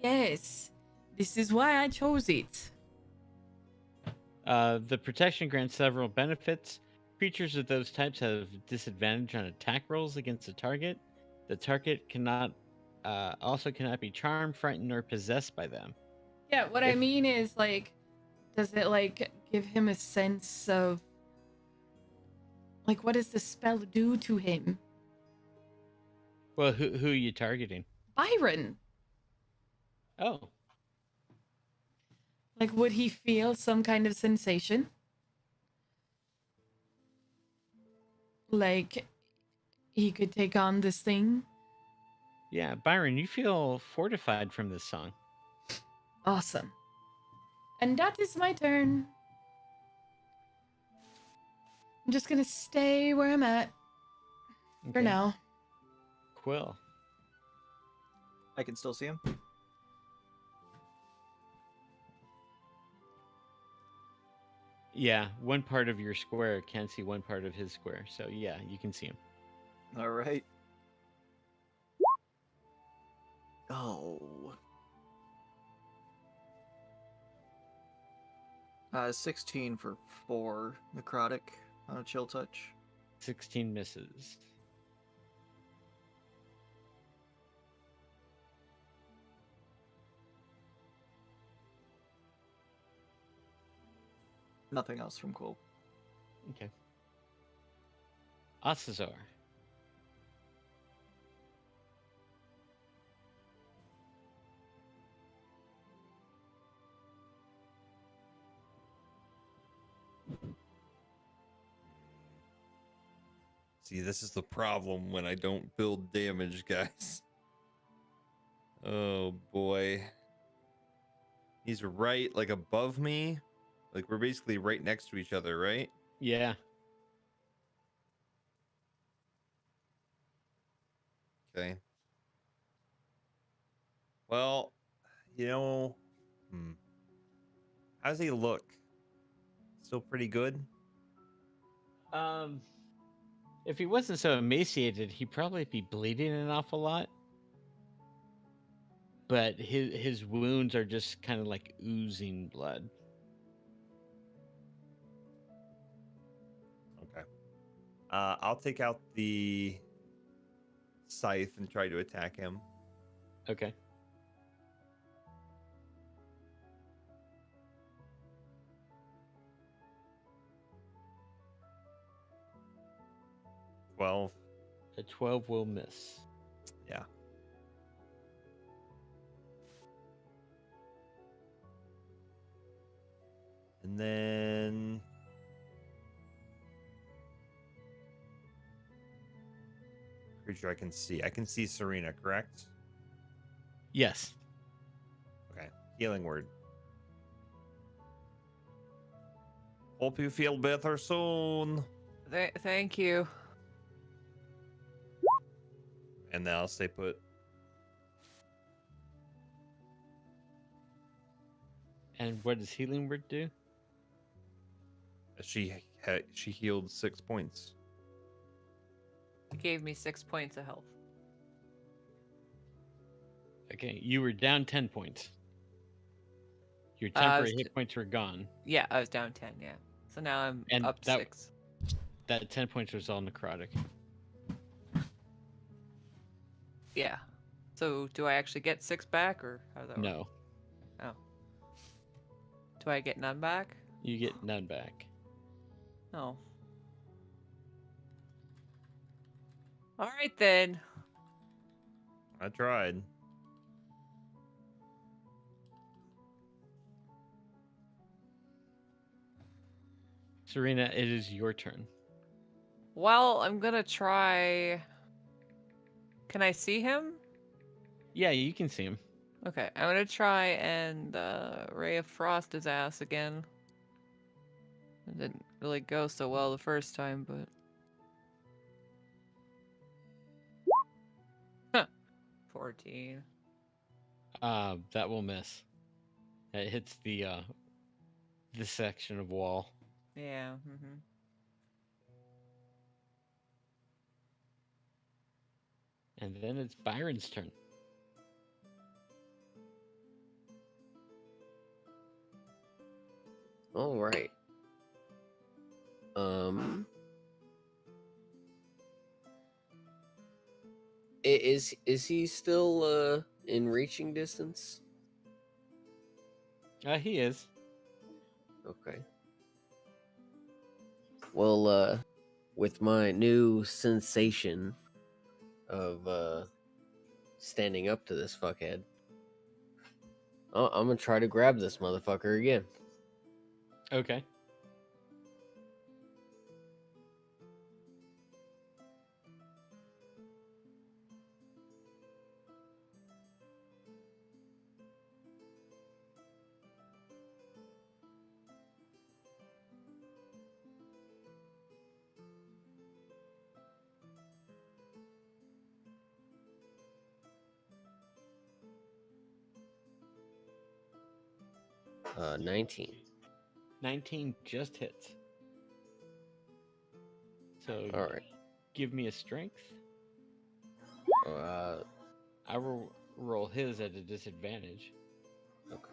Yes, this is why I chose it. The protection grants several benefits. Creatures of those types have disadvantage on attack rolls against the target. The target cannot also cannot be charmed, frightened, or possessed by them. Yeah, what I If- mean is like, does it like give him a sense of like what does the spell do to him? Well, who are you targeting? Byron. Oh, Like, would he feel some kind of sensation? Like, he could take on this thing? yeah, Byron, you feel fortified from this song. Awesome. And that is my turn. I'm just gonna stay where I'm at for Okay. now. Quill. I can still see him. Yeah, one part of your square can see one part of his square. So yeah, you can see him. All right. Oh. 16 for 4 necrotic on a chill touch. 16 misses. Nothing else from Quill. Okay. Ocissor. See, this is the problem when I don't build damage, guys. Oh boy. He's right, like above me. Like we're basically right next to each other, right? Yeah. Okay. Well, you know, how does he look? Still pretty good? If he wasn't so emaciated, he'd probably be bleeding an awful lot. But his wounds are just kind of like oozing blood. Okay. I'll take out the scythe and try to attack him. Okay. Well, A 12 will miss. yeah. And then creature I can see. I can see Serena, correct? Yes. Okay. Healing word. Hope you feel better soon. Thank you. And then I'll stay put. And what does healing word do? She healed 6 points. You gave me 6 points of health. Okay, you were down 10 points. Your I temporary was hit points were gone. Yeah, I was down 10, yeah. So now I'm And up that- 6. That 10 points was all necrotic. Yeah. So do I actually get 6 back, or how does that work? No, Oh. Do I get none back? you get none back. No. All right then. I tried. Serena, it is your turn. Well, I'm gonna try. Can I see him? Yeah, you can see him. Okay, I'm gonna try and Ray of Frost his ass again. It didn't really go so well the first time, but 14. That will miss. It hits the this section of wall. Yeah. And then it's Byron's turn. All right. Is he still in reaching distance? He is. Okay. Well, with my new sensation of standing up to this fuckhead, I'm gonna try to grab this motherfucker again. Okay. Uh, 19. 19 just hits. So All right. give me a strength. I will roll his at a disadvantage. Okay.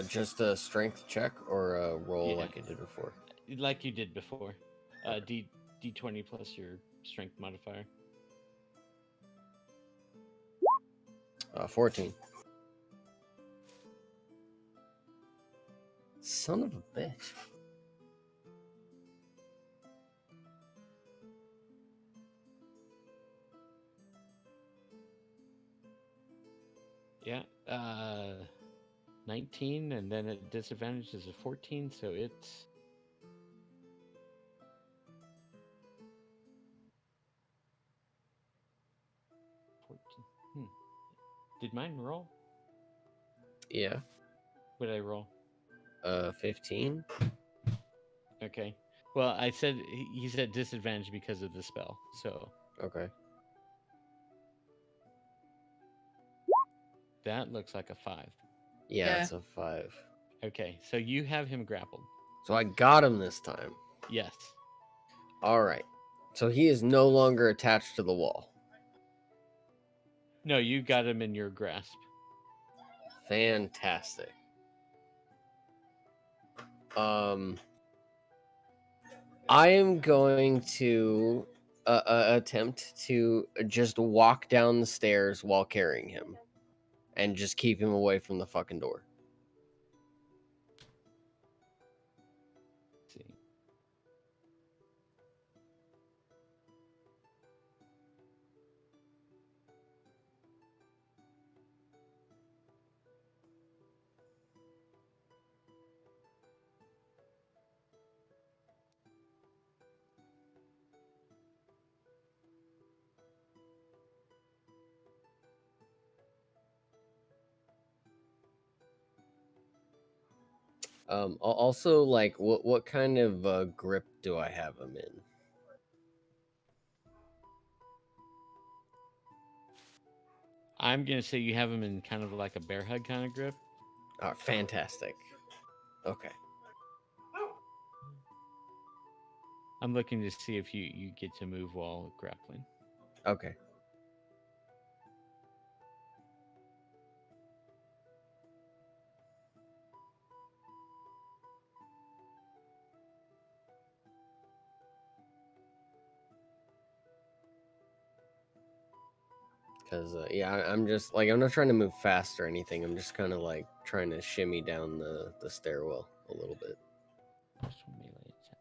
Just a strength check or a roll Yeah. like I did before? Like you did before. D20 plus your strength modifier. 14. Son of a bitch. Yeah. 19, and then at disadvantage is a 14, so it's... Did mine roll? Yeah. What did I roll? 15. Okay. Well, I said he said disadvantage because of the spell, so Okay. that looks like a 5. Yeah, Yeah. it's a 5. Okay, so you have him grappled. So I got him this time. Yes. All right. So he is no longer attached to the wall. No, you got him in your grasp. Fantastic. I am going to attempt to just walk down the stairs while carrying him, and just keep him away from the fucking door. Let's see. Also, like, what kind of grip do I have him in? I'm gonna say you have him in kind of like a bear hug kind of grip. Oh, fantastic. Okay. I'm looking to see if you get to move while grappling. Okay. Because, I'm just, like, I'm not trying to move fast or anything. I'm just kind of, like, trying to shimmy down the stairwell a little bit. Melee attack.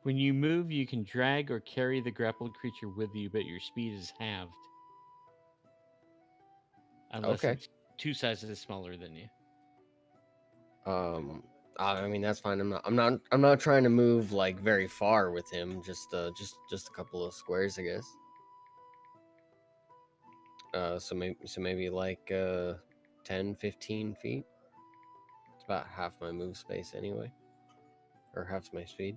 When you move, you can drag or carry the grappled creature with you, but your speed is halved. Unless Okay. it's 2 sizes smaller than you. I mean, that's fine. I'm not trying to move like very far with him. Just a couple of squares, I guess. So maybe like 10, 15 feet. It's about half my move space anyway, or half my speed.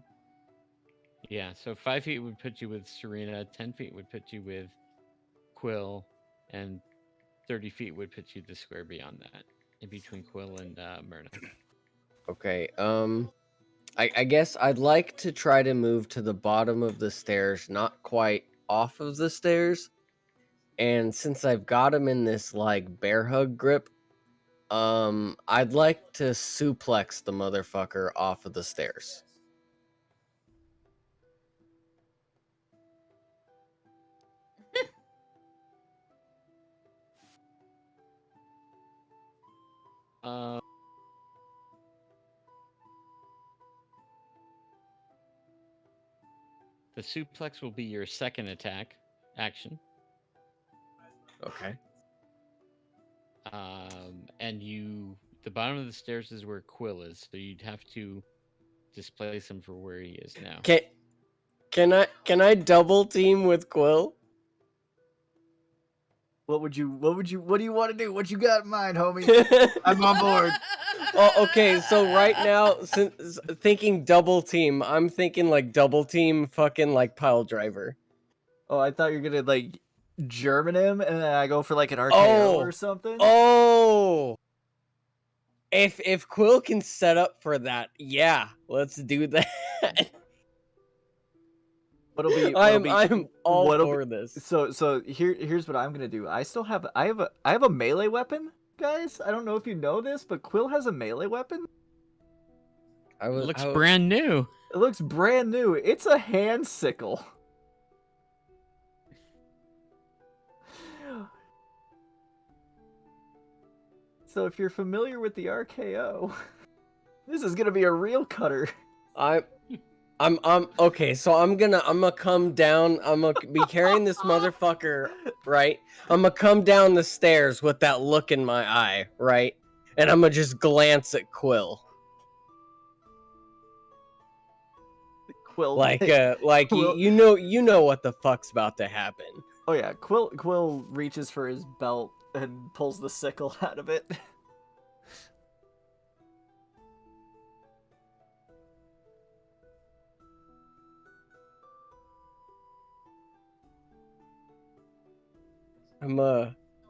Yeah, so 5 feet would put you with Serena, 10 feet would put you with Quill, and 30 feet would put you the square beyond that, in between Quill and Myrna. Okay, I guess I'd like to try to move to the bottom of the stairs, not quite off of the stairs. And since I've got him in this like bear hug grip, I'd like to suplex the motherfucker off of the stairs. Uh, the suplex will be your second attack action. Okay. And the bottom of the stairs is where Quill is, so you'd have to displace him for where he is now. Can I double team with Quill? What do you want to do? What you got in mind, homie? I'm on board. Oh, okay, so right now, since thinking double team, I'm thinking like double team fucking like pile driver. Oh, I thought you were gonna like German him, and then I go for like an RKO Oh. or something. Oh! If Quill can set up for that, yeah, let's do that. I'm all for this. So here's what I'm gonna do. I have a melee weapon, guys. I don't know if you know this, but Quill has a melee weapon. It looks brand new. It looks brand new. It's a hand sickle. So if you're familiar with the RKO, this is gonna be a real cutter. I'm okay, so I'm gonna come down. I'm gonna be carrying this motherfucker, right? I'm gonna come down the stairs with that look in my eye, right? And I'm gonna just glance at Quill. Quill, like Quill, you know what the fuck's about to happen. Oh yeah, Quill reaches for his belt and pulls the sickle out of it.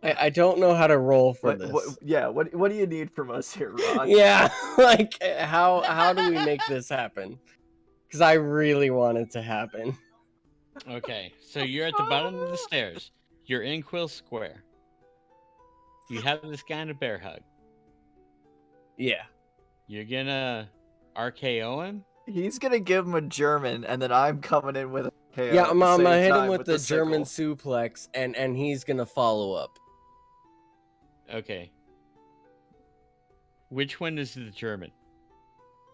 I don't know how to roll for this. What do you need from us here, Rod? Yeah, like how do we make this happen? Because I really want it to happen. Okay, so you're at the bottom of the stairs. You're in Quill Square. You have this guy in a bear hug. Yeah. You're gonna RKO him? He's gonna give him a German, and then I'm coming in with a KO. Yeah, I'm gonna hit him with the German suplex, and he's gonna follow up. Okay. Which one is the German?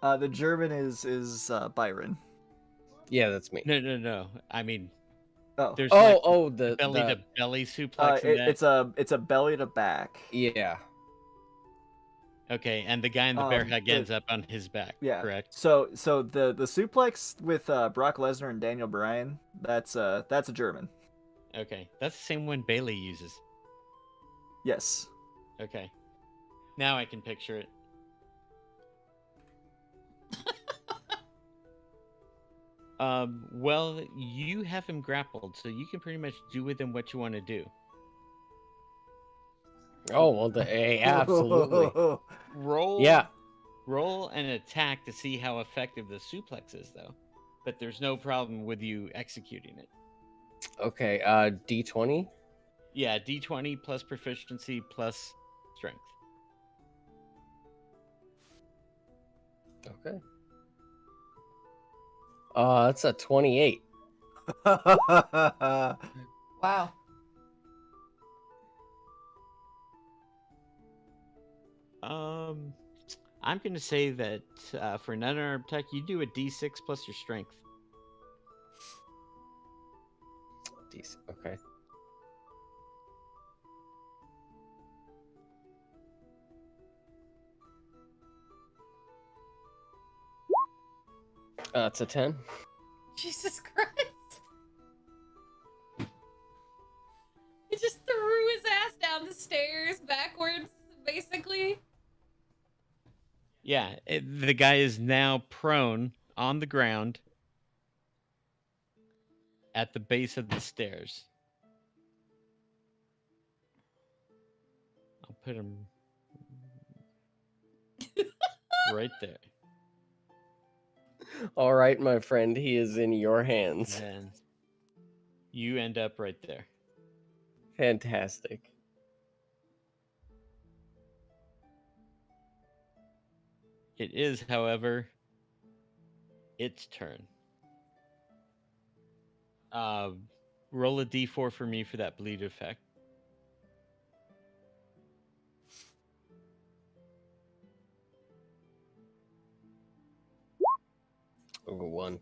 The German is Byron. Yeah, that's me. No. I mean, there's the belly to belly suplex. In that. It's a belly to back. Yeah. Okay, and the guy in the bear hug ends up on his back. Yeah. Correct. So the suplex with Brock Lesnar and Daniel Bryan, that's a German. Okay, that's the same one Bailey uses. Yes. Okay. Now I can picture it. Well, you have him grappled, so you can pretty much do with him what you want to do. Oh, well, absolutely. Roll an attack to see how effective the suplex is, though. But there's no problem with you executing it. Okay, D20? Yeah, D20 plus proficiency plus strength. Okay. That's a 28. Wow. I'm going to say that for an unarmed attack, you do a D6 plus your strength. D6, okay. It's a 10. Jesus Christ. He just threw his ass down the stairs backwards, basically. Yeah, the guy is now prone on the ground at the base of the stairs. I'll put him right there. All right, my friend, he is in your hands. And you end up right there. Fantastic. It is, however, its turn. Roll a d4 for me for that bleed effect. Over 1.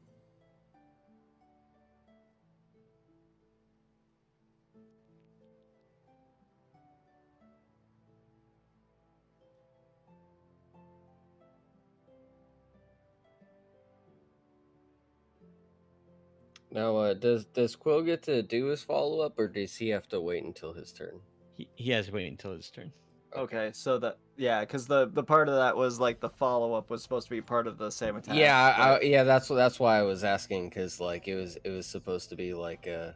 Now, does Quill get to do his follow up, or does he have to wait until his turn? He has to wait until his turn. Okay, so because the part of that was like the follow up was supposed to be part of the same attack. Yeah, but- yeah. That's why I was asking, because like it was supposed to be like a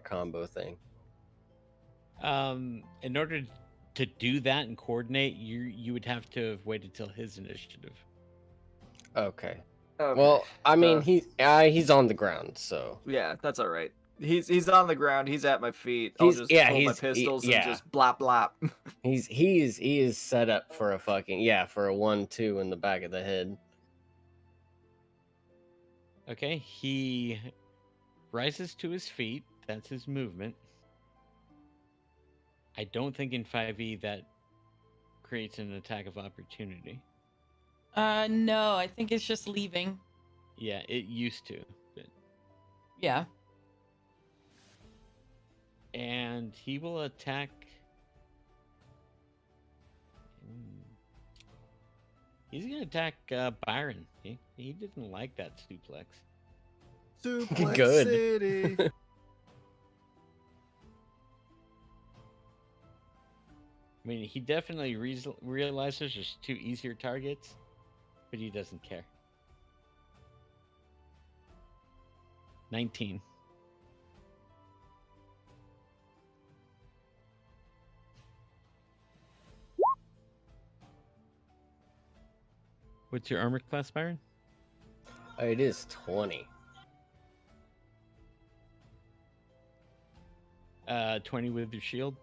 combo thing. In order to do that and coordinate, you would have to have waited till his initiative. Okay. Okay, Well, I mean, so- he's on the ground, so yeah, that's all right. He's on the ground. He's at my feet. I'll He's- just yeah, pull my he's- pistols yeah. and just blap blap. he is set up for a fucking for a 1-2 in the back of the head. Okay, he rises to his feet. That's his movement. I don't think in 5e that creates an attack of opportunity. No, I think it's just leaving. Yeah, it used to. But... Yeah. And he will attack. He's gonna attack Byron. He didn't like that suplex. Suplex Good. City. I mean, he definitely realizes there's 2 easier targets, but he doesn't care. 19. What's your armor class, Byron? It is 20. 20 with your shield.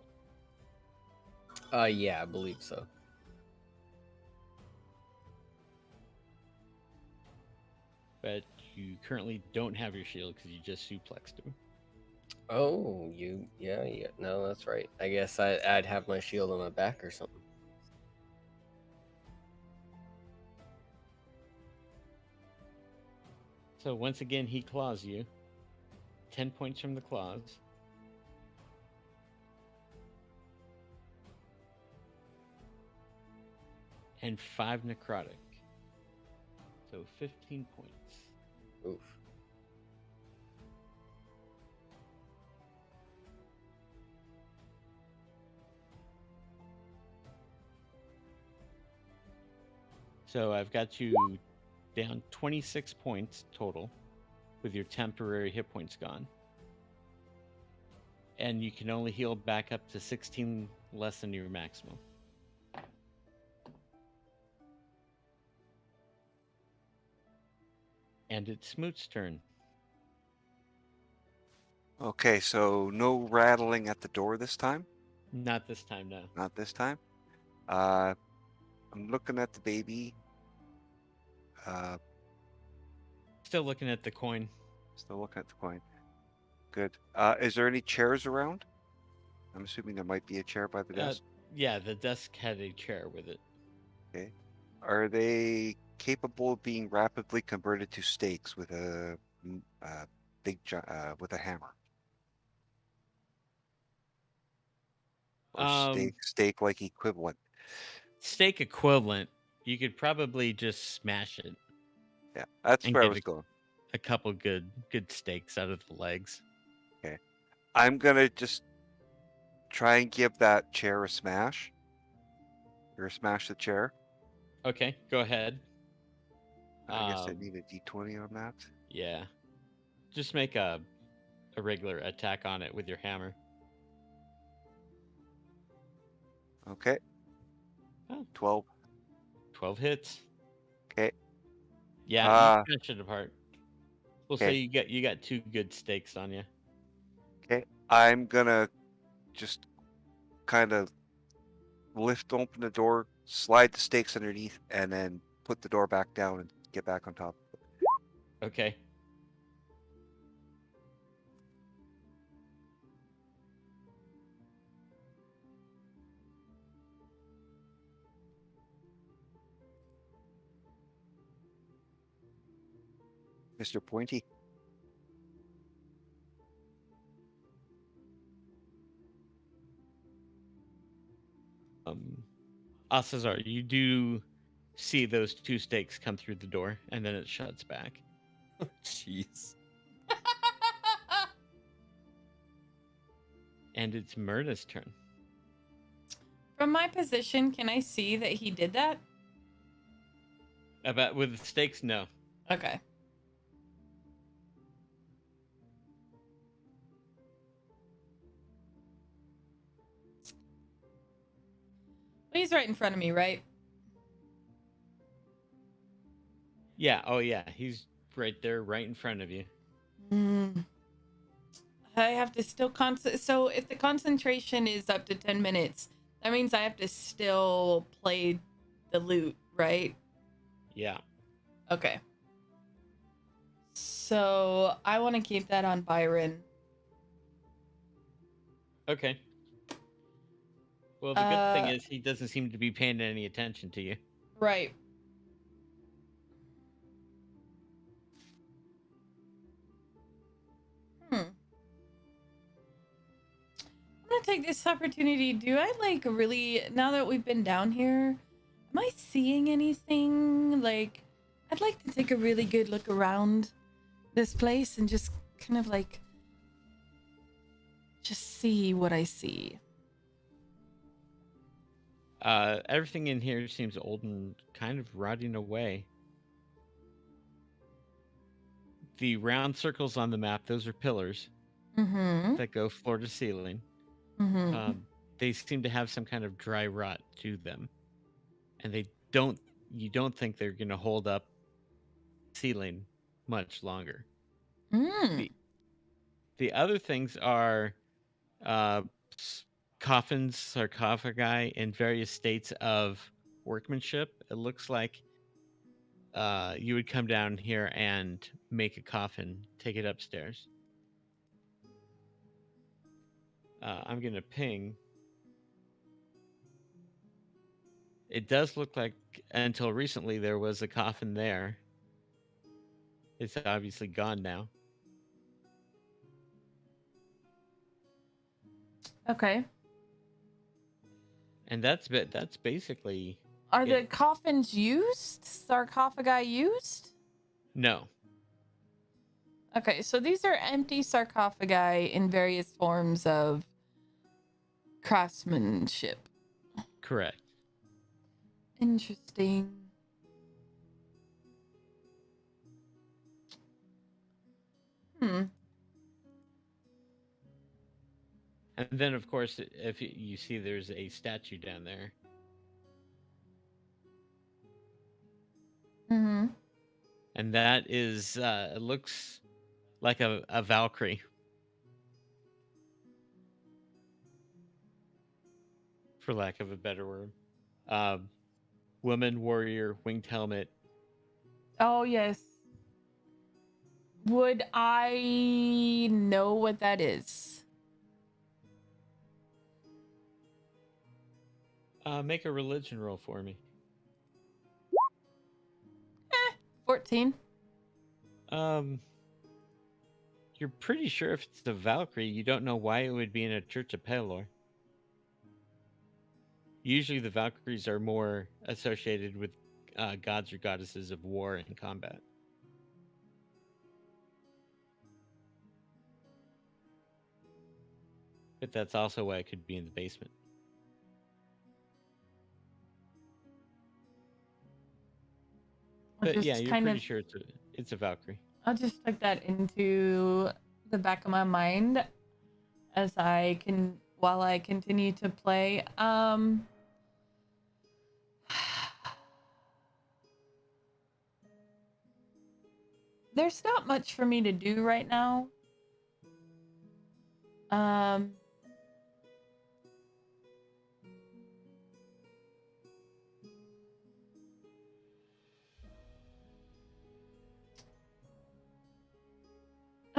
Yeah, I believe so. But you currently don't have your shield because you just suplexed him. Oh, yeah. No, that's right. I guess I'd have my shield on my back or something. So once again, he claws you. 10 points from the claws. And 5 necrotic. So 15 points. Oof. So I've got you down 26 points total with your temporary hit points gone. And you can only heal back up to 16 less than your maximum. And it's Smoot's turn. Okay, so no rattling at the door this time. Not this time, no. Not this time. I'm looking at the baby. Still looking at the coin. Still looking at the coin. Good. Is there any chairs around? I'm assuming there might be a chair by the desk. Yeah, the desk had a chair with it. Okay. Are they capable of being rapidly converted to stakes with a with a hammer? Or stake like equivalent? Stake equivalent. You could probably just smash it. Yeah, that's And where I get was going. A couple good stakes out of the legs. Okay. I'm gonna just try and give that chair a smash. You're gonna smash the chair. Okay, go ahead. I guess I need a d20 on that. Yeah. Just make a regular attack on it with your hammer. Okay. Oh. 12. 12 hits. Okay. Yeah, you smash it apart. We'll say Okay. you got 2 good stakes on you. Okay. I'm gonna just kind of lift open the door, slide the stakes underneath, and then put the door back down and get back on top. Okay. Mr. Pointy. Ocissor, you do see those 2 stakes come through the door, and then it shuts back. Jeez. And it's Myrna's turn. From my position, can I see that he did that? About with the stakes, no. Okay. He's right in front of me, right? Yeah, oh yeah, he's right there, right in front of you. I have to still so if the concentration is up to 10 minutes, that means I have to still play the lute, right? Yeah. Okay. So I want to keep that on Byron. Okay. Well, the good thing is he doesn't seem to be paying any attention to you. Right. I'm gonna take this opportunity. Do I like really, now that we've been down here, am I seeing anything? Like, I'd like to take a really good look around this place and just kind of like just see what I see. Everything in here seems old and kind of rotting away. The round circles on the map, those are pillars that go floor to ceiling. They seem to have some kind of dry rot to them. And you don't think they're going to hold up ceiling much longer. The other things are coffins, sarcophagi in various states of workmanship. It looks like you would come down here and make a coffin, take it upstairs. I'm going to ping. It does look like until recently there was a coffin there. It's obviously gone now. Okay. And that's basically. Are the coffins used? Sarcophagi used? No. Okay, so these are empty sarcophagi in various forms of craftsmanship. Correct. Interesting. And then, of course, if you see there's a statue down there. And that is, it looks like a Valkyrie. For lack of a better word. Woman, warrior, winged helmet. Oh, yes. Would I know what that is? Make a religion roll for me. 14. You're pretty sure if it's the Valkyrie, you don't know why it would be in a Church of Pelor. Usually the Valkyries are more associated with gods or goddesses of war and combat. But that's also why it could be in the basement. But yeah, you're pretty sure it's a Valkyrie. I'll just stick that into the back of my mind as while I continue to play. There's not much for me to do right now.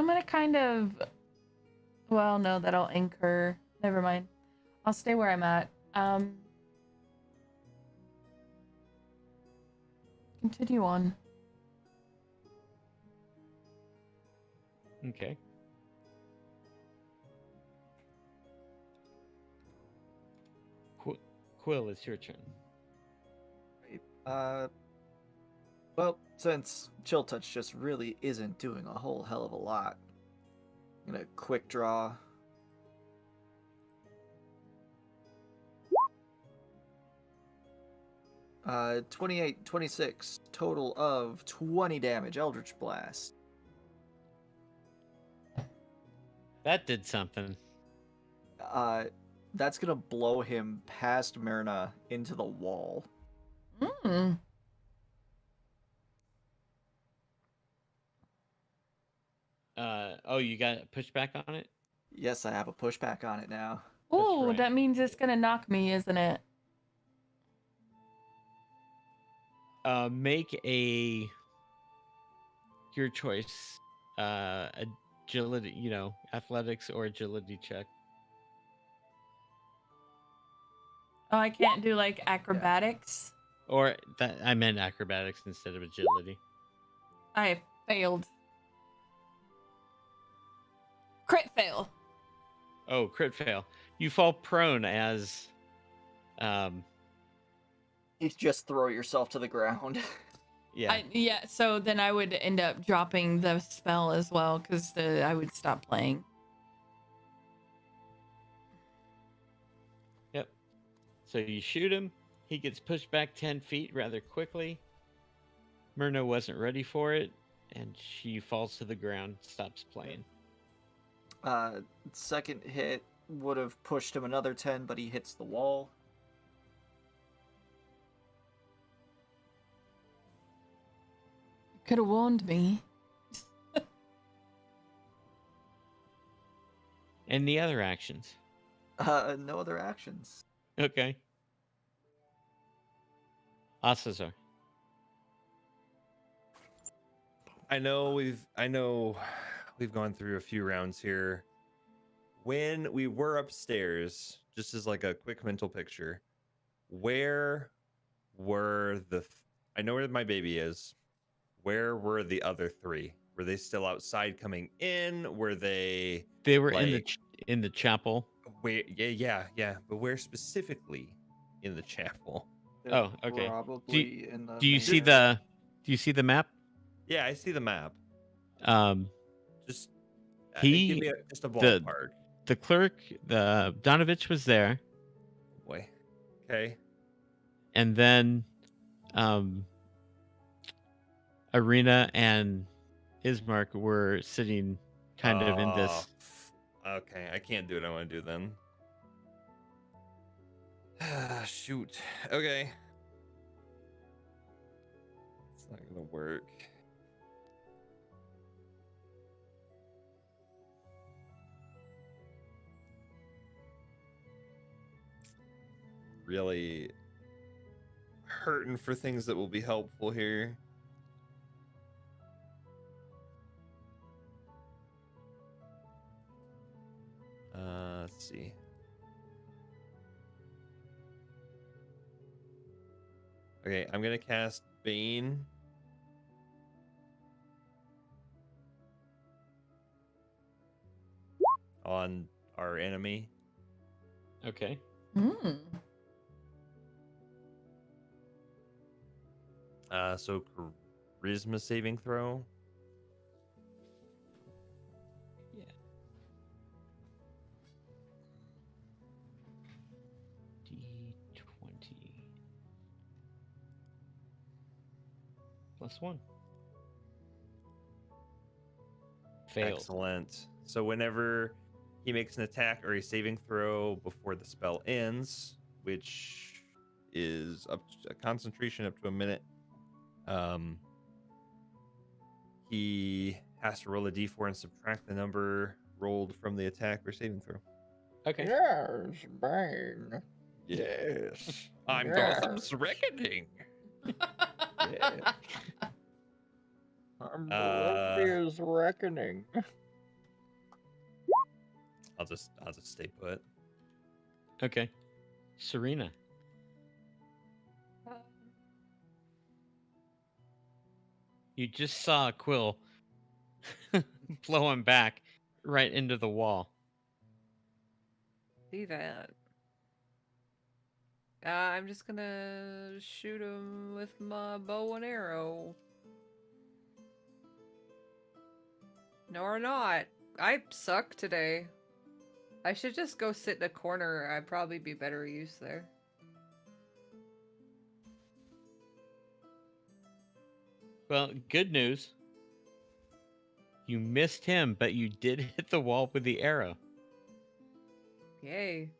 I'm gonna kind of. Well, no, that'll incur. Never mind. I'll stay where I'm at. Continue on. Okay. Quill, it's your turn. Well, since Chill Touch just really isn't doing a whole hell of a lot, I'm gonna quick draw. Uh, 28, 26, total of 20 damage, Eldritch Blast. That did something. That's gonna blow him past Myrna into the wall. Hmm. Oh, you got pushback on it? Yes, I have a pushback on it now. Ooh, right. that means it's gonna knock me, isn't it? Make your choice. Agility, athletics or agility check. Oh, I can't do like acrobatics. Or that I meant acrobatics instead of agility. I failed. Crit fail. Oh, crit fail. You fall prone as You just throw yourself to the ground. yeah. Yeah, so then I would end up dropping the spell as well because I would stop playing. Yep. So you shoot him. He gets pushed back 10 feet rather quickly. Myrna wasn't ready for it, and she falls to the ground, stops playing. Second hit would have pushed him another 10, but he hits the wall. Could have warned me. Any other actions? No other actions. Okay. Ocissor. I know we've gone through a few rounds here. When we were upstairs, just as like a quick mental picture, where were I know where my baby is. Where were the other three? Were they still outside coming in? Were they They were like, in the chapel. where yeah, but where specifically in the chapel? They're Oh, okay. Probably in the Do you main see area. do you see the map? Yeah, I see the map. Just give me just a ballpark. The clerk, the Donovich was there, Boy. Okay. and then Arena and Ismark were sitting kind of in this. Okay, I can't do what I want to do then. Shoot. Okay. It's not gonna work. Really hurting for things that will be helpful here. Let's see. Okay, I'm gonna cast Bane. On our enemy. Okay. Hmm. So charisma saving throw. Yeah. D20 +1. Failed. Excellent. So whenever he makes an attack or a saving throw before the spell ends, which is up to a concentration up to a minute, he has to roll a d4 and subtract the number rolled from the attack or saving throw. Okay. Yes, Bane. Yes. I'm Yes. Gotham's Reckoning. Yeah. I'm Uh, Reckoning. I'll just stay put. Okay. Serena. You just saw a quill blowing back right into the wall. See that. I'm just gonna shoot him with my bow and arrow. No, or not. I suck today. I should just go sit in a corner. I'd probably be better use there. Well, good news. You missed him, but you did hit the wall with the arrow. Yay.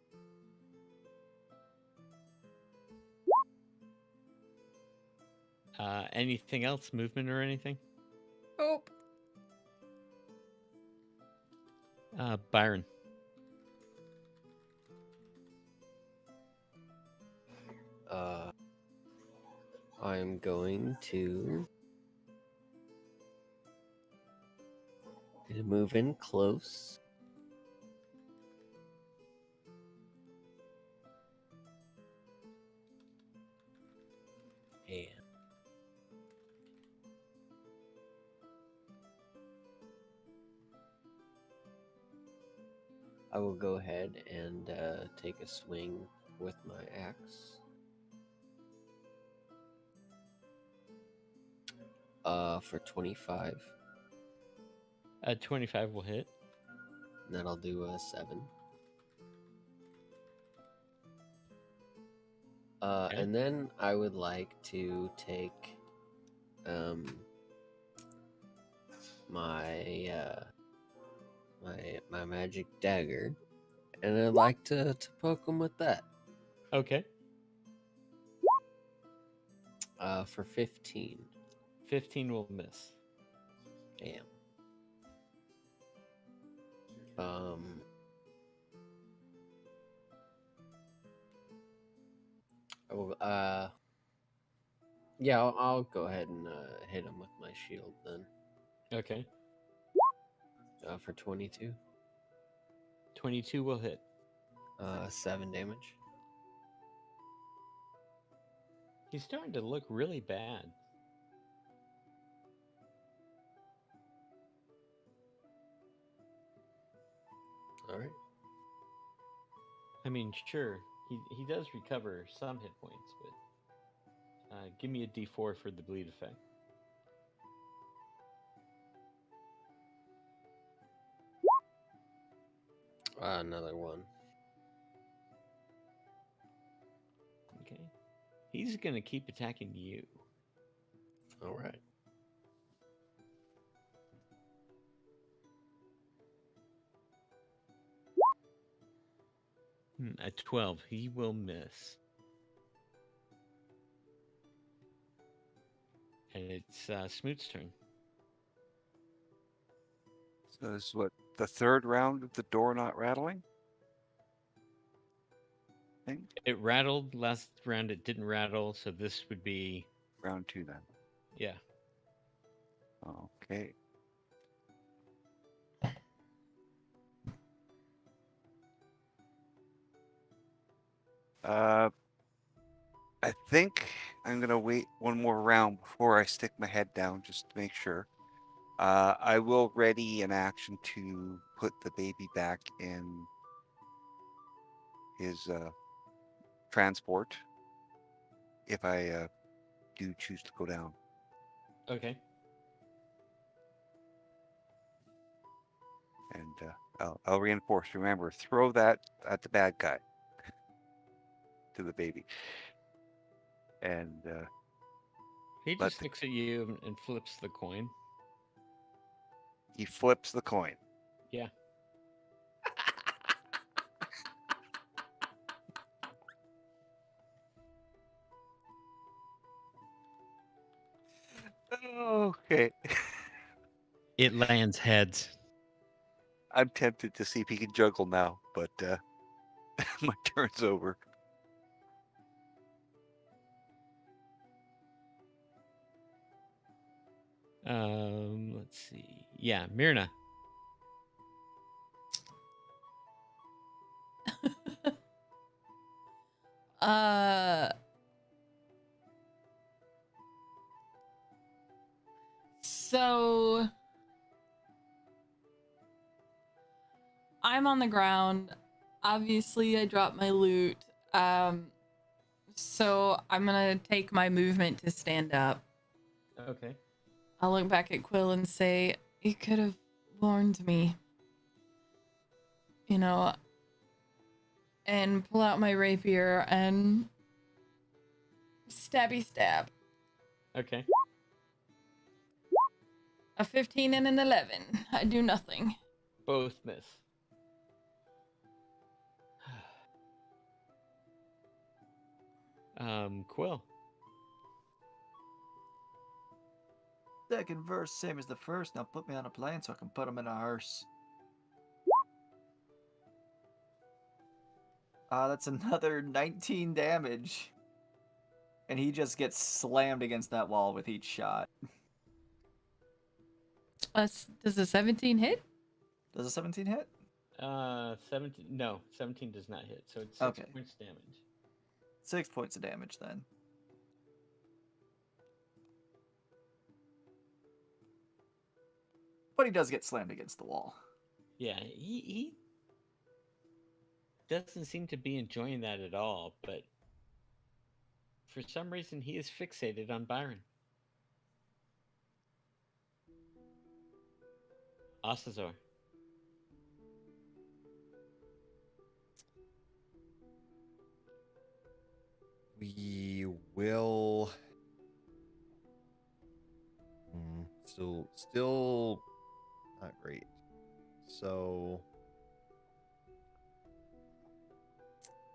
Anything else? Movement or anything? Oh. Byron. I'm going to move in close. And I will go ahead and take a swing with my axe. For 25. 25 will hit. And then I'll do a 7. Okay. And then I would like to take my my magic dagger, and I'd like to poke him with that. Okay. For 15. 15 will miss. Damn. I will, yeah, I'll go ahead and hit him with my shield then. Okay. For 22. 22 will hit. 7 damage. He's starting to look really bad. All right. I mean, sure, he does recover some hit points, but give me a D4 for the bleed effect. Another one. Okay. He's going to keep attacking you. All right. At 12, he will miss. And it's Smoot's turn. So this is what, the third round of the door not rattling? Thing? It rattled last round. It didn't rattle, so this would be Round 2 then. yeah. Okay. I think I'm gonna wait one more round before I stick my head down just to make sure. I will ready an action to put the baby back in his transport if I do choose to go down. Okay. And I'll reinforce. Remember, throw that at the bad guy, to the baby, and He Let just the- looks at you and flips the coin. he flips the coin. Yeah. Okay. It lands heads. I'm tempted to see if he can juggle now, but my turn's over. Let's see. Yeah, Myrna. So I'm on the ground. Obviously, I dropped my loot. So I'm gonna take my movement to stand up. Okay. I'll look back at Quill and say, "You could have warned me." You know, and pull out my rapier and stabby stab. Okay. A 15 and an 11. I do nothing. Both miss. Quill. Second verse, same as the first. Now put me on a plane so I can put him in a hearse. That's another 19 damage. And he just gets slammed against that wall with each shot. Does a 17 hit? Does a 17 hit? 17. No, 17 does not hit. So it's 6 Okay. points damage. 6 points of damage then. But he does get slammed against the wall. Yeah, he doesn't seem to be enjoying that at all, but for some reason he is fixated on Byron. Ocissor. We will. So still not great. So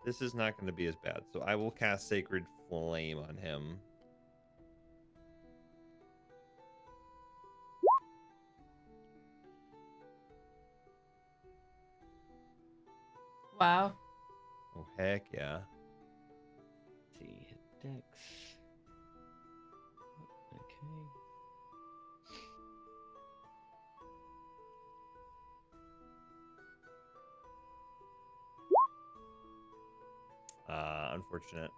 this is not going to be as bad. So I will cast Sacred Flame on him. Wow. Oh heck yeah. Let's see, hit Dex. Okay. Unfortunate.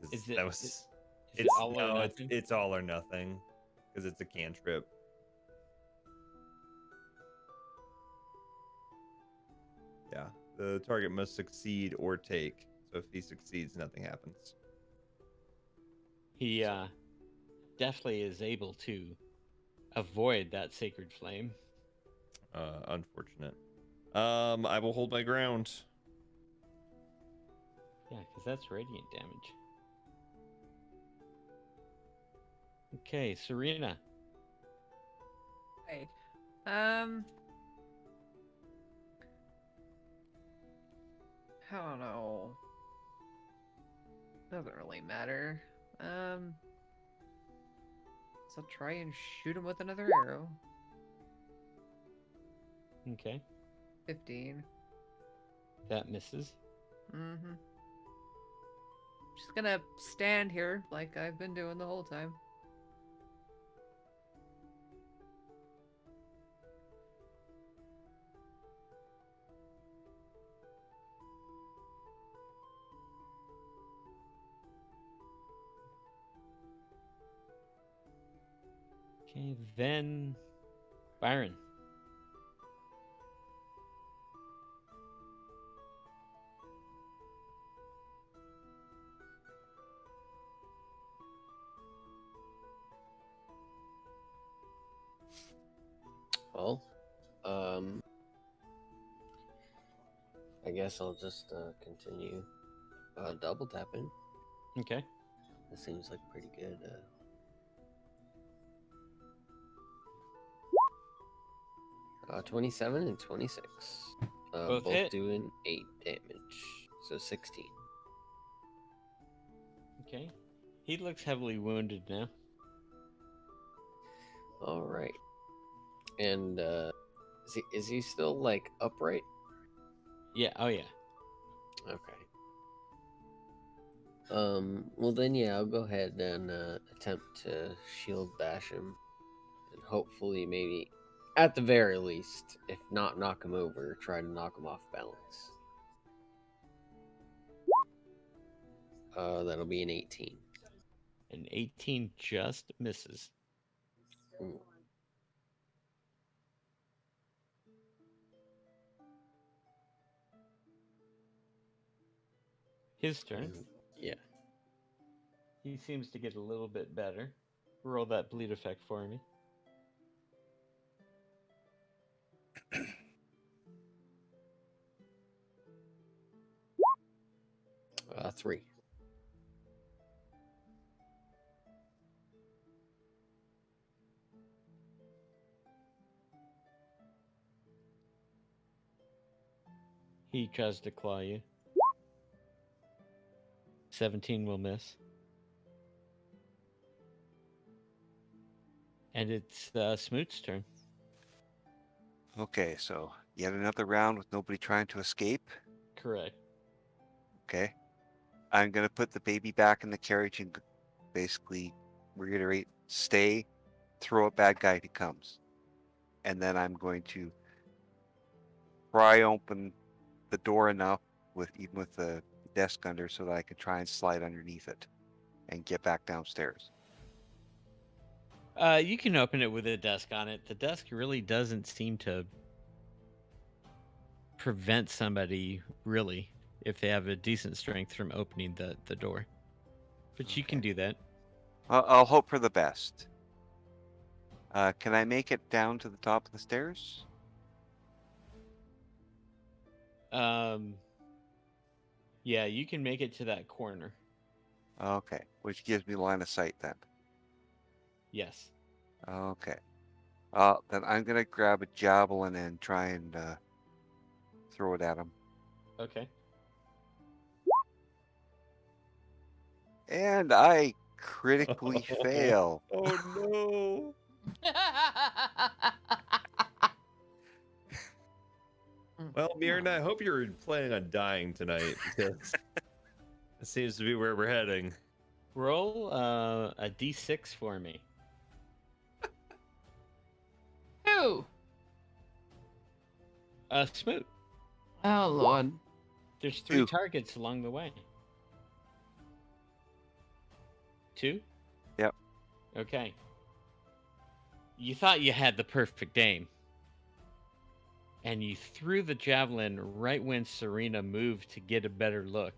'Cause Is it- that was is it it's all or no, nothing? it's all or nothing because it's a cantrip. Yeah, the target must succeed or take. So if he succeeds, nothing happens. He definitely is able to avoid that sacred flame. Unfortunate. I will hold my ground. Yeah, because that's radiant damage. Okay, Serena. Okay. I don't know. Doesn't really matter. So I'll try and shoot him with another arrow. Okay, 15. that misses. Mm-hmm. Just gonna stand here like I've been doing the whole time. Okay, then Byron. Well, I guess I'll just continue double tapping. Okay. This seems like pretty good. 27 and 26. Both Both hit. doing 8 damage. So 16. Okay. He looks heavily wounded now. Alright. And is he still like upright? Yeah, oh yeah. Okay. Well then yeah, I'll go ahead and attempt to shield bash him. And hopefully maybe at the very least, if not knock him over, try to knock him off balance. That'll be an 18. An 18 just misses. Ooh. His turn. Yeah. He seems to get a little bit better. Roll that bleed effect for me. 3. He tries to claw you. 17 will miss. And it's Smoot's turn. Okay, so yet another round with nobody trying to escape. Correct. Okay. I'm going to put the baby back in the carriage and basically reiterate, stay, throw a bad guy if he comes. And then I'm going to pry open the door enough even with the desk under so that I can try and slide underneath it and get back downstairs. You can open it with a desk on it. The desk really doesn't seem to prevent somebody, really, if they have a decent strength from opening the door. But you can do that. I'll hope for the best. Can I make it down to the top of the stairs? Yeah, you can make it to that corner. Okay, which gives me line of sight then. Yes. Okay. Then I'm gonna grab a javelin and try and throw it at him. Okay. And I critically fail. Oh no! Well, Myrna, I hope you're planning on dying tonight because it seems to be where we're heading. Roll a d6 for me. Who? Smoot. Oh Lord. There's 3 2. targets along the way. 2? Yep. Okay. You thought you had the perfect aim. And you threw the javelin right when Serena moved to get a better look.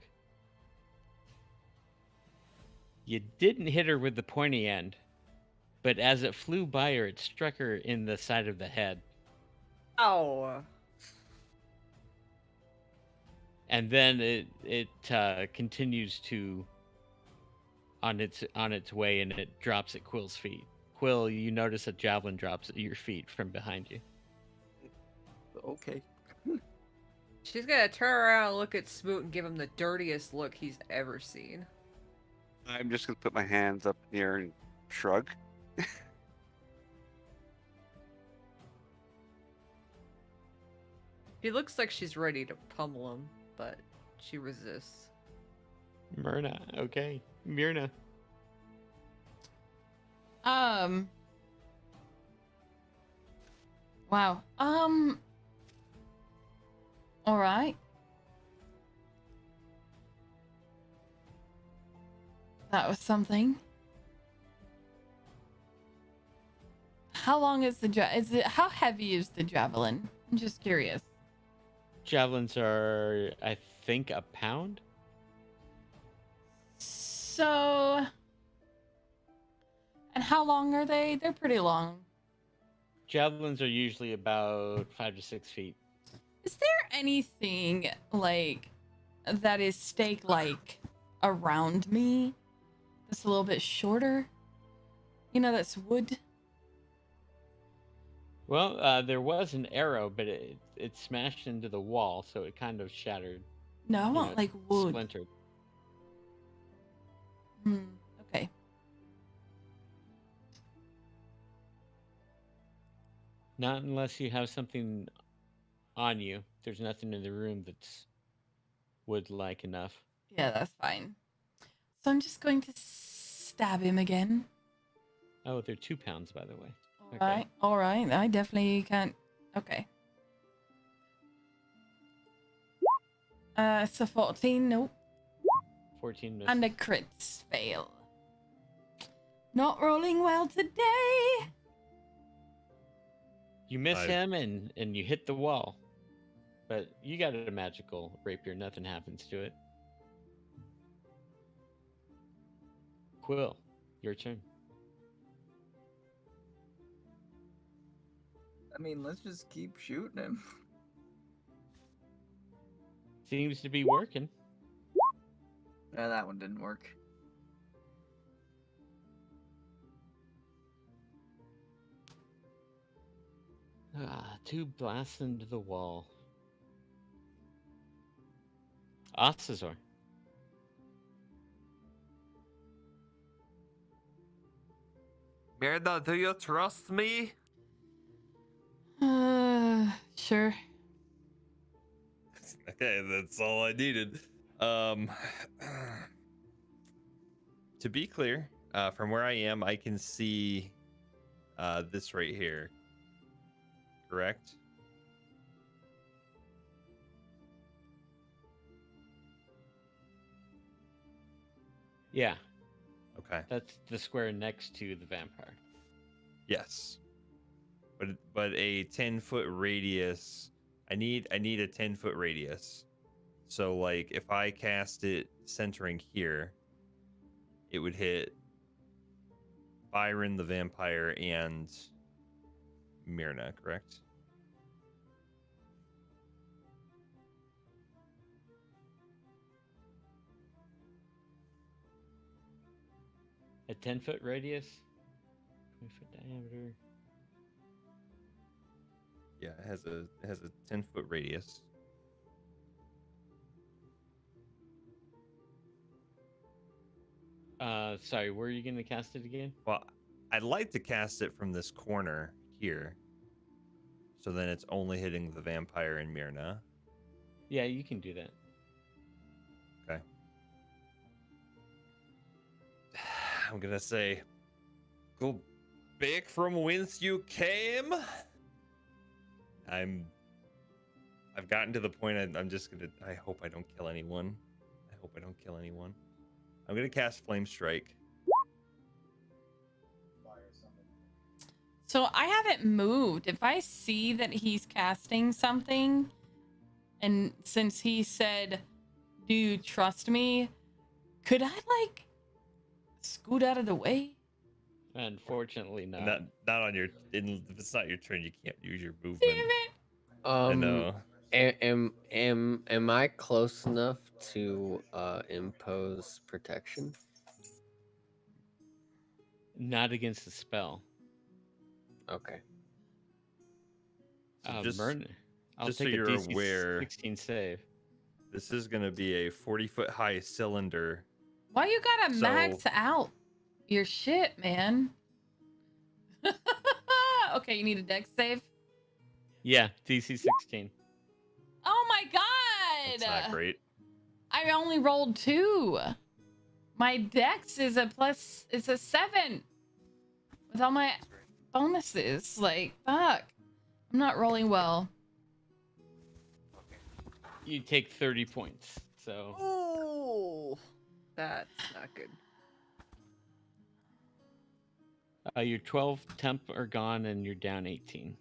You didn't hit her with the pointy end, but as it flew by her, it struck her in the side of the head. Oh. And then it continues to on its way, and it drops at Quill's feet. Quill, you notice a javelin drops at your feet from behind you. Okay. She's gonna turn around and look at Smoot and give him the dirtiest look he's ever seen. I'm just gonna put my hands up in the air and shrug. She looks like she's ready to pummel him, but she resists. Myrna, okay. Myrna. Wow. All right. That was something. How long is how heavy is the javelin? I'm just curious. Javelins are, I think, a pound. So, and how long are they? They're pretty long. Javelins are usually about 5 to 6 feet. Is there anything like that is stake-like around me that's a little bit shorter? You know, that's wood. Well, there was an arrow, but it smashed into the wall, so it kind of shattered. No, I want like wood. Splintered. Okay. Not unless you have something on you. There's nothing in the room that's wood-like enough. Yeah, that's fine. So I'm just going to stab him again. Oh, they're 2 pounds, by the way. All right. I definitely can't. Okay. It's a 14. Nope. 14 misses. And the crits fail. Not rolling well today. You miss him and you hit the wall. But you got a magical rapier. Nothing happens to it. Quill, your turn. I mean, let's just keep shooting him. Seems to be working. Yeah, that one didn't work. Two blasts into the wall. Ocissor. Myrna, do you trust me? Sure. Okay, that's all I needed. To be clear, from where I am, I can see this right here. Correct? Yeah, Okay. that's the square next to the vampire. Yes. But a 10-foot radius. I need a 10-foot radius. So like if I cast it centering here, it would hit Byron the vampire and Myrna, correct? A 10-foot radius, 20-foot diameter. Yeah, it has a 10-foot radius. Sorry, where are you gonna cast it again? Well, I'd like to cast it from this corner here. So then it's only hitting the vampire and Myrna. Yeah, you can do that. Okay. I'm gonna say, go back from whence you came. I've gotten to the point I'm just gonna, I hope I don't kill anyone. I'm gonna cast Flame Strike. So I haven't moved. If I see that he's casting something, and since he said, "Do you trust me?" Could I like scoot out of the way? Unfortunately, not. Not on your. If it's not your turn, you can't use your movement. Damn it! I know. Am I close enough to impose protection? Not against the spell. Okay. So just, Myrna, I'll just take so a you're DC aware, 16 save. this is gonna be a 40-foot high cylinder. Why you gotta So- max out your shit, man? Okay, you need a dex save. Yeah, DC 16. Oh my god! That's not great. I only rolled 2. My dex is a 7 with all my bonuses. Like, fuck. I'm not rolling well. You take 30 points. So Oh, that's not good. your 12 temp are gone and you're down 18.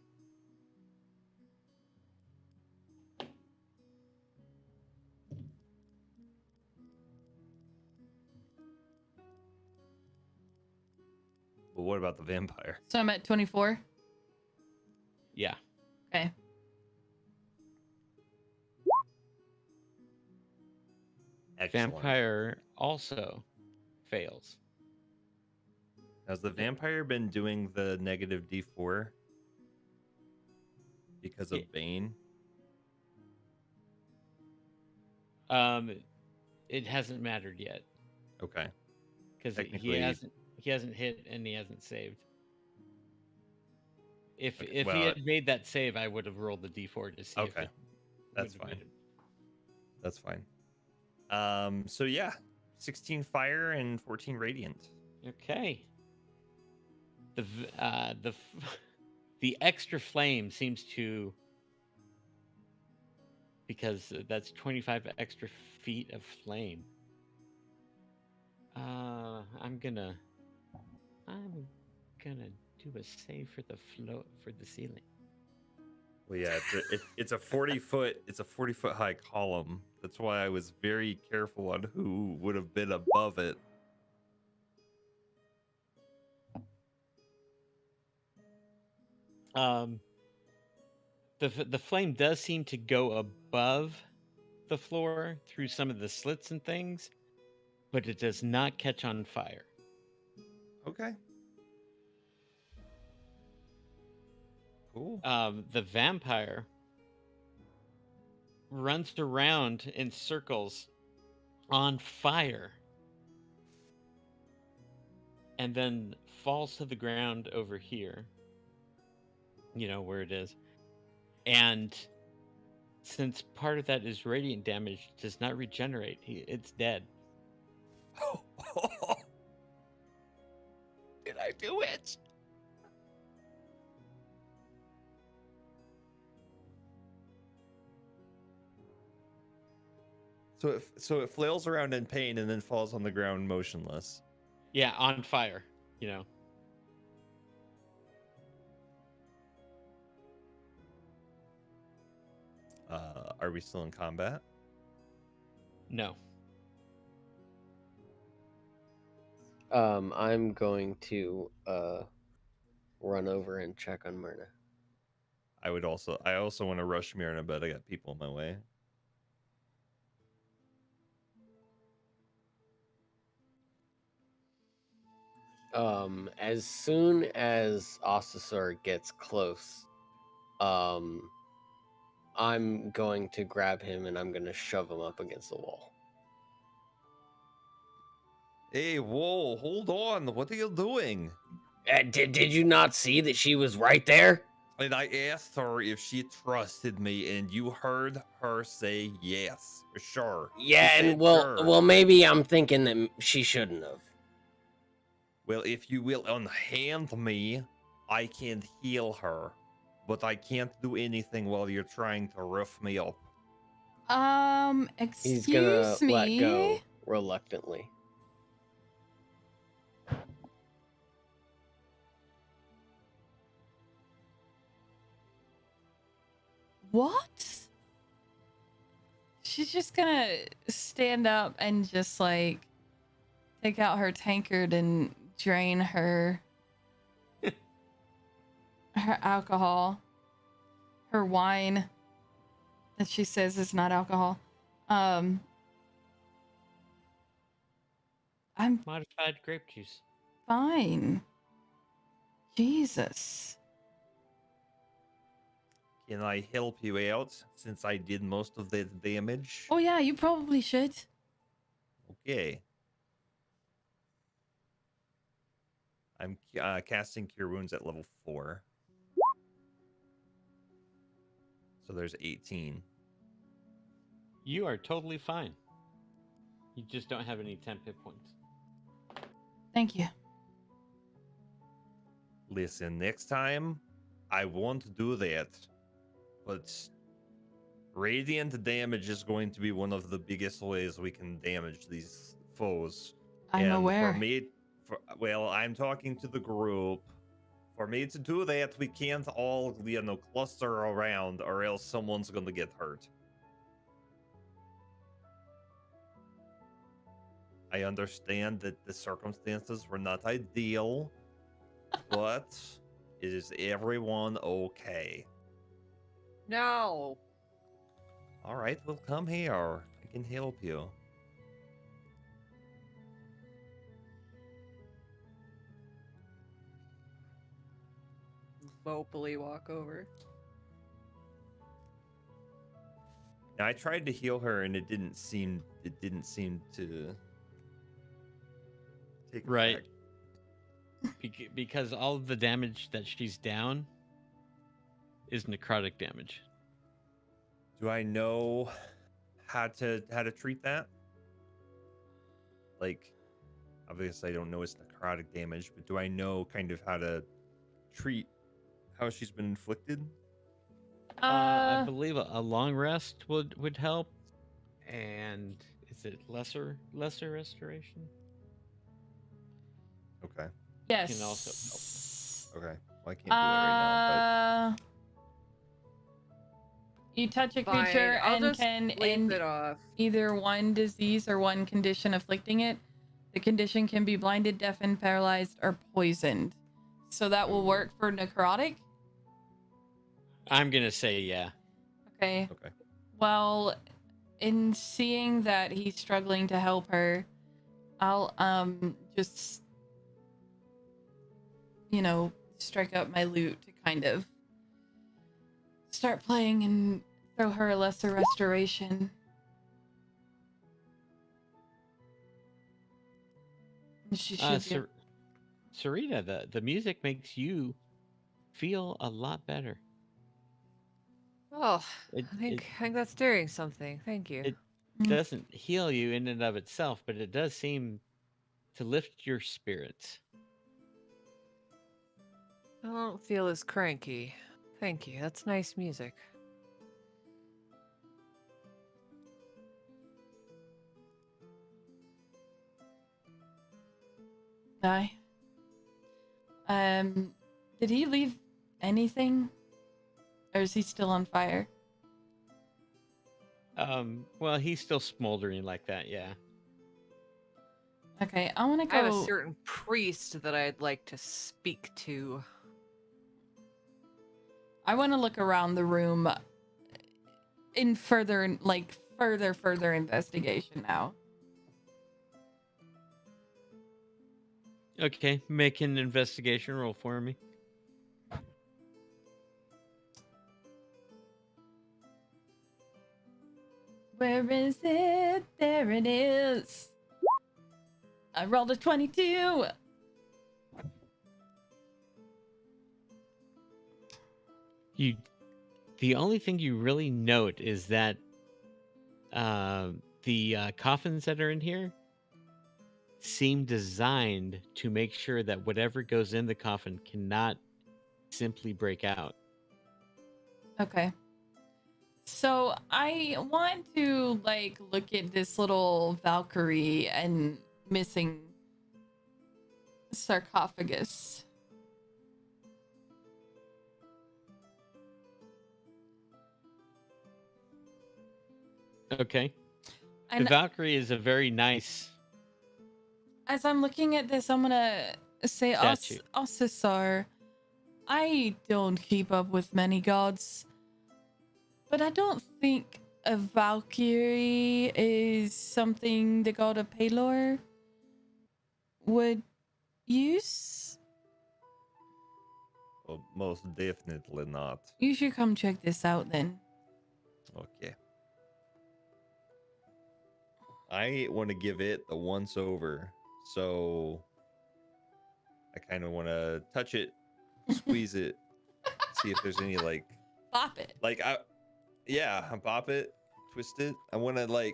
But what about the vampire? So I'm at 24. Yeah. Okay. Excellent. Vampire also fails. Has the vampire been doing the negative D4 because of Yeah. Bane? It hasn't mattered yet Okay. because Technically- he hasn't hit and he hasn't saved. If Okay, if he well, had made that save, I would have rolled the D4 to see. Okay, if it that's would have fine. made it. That's fine. So yeah, 16 fire and 14 radiant. Okay. The extra flame seems to, because that's 25 extra feet of flame. I'm gonna do a save for the float for the ceiling. Well, yeah, it's a 40-foot high column. That's why I was very careful on who would have been above it. The flame does seem to go above the floor through some of the slits and things, but it does not catch on fire. Okay. Cool. The vampire runs around in circles on fire and then falls to the ground over here. You know where it is. And since part of that is radiant damage, it does not regenerate. It's dead. Did I do it? So it flails around in pain and then falls on the ground motionless. Yeah, on fire, you know. Are we still in combat? No. I'm going to run over and check on Myrna. I also want to rush Myrna, but I got people in my way. As soon as Ocissor gets close, I'm going to grab him and I'm going to shove him up against the wall. Hey, whoa, hold on. What are you doing? Did you not see that she was right there? And I asked her if she trusted me, and you heard her say yes, for sure. She Yeah, said and sure. well, maybe I'm thinking that she shouldn't have. Well, if you will unhand me, I can heal her. But I can't do anything while you're trying to rough me up. Excuse He's gonna me. let go reluctantly. What? She's just gonna stand up and just like take out her tankard and drain her alcohol, her wine that she says is not alcohol. I'm Modified grape juice. fine. Jesus. Can I help you out since I did most of the damage? Oh yeah, you probably should. Okay. I'm casting Cure Wounds at level 4. So there's 18. You are totally fine. You just don't have any temp hit points. Thank you. Listen, next time, I won't do that. But radiant damage is going to be one of the biggest ways we can damage these foes. I'm aware. Well, I'm talking to the group. For me to do that, we can't all, cluster around, or else someone's gonna get hurt. I understand that the circumstances were not ideal, but is everyone okay? No. All right, well, come here. I can help you. Mopily walk over. Now, I tried to heal her, and it didn't seem to take Right. effect. Because all of the damage that she's down is necrotic damage. Do I know how to treat that? Like, obviously I don't know it's necrotic damage, but do I know kind of how to treat how she's been inflicted? I believe a long rest would help. And is it lesser restoration? Okay. Yes. Can also Okay. Well, I can't do that right now. You touch a Fine, creature I'll and just can sleep end it off. either one disease or one condition afflicting it. The condition can be blinded, deafened, paralyzed, or poisoned. So that will work for necrotic. I'm gonna say yeah. Okay. But okay. Well, in seeing that he's struggling to help her, I'll just strike up my lute to kind of start playing and throw her a lesser restoration. She should be. Serena, the music makes you feel a lot better. Oh, It I think that's doing something. Thank you. it Mm. doesn't heal you in and of itself, but it does seem to lift your spirits. I don't feel as cranky. Thank you. That's nice music. Die. Did he leave anything? Or is he still on fire? Well, he's still smoldering like that, yeah. Okay, I want to I have a go. certain priest that I'd like to speak to. I want to look around the room in further investigation now. Okay, make an investigation roll for me. Where is it? There it is. I rolled a 22. The only thing you really note is that the coffins that are in here seem designed to make sure that whatever goes in the coffin cannot simply break out. Okay. So I want to look at this little Valkyrie and missing sarcophagus. Okay. And the Valkyrie is a very nice as I'm looking at this, I'm gonna say, statue. Ocissor, I don't keep up with many gods, but I don't think a Valkyrie is something the god of Pelor would use. Well, most definitely not. You should come check this out then. Okay. I want to give it the once over, so I kind of want to touch it, squeeze it, see if there's any Bop it. Pop it, twist it. I want to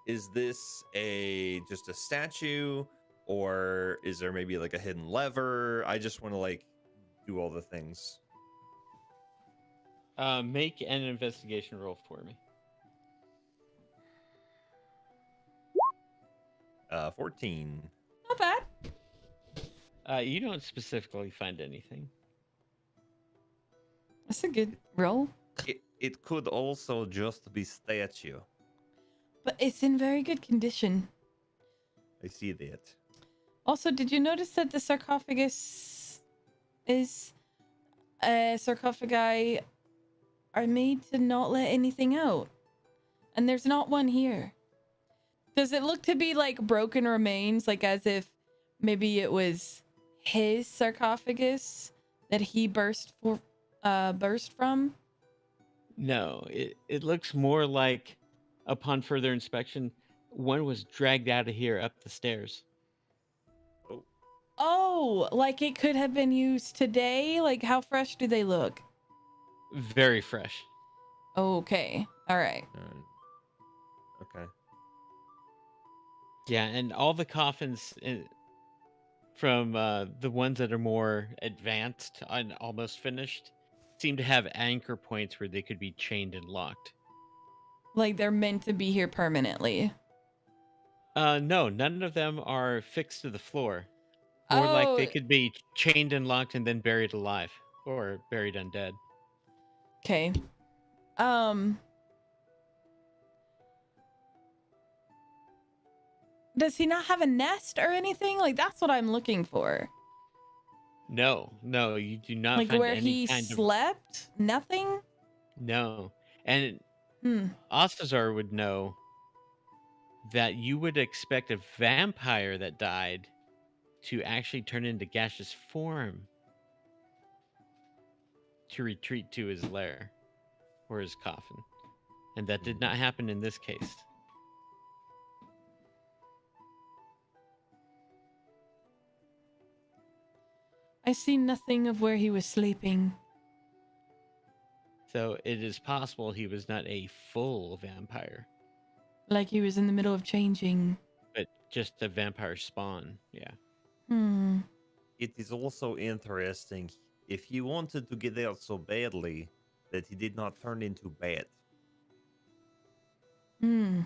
is this just a statue, or is there maybe a hidden lever? I just want to do all the things. Make an investigation roll for me. 14. Not bad. You don't specifically find anything. That's a good roll. It could also just be statue. But it's in very good condition. I see that. Also, did you notice that the sarcophagus sarcophagi are made to not let anything out? And there's not one here. Does it look to be broken remains, as if maybe it was his sarcophagus that he burst from? No, it looks more like, upon further inspection, one was dragged out of here up the stairs. Oh, it could have been used today? How fresh do they look? Very fresh. Okay. All right. Okay. Yeah, and all the coffins from the ones that are more advanced and almost finished seem to have anchor points where they could be chained and locked. They're meant to be here permanently. No, none of them are fixed to the floor. Or like they Oh, could be chained and locked and then buried alive, or buried undead. okay. Does he not have a nest or anything? Like, that's what I'm looking for. No, you do not Like find where any he kind of slept? Nothing? no. And Hmm. Ocissor would know that you would expect a vampire that died to actually turn into gaseous form to retreat to his lair or his coffin. And that did not happen in this case. I see nothing of where he was sleeping. So it is possible he was not a full vampire, Like he was in the middle of changing. but just a vampire spawn. Yeah. Hmm. It is also interesting if he wanted to get out so badly that he did not turn into bat. Hmm.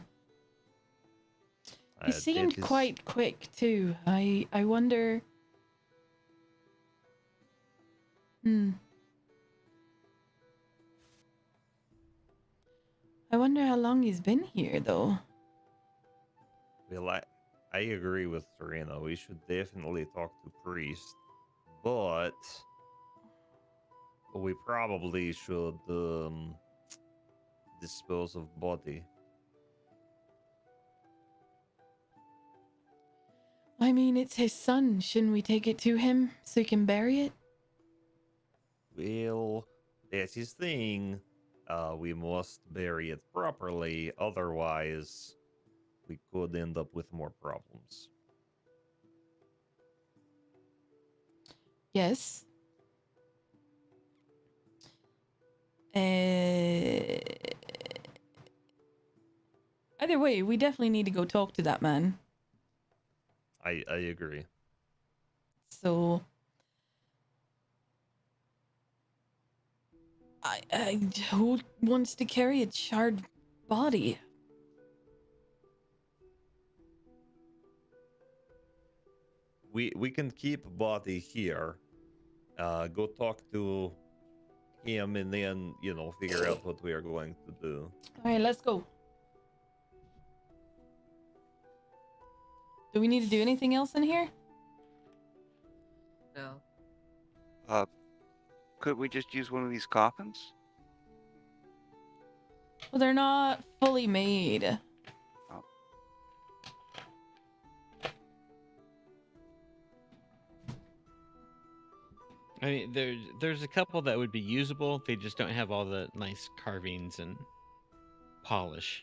He That seemed is- quite quick too. I wonder. Hmm. I wonder how long he's been here though. Well, I agree with Serena. We should definitely talk to Priest, but we probably should dispose of body. I mean, it's his son. Shouldn't we take it to him so he can bury it? Well, that's his thing. We must bury it properly, otherwise we could end up with more problems. Yes. Either way, we definitely need to go talk to that man. I agree. So, who wants to carry a charred body? We can keep body here. Go talk to him and then, figure out what we are going to do. All right, let's go. Do we need to do anything else in here? No. Could we just use one of these coffins? Well, they're not fully made. I mean, there's a couple that would be usable. They just don't have all the nice carvings and polish.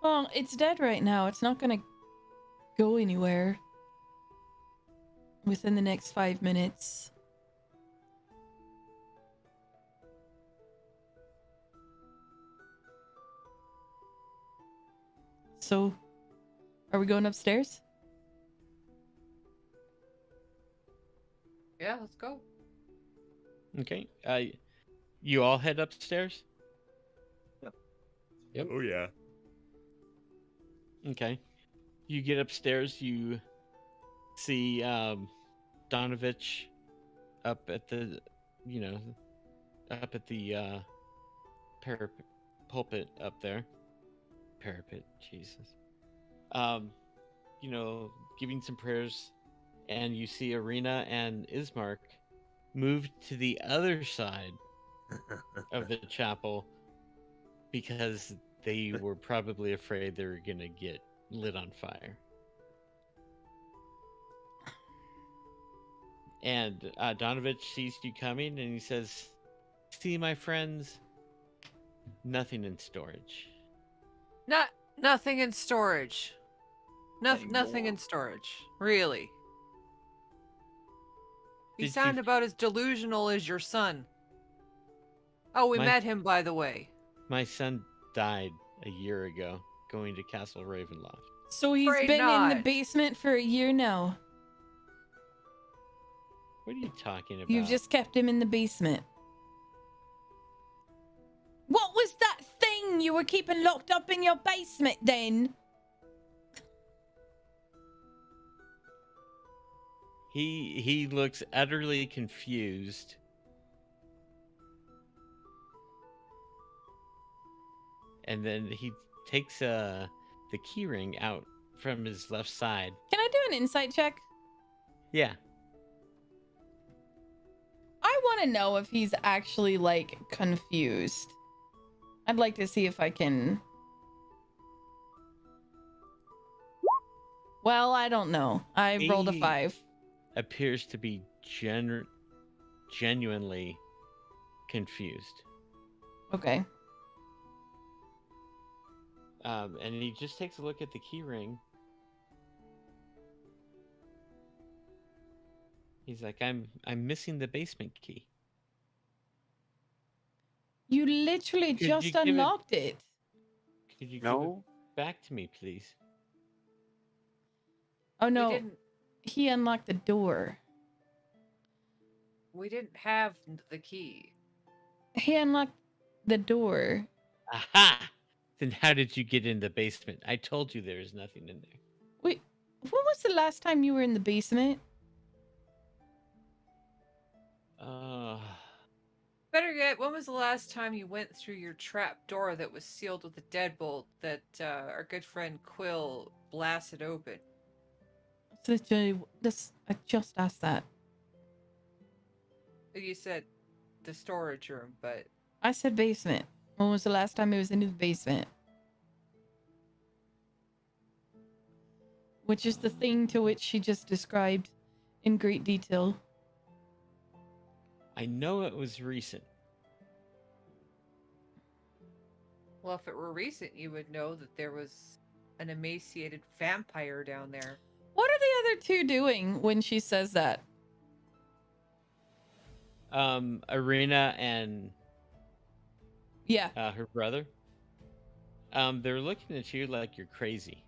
Well, it's dead right now. It's not gonna go anywhere within the next 5 minutes. So, are we going upstairs? Yeah, let's go. Okay. You all head upstairs? Yep. Oh yeah. Okay. You get upstairs, you see Donovich up at the pulpit up there. Parapet, Jesus. Giving some prayers, and you see Arena and Ismark move to the other side of the chapel because they were probably afraid they were gonna get lit on fire. And Donovich sees you coming and he says, "See, my friends, nothing in storage." Nothing in storage. Nothing in storage. Really. You Did sound you- about as delusional as your son. Oh, we My- met him, by the way. My son died a year ago going to Castle Ravenloft. So he's Afraid been in the not. basement for a year now. What are you talking about? You've just kept him in the basement. What was that thing you were keeping locked up in your basement then? He looks utterly confused. And then he takes the keyring out from his left side. Can I do an insight check? Yeah. I want to know if he's actually like confused. I'd like to see if I can. Well, I don't know. I rolled a He 5. appears to be genuinely confused. Okay. And he just takes a look at the keyring. He's like, I'm missing the basement key. You literally Could just you give it- unlocked it. Could you No. give it back to me, please? Oh We no, didn't. he unlocked the door. We didn't have the key. He unlocked the door. Aha! Then how did you get in the basement? I told you there was nothing in there. Wait, when was the last time you were in the basement? Better yet, when was the last time you went through your trap door that was sealed with a deadbolt that our good friend Quill blasted open? Literally, I just asked that. You said the storage room, but I said basement. When was the last time he was into the basement? Which is the thing to which she just described in great detail. I know it was recent. well, if it were recent, you would know that there was an emaciated vampire down there. What are the other two doing when she says that? Arena and Yeah. her brother. They're looking at you like you're crazy.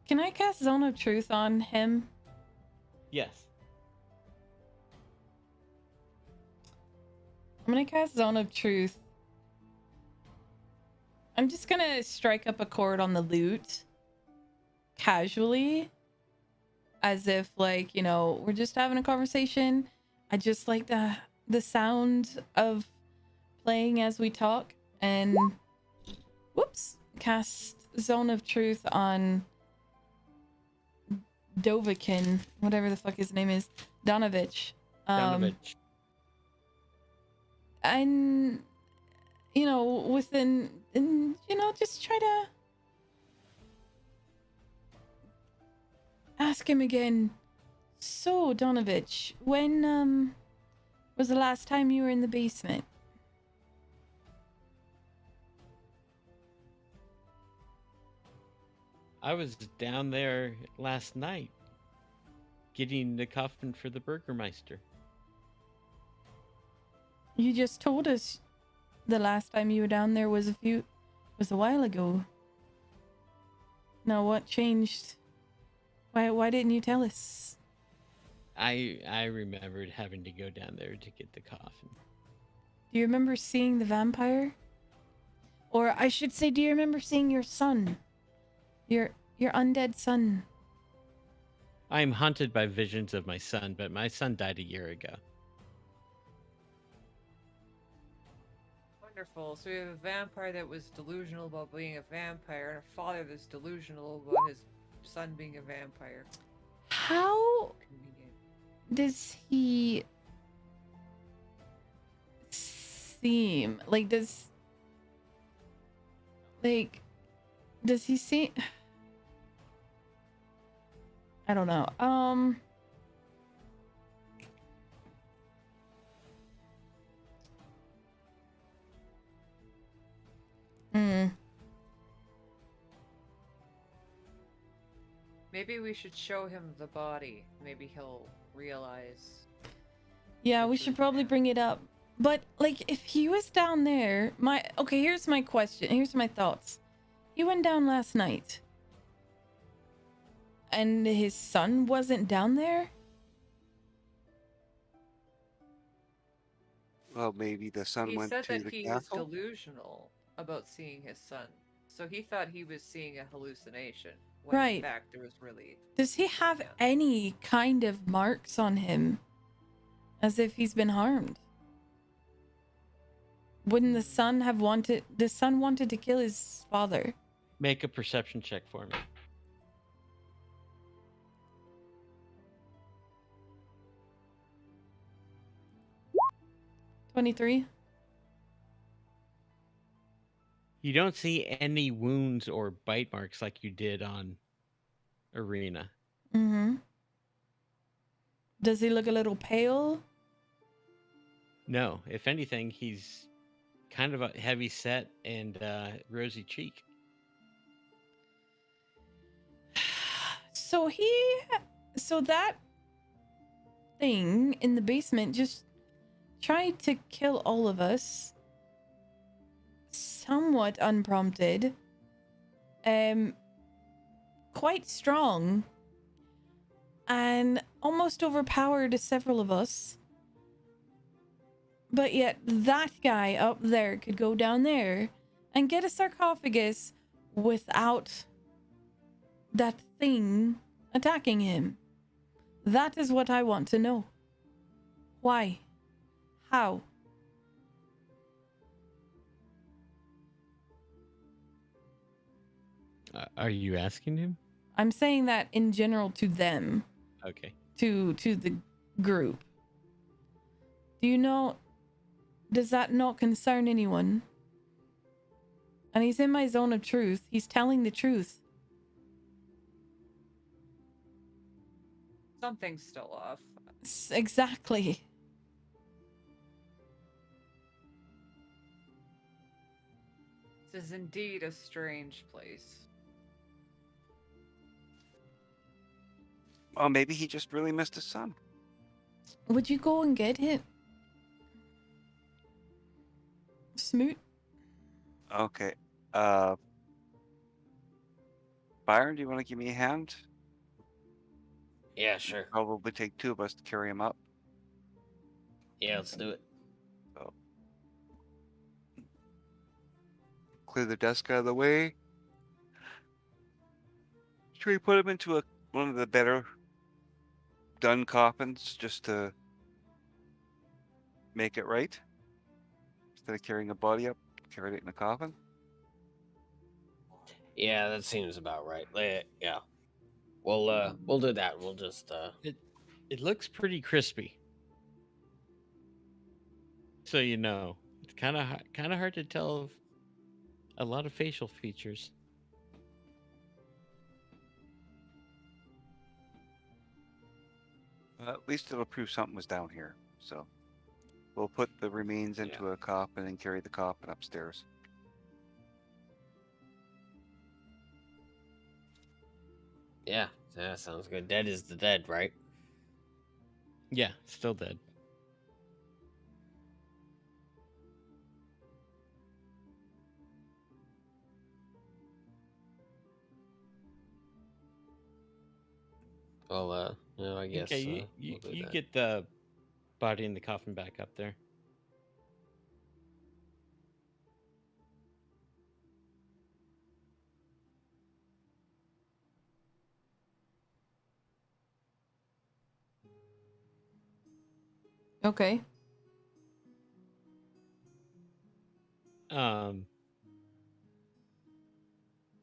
Can I cast Zone of Truth on him? Yes. I'm gonna cast Zone of Truth. I'm just gonna strike up a chord on the lute. Casually. As if, like, you know, we're just having a conversation. I just like the sound of playing as we talk. And whoops. Cast Zone of Truth on Dovakin, whatever the fuck his name is. Donovich. Donovich. And you know, just try to ask him again. So, Donovich, when was the last time you were in the basement? I was down there last night getting the coffin for the Burgermeister. You just told us the last time you were down there was a while ago. Now what changed? Why didn't you tell us? I remembered having to go down there to get the coffin. Do you remember seeing the vampire? Or I should say, do you remember seeing your son? Your undead son? I'm haunted by visions of my son, but my son died a year ago. Wonderful. So we have a vampire that was delusional about being a vampire, and a father that's delusional about his son being a vampire. How Convenient. does he seem? Like, does he seem... I don't know. Maybe we should show him the body. Maybe he'll realize. Yeah, we should probably bring it up. But, like, if he was down there, okay, here's my question. Here's my thoughts. He went down last night. And his son wasn't down there? Well, maybe the son He went said to that the he was castle. delusional about seeing his son. So he thought he was seeing a hallucination. when Right. in fact there was really. Does he have Yeah. any kind of marks on him? As if he's been harmed? Wouldn't the son have wanted... The son wanted to kill his father. Make a perception check for me. 23? You don't see any wounds or bite marks like you did on Arena. Mm-hmm. Does he look a little pale? No, if anything, he's kind of a heavy set and rosy cheek. So that thing in the basement just tried to kill all of us. Somewhat unprompted. Quite strong. And almost overpowered several of us. But yet that guy up there could go down there and get a sarcophagus without that thing attacking him. That is what I want to know. Why? How? Are you asking him? I'm saying that in general to them, Okay. to the group. Do you know, does that not concern anyone? And he's in my zone of truth. He's telling the truth. Something's still off. Exactly. This is indeed a strange place. Well, maybe he just really missed his son. Would you go and get it? Smoot? Okay. Byron, do you want to give me a hand? Yeah, sure. Probably take two of us to carry him up. Yeah, let's do it. Clear the desk out of the way. Should we put him into one of the better done coffins just to make it right? Instead of carrying a body up, carry it in a coffin? Yeah, that seems about right. Yeah. We'll do that. We'll just It looks pretty crispy. So you know, it's kind of hard to tell a lot of facial features. At least it'll prove something was down here. So we'll put the remains into a coffin and carry the coffin upstairs. yeah, sounds good. Dead is the dead, right? Yeah, still dead. Well, I guess. Okay, you we'll do that. get the body in the coffin back up there. Okay.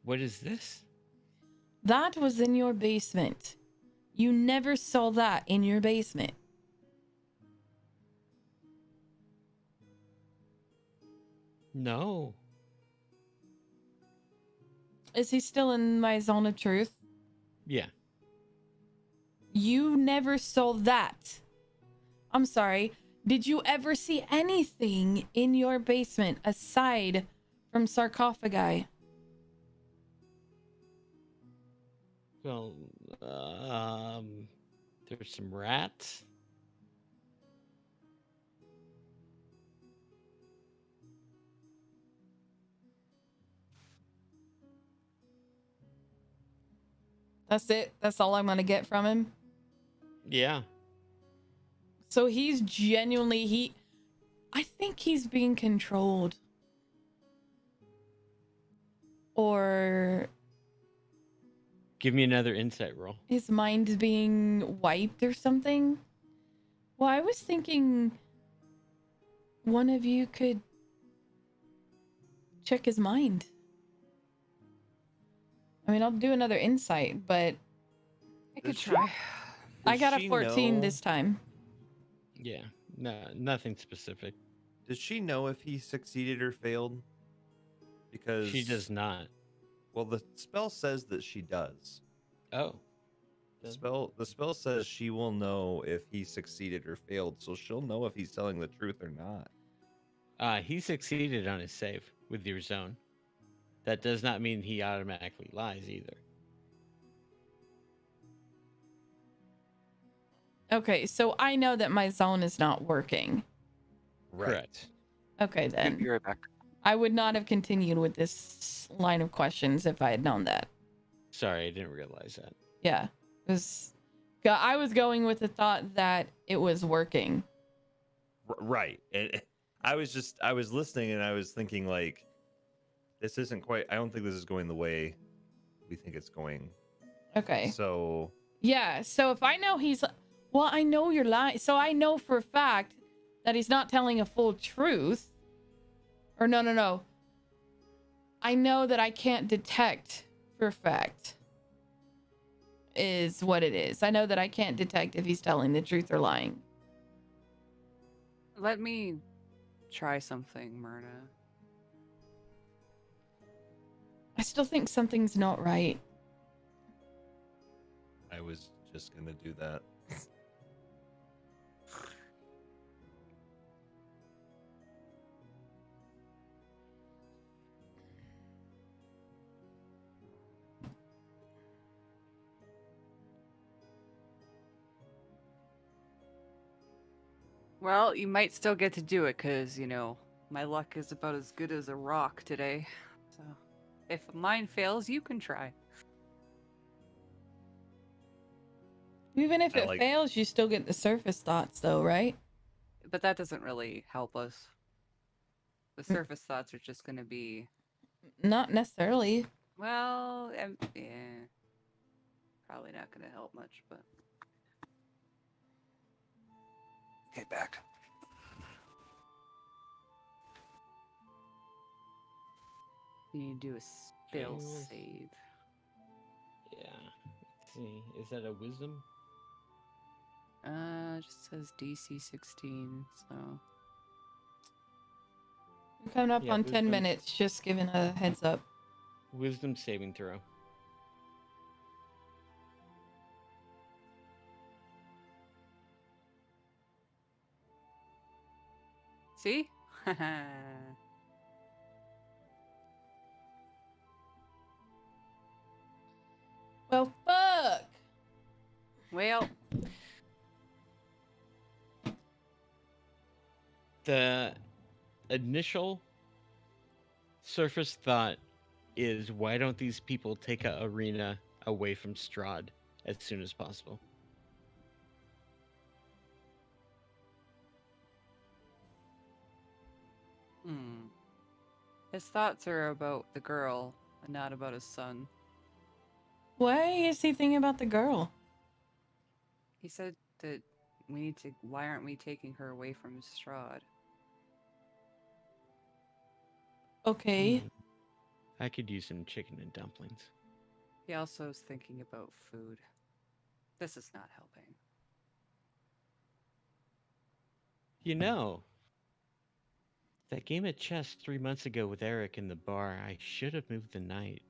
What is this? That was in your basement. You never saw that in your basement. No. Is he still in my zone of truth? Yeah. You never saw that. I'm sorry. Did you ever see anything in your basement aside from sarcophagi? Well, there's some rats. That's it? That's all I'm gonna get from him? Yeah. So he's genuinely, I think he's being controlled. Or Give me another insight roll. His mind being wiped or something? Well, I was thinking one of you could check his mind. I mean, I'll do another insight, but I could Does try. I got a she 14 know- this time. Yeah, no, nothing specific. Does she know if he succeeded or failed? Because She does not. Well, the spell says that she does. Oh. The spell says she will know if he succeeded or failed, so she'll know if he's telling the truth or not. He succeeded on his save with your zone. That does not mean he automatically lies either. Okay, so I know that my zone is not working. Correct. Okay, Be then. right back. I would not have continued with this line of questions if I had known that. Sorry, I didn't realize that. Yeah. I was going with the thought that it was working. Right. And I was listening and I was thinking like, this isn't quite. I don't think this is going the way we think it's going. Okay. So Yeah, so if I know well, I know you're lying. So I know for a fact that he's not telling a full truth. Or no. I know that I can't detect for a fact is what it is. I know that I can't detect if he's telling the truth or lying. Let me try something, Myrna. I still think something's not right. I was just gonna do that. Well, you might still get to do it because, my luck is about as good as a rock today. So, if mine fails, you can try. Even if I it like- fails, you still get the surface thoughts, though, right? But that doesn't really help us. The surface thoughts are just going to be, Not necessarily. well, yeah, probably not going to help much, but. Okay, back. You need to do a spell Okay. save. Yeah. Let's see. Is that a wisdom? It just says DC 16, so. We're coming up Yeah, on 10 wisdom. minutes, just giving a heads up. Wisdom saving throw. See? Well, fuck! Well, The initial surface thought is, why don't these people take a arena away from Strahd as soon as possible? his thoughts are about the girl and not about his son. Why is he thinking about the girl? He said that we need to. Why aren't we taking her away from Strahd? Okay. Mm. I could use some chicken and dumplings. He also is thinking about food. This is not helping. You know, that game of chess 3 months ago with Eric in the bar, I should have moved the knight.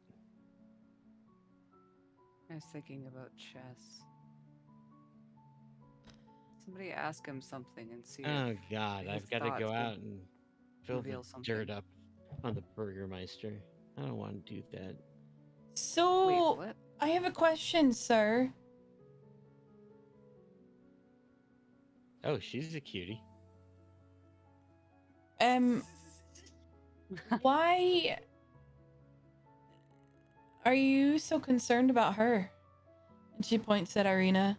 I was thinking about chess. Somebody ask him something and see. Oh if God, his I've got to thoughts go would out and fill the reveal dirt something. up on the Burgermeister. I don't want to do that. So, Wait, what? I have a question, sir. Oh, she's a cutie. Why are you so concerned about her? And she points at Irina.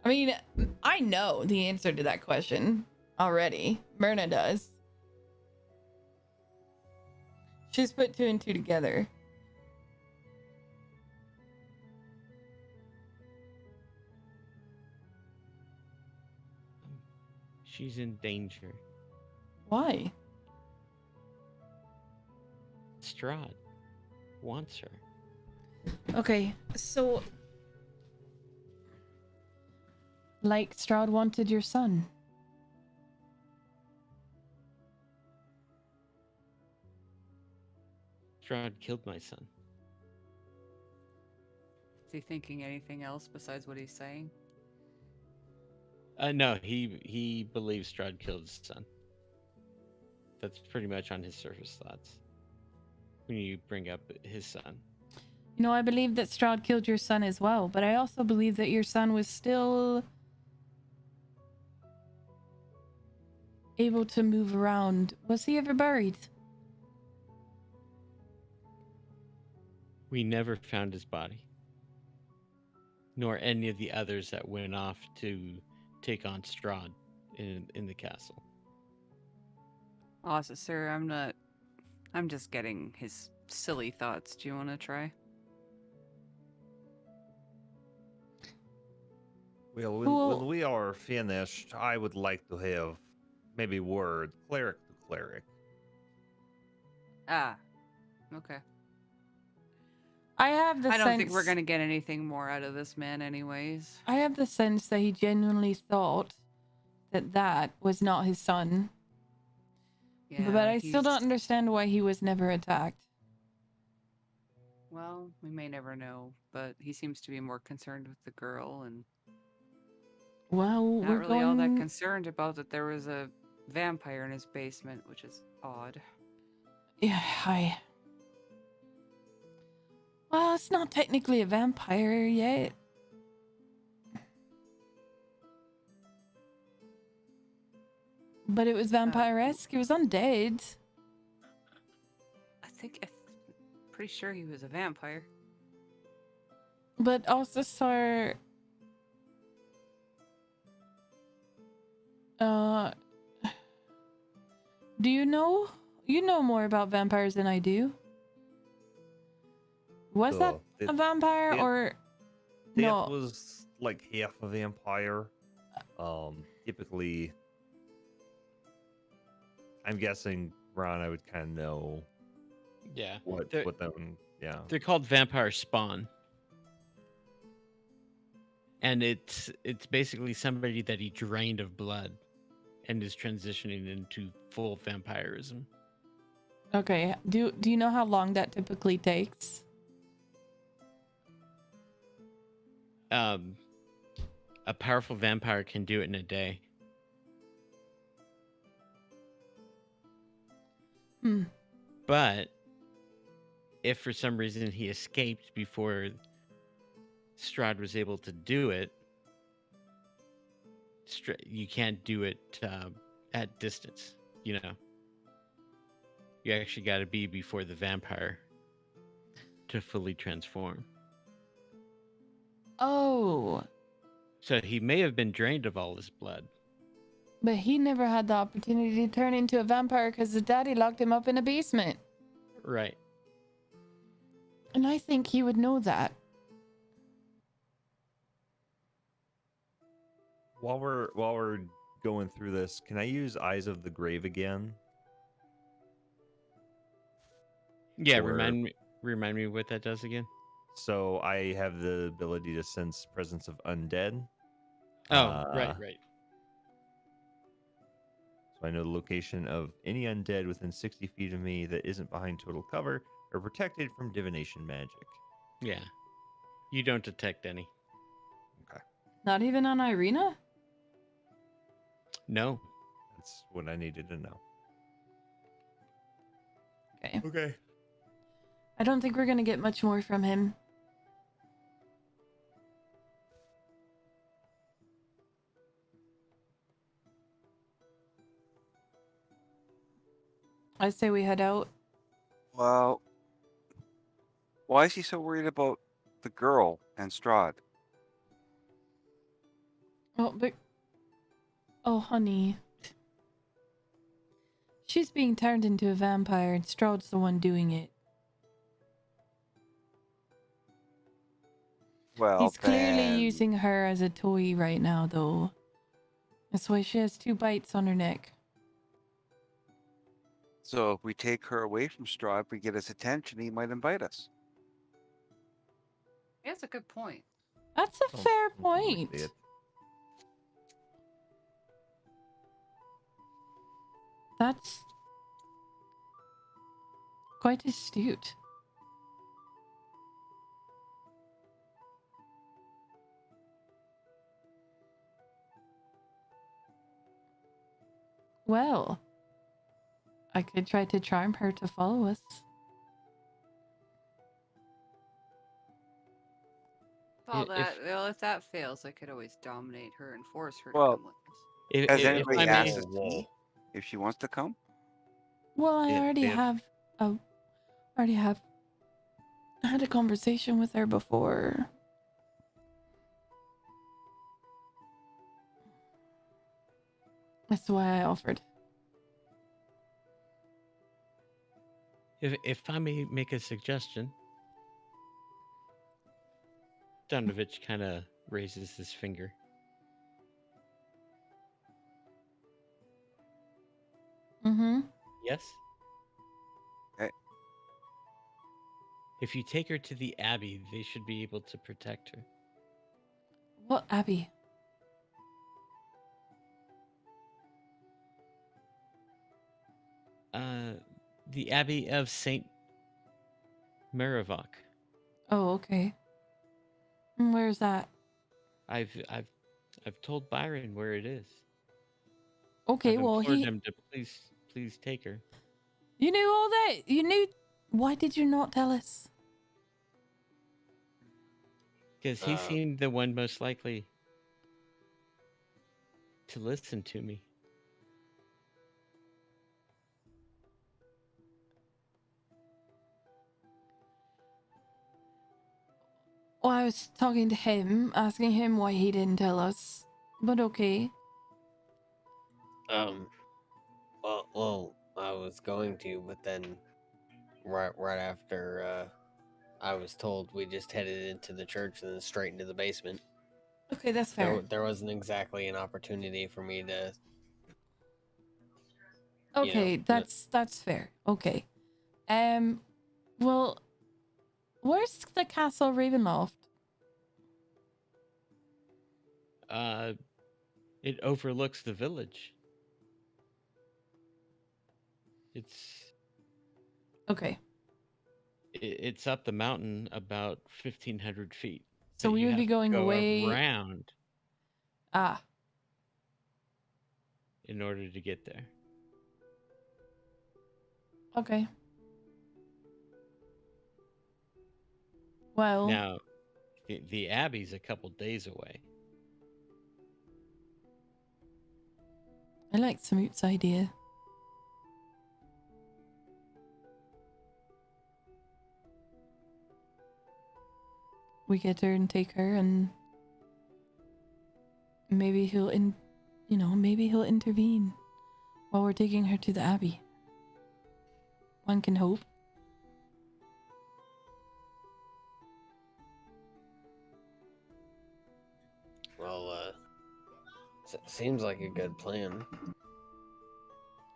I mean, I know the answer to that question already. Myrna does. She's put two and two together. She's in danger. Why? Strahd wants her. Okay, so like Strahd wanted your son. Strahd killed my son. Is he thinking anything else besides what he's saying? No, he believes Strahd killed his son. That's pretty much on his surface thoughts. When you bring up his son. You know, I believe that Strahd killed your son as well, but I also believe that your son was still able to move around. Was he ever buried? We never found his body. Nor any of the others that went off to take on Strahd in the castle. Ocissor, I'm just getting his silly thoughts. Do you want to try? Well, Well- when we are finished, I would like to have maybe word cleric to cleric. Ah, okay. I have the I sense. don't think we're gonna get anything more out of this man, anyways. I have the sense that he genuinely thought that that was not his son. Yeah, But I still don't he's- understand why he was never attacked. Well, we may never know, but he seems to be more concerned with the girl and Well, not we're really all that going. concerned about that there was a vampire in his basement, which is odd. Yeah, Well, it's not technically a vampire yet. But it was vampire-esque. It was undead. I'm pretty sure he was a vampire. But Ocissor... do you know? You know more about vampires than I do. Was that It- a vampire it- or... That No. was like half a vampire. Typically, I'm guessing Ron, I would kind of know Yeah. what They're- them. Yeah. They're called vampire spawn. And it's basically somebody that he drained of blood and is transitioning into full vampirism. Okay. Do you know how long that typically takes? A powerful vampire can do it in a day. Hmm. But if for some reason he escaped before Strahd was able to do it, you can't do it at distance, you know. You actually got to be before the vampire to fully transform. Oh, So he may have been drained of all his blood. but he never had the opportunity to turn into a vampire because his daddy locked him up in a basement. Right. And I think he would know that. While we're going through this, can I use Eyes of the Grave again? Yeah, Or- remind me what that does again. So I have the ability to sense presence of undead. Oh, right. So I know the location of any undead within 60 feet of me that isn't behind total cover or protected from divination magic. Yeah. You don't detect any. Not even on Irina? No. That's what I needed to know. Okay. Okay. I don't think we're gonna get much more from him. I say we head out. Well, why is he so worried about the girl and Strahd? Oh, but... Oh, honey. She's being turned into a vampire and Strahd's the one doing it. Well, He's clearly then- using her as a toy right now, though. That's why she has 2 bites on her neck. So if we take her away from Straw, if we get his attention, he might invite us. That's a good point. That's a Sounds fair something like point. that. That's quite astute. Well, I could try to charm her to follow us. If that fails, I could always dominate her and force her to Well, come with us. Has If anybody I may, asked us if she wants to come? Well, I If- already if- have had a conversation with her before. That's why I offered. if I may make a suggestion, Donovich kind of raises his finger. Mm-hmm. Yes. Okay. If you take her to the Abbey, they should be able to protect her. What Abbey? The Abbey of Saint Merivok. Oh, okay. Where's that? I've told Byron where it is. Okay, I've well, implored him to please take her. You knew all that. You knew. Why did you not tell us? Because he seemed the one most likely to listen to me. Well, I was talking to him, asking him why he didn't tell us. But okay. Well, I was going to, but then right after I was told, we just headed into the church and then straight into the basement. Okay, that's fair. There wasn't exactly an opportunity for me to. Okay, that's fair. Okay. Well, where's the Castle Ravenloft? It overlooks the village. It's Okay. it's up the mountain about 1,500 feet. So but we you would be have to going go away. around Ah, in order to get there. okay. Well, Now, the Abbey's a couple days away. I like Smoot's idea. We get her and take her, and maybe maybe he'll intervene while we're taking her to the Abbey. One can hope. Well, seems like a good plan.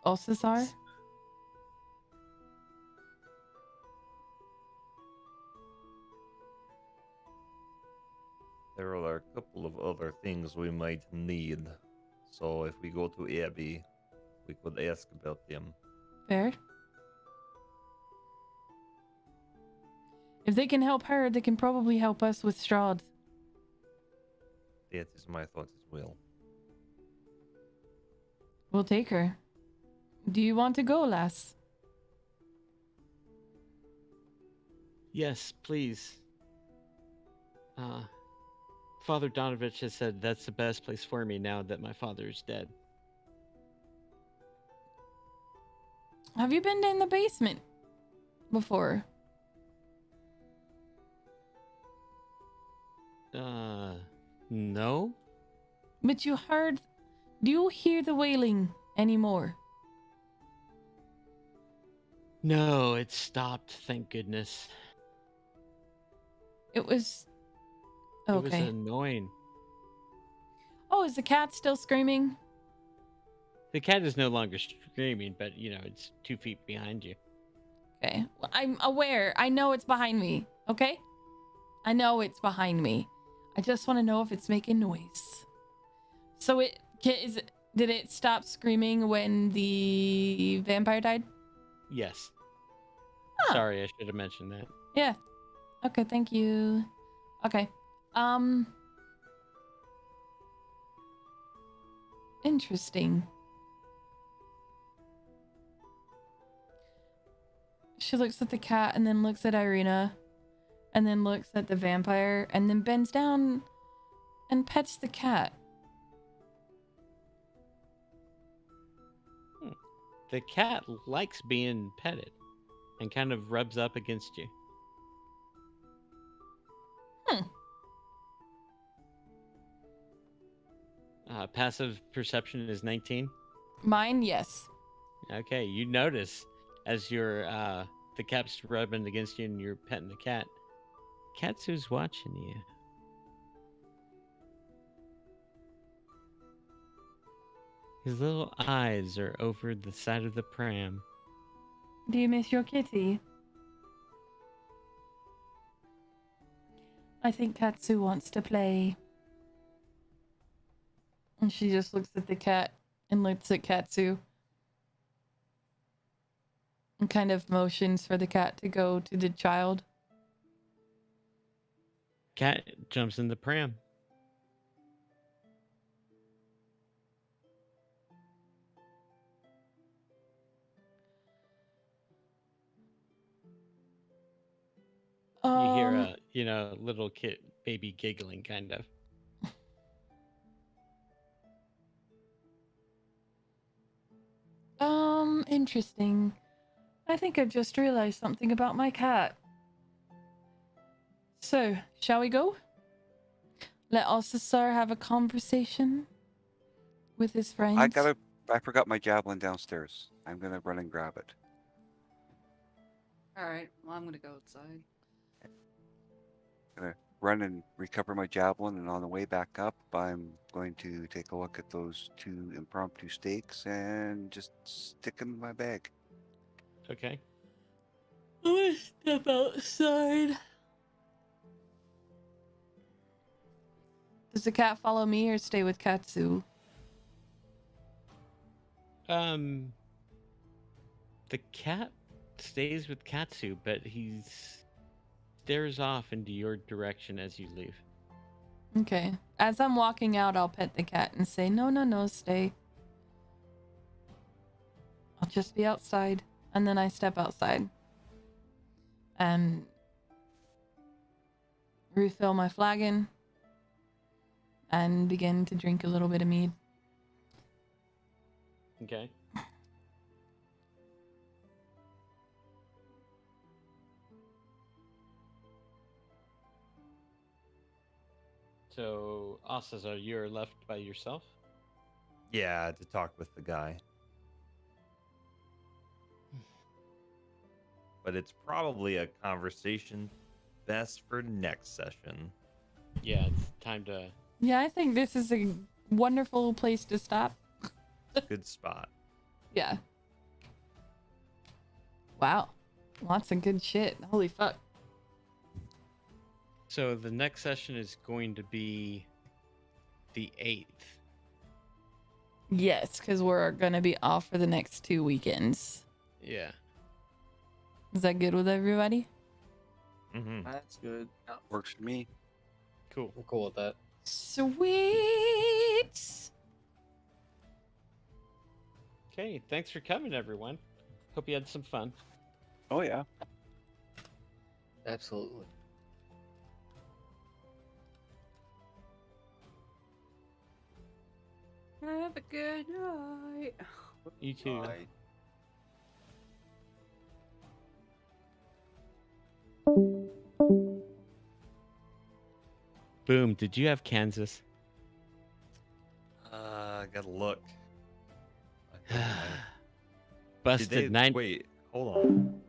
Ocissor? There are a couple of other things we might need. So if we go to Abbey, we could ask about them. Fair. If they can help her, they can probably help us with Strahd. That is my thought as well. We'll take her. Do you want to go, lass? Yes, please. Father Donovich has said that's the best place for me now that my father is dead. Have you been in the basement before? No? But you heard... Do you hear the wailing anymore? No, it stopped, thank goodness. It was... It Okay. was annoying. Oh, Oh, is the cat still screaming? The cat is no longer screaming, but it's 2 feet behind you. Okay. Well, I'm aware. I know it's behind me. Okay? I know it's behind me. I just want to know if it's making noise. So did it stop screaming when the vampire died? Yes. Huh. Sorry, I should have mentioned that. Yeah. Okay, thank you. Okay. Interesting. She looks at the cat and then looks at Irina and then looks at the vampire and then bends down and pets the cat. The cat likes being petted and kind of rubs up against you. Passive perception is 19. Mine, yes. Okay, you notice as the cat's rubbing against you and you're petting the cat. Katsu's watching you. His little eyes are over the side of the pram. Do you miss your kitty? I think Katsu wants to play. And she just looks at the cat and looks at Katsu. And kind of motions for the cat to go to the child. Cat jumps in the pram. You hear a little kid baby giggling kind of. Interesting. I think I've just realized something about my cat. So, shall we go? Let Ocissor have a conversation with his friends. I forgot my javelin downstairs. I'm gonna run and grab it. All right. Well, I'm gonna go outside. Gonna run and recover my javelin, and on the way back up, I'm going to take a look at those 2 impromptu stakes and just stick them in my bag. Okay. I'm gonna step outside. Does the cat follow me or stay with Katsu? The cat stays with Katsu, but he stares off into your direction as you leave. Okay. As I'm walking out, I'll pet the cat and say, no, stay. I'll just be outside. And then I step outside and refill my flagon and begin to drink a little bit of mead. Okay. So, Ocissor, you're left by yourself? Yeah, to talk with the guy. But it's probably a conversation best for next session. Yeah, it's time to... Yeah, I think this is a wonderful place to stop. Good spot. Yeah. Wow. Lots of good shit. Holy fuck. So the next session is going to be the 8th. Yes, because we're going to be off for the next 2 weekends. Yeah. Is that good with everybody? Mm-hmm. That's good. Works for me. Cool. I'm cool with that. Sweet. Okay, thanks for coming, everyone. Hope you had some fun. Oh yeah. Absolutely. Have a good night. You too. Alright. Boom, did you have Kansas? I gotta look. Busted 9. Wait, hold on.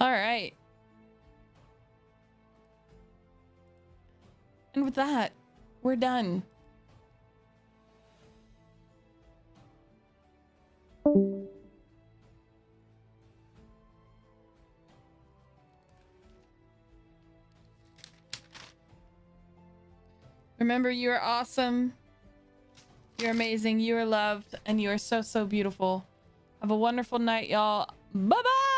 All right. And with that, We're done. Remember, you are awesome. You're amazing. You are loved. And you are so, so beautiful. Have a wonderful night, y'all. Bye-bye!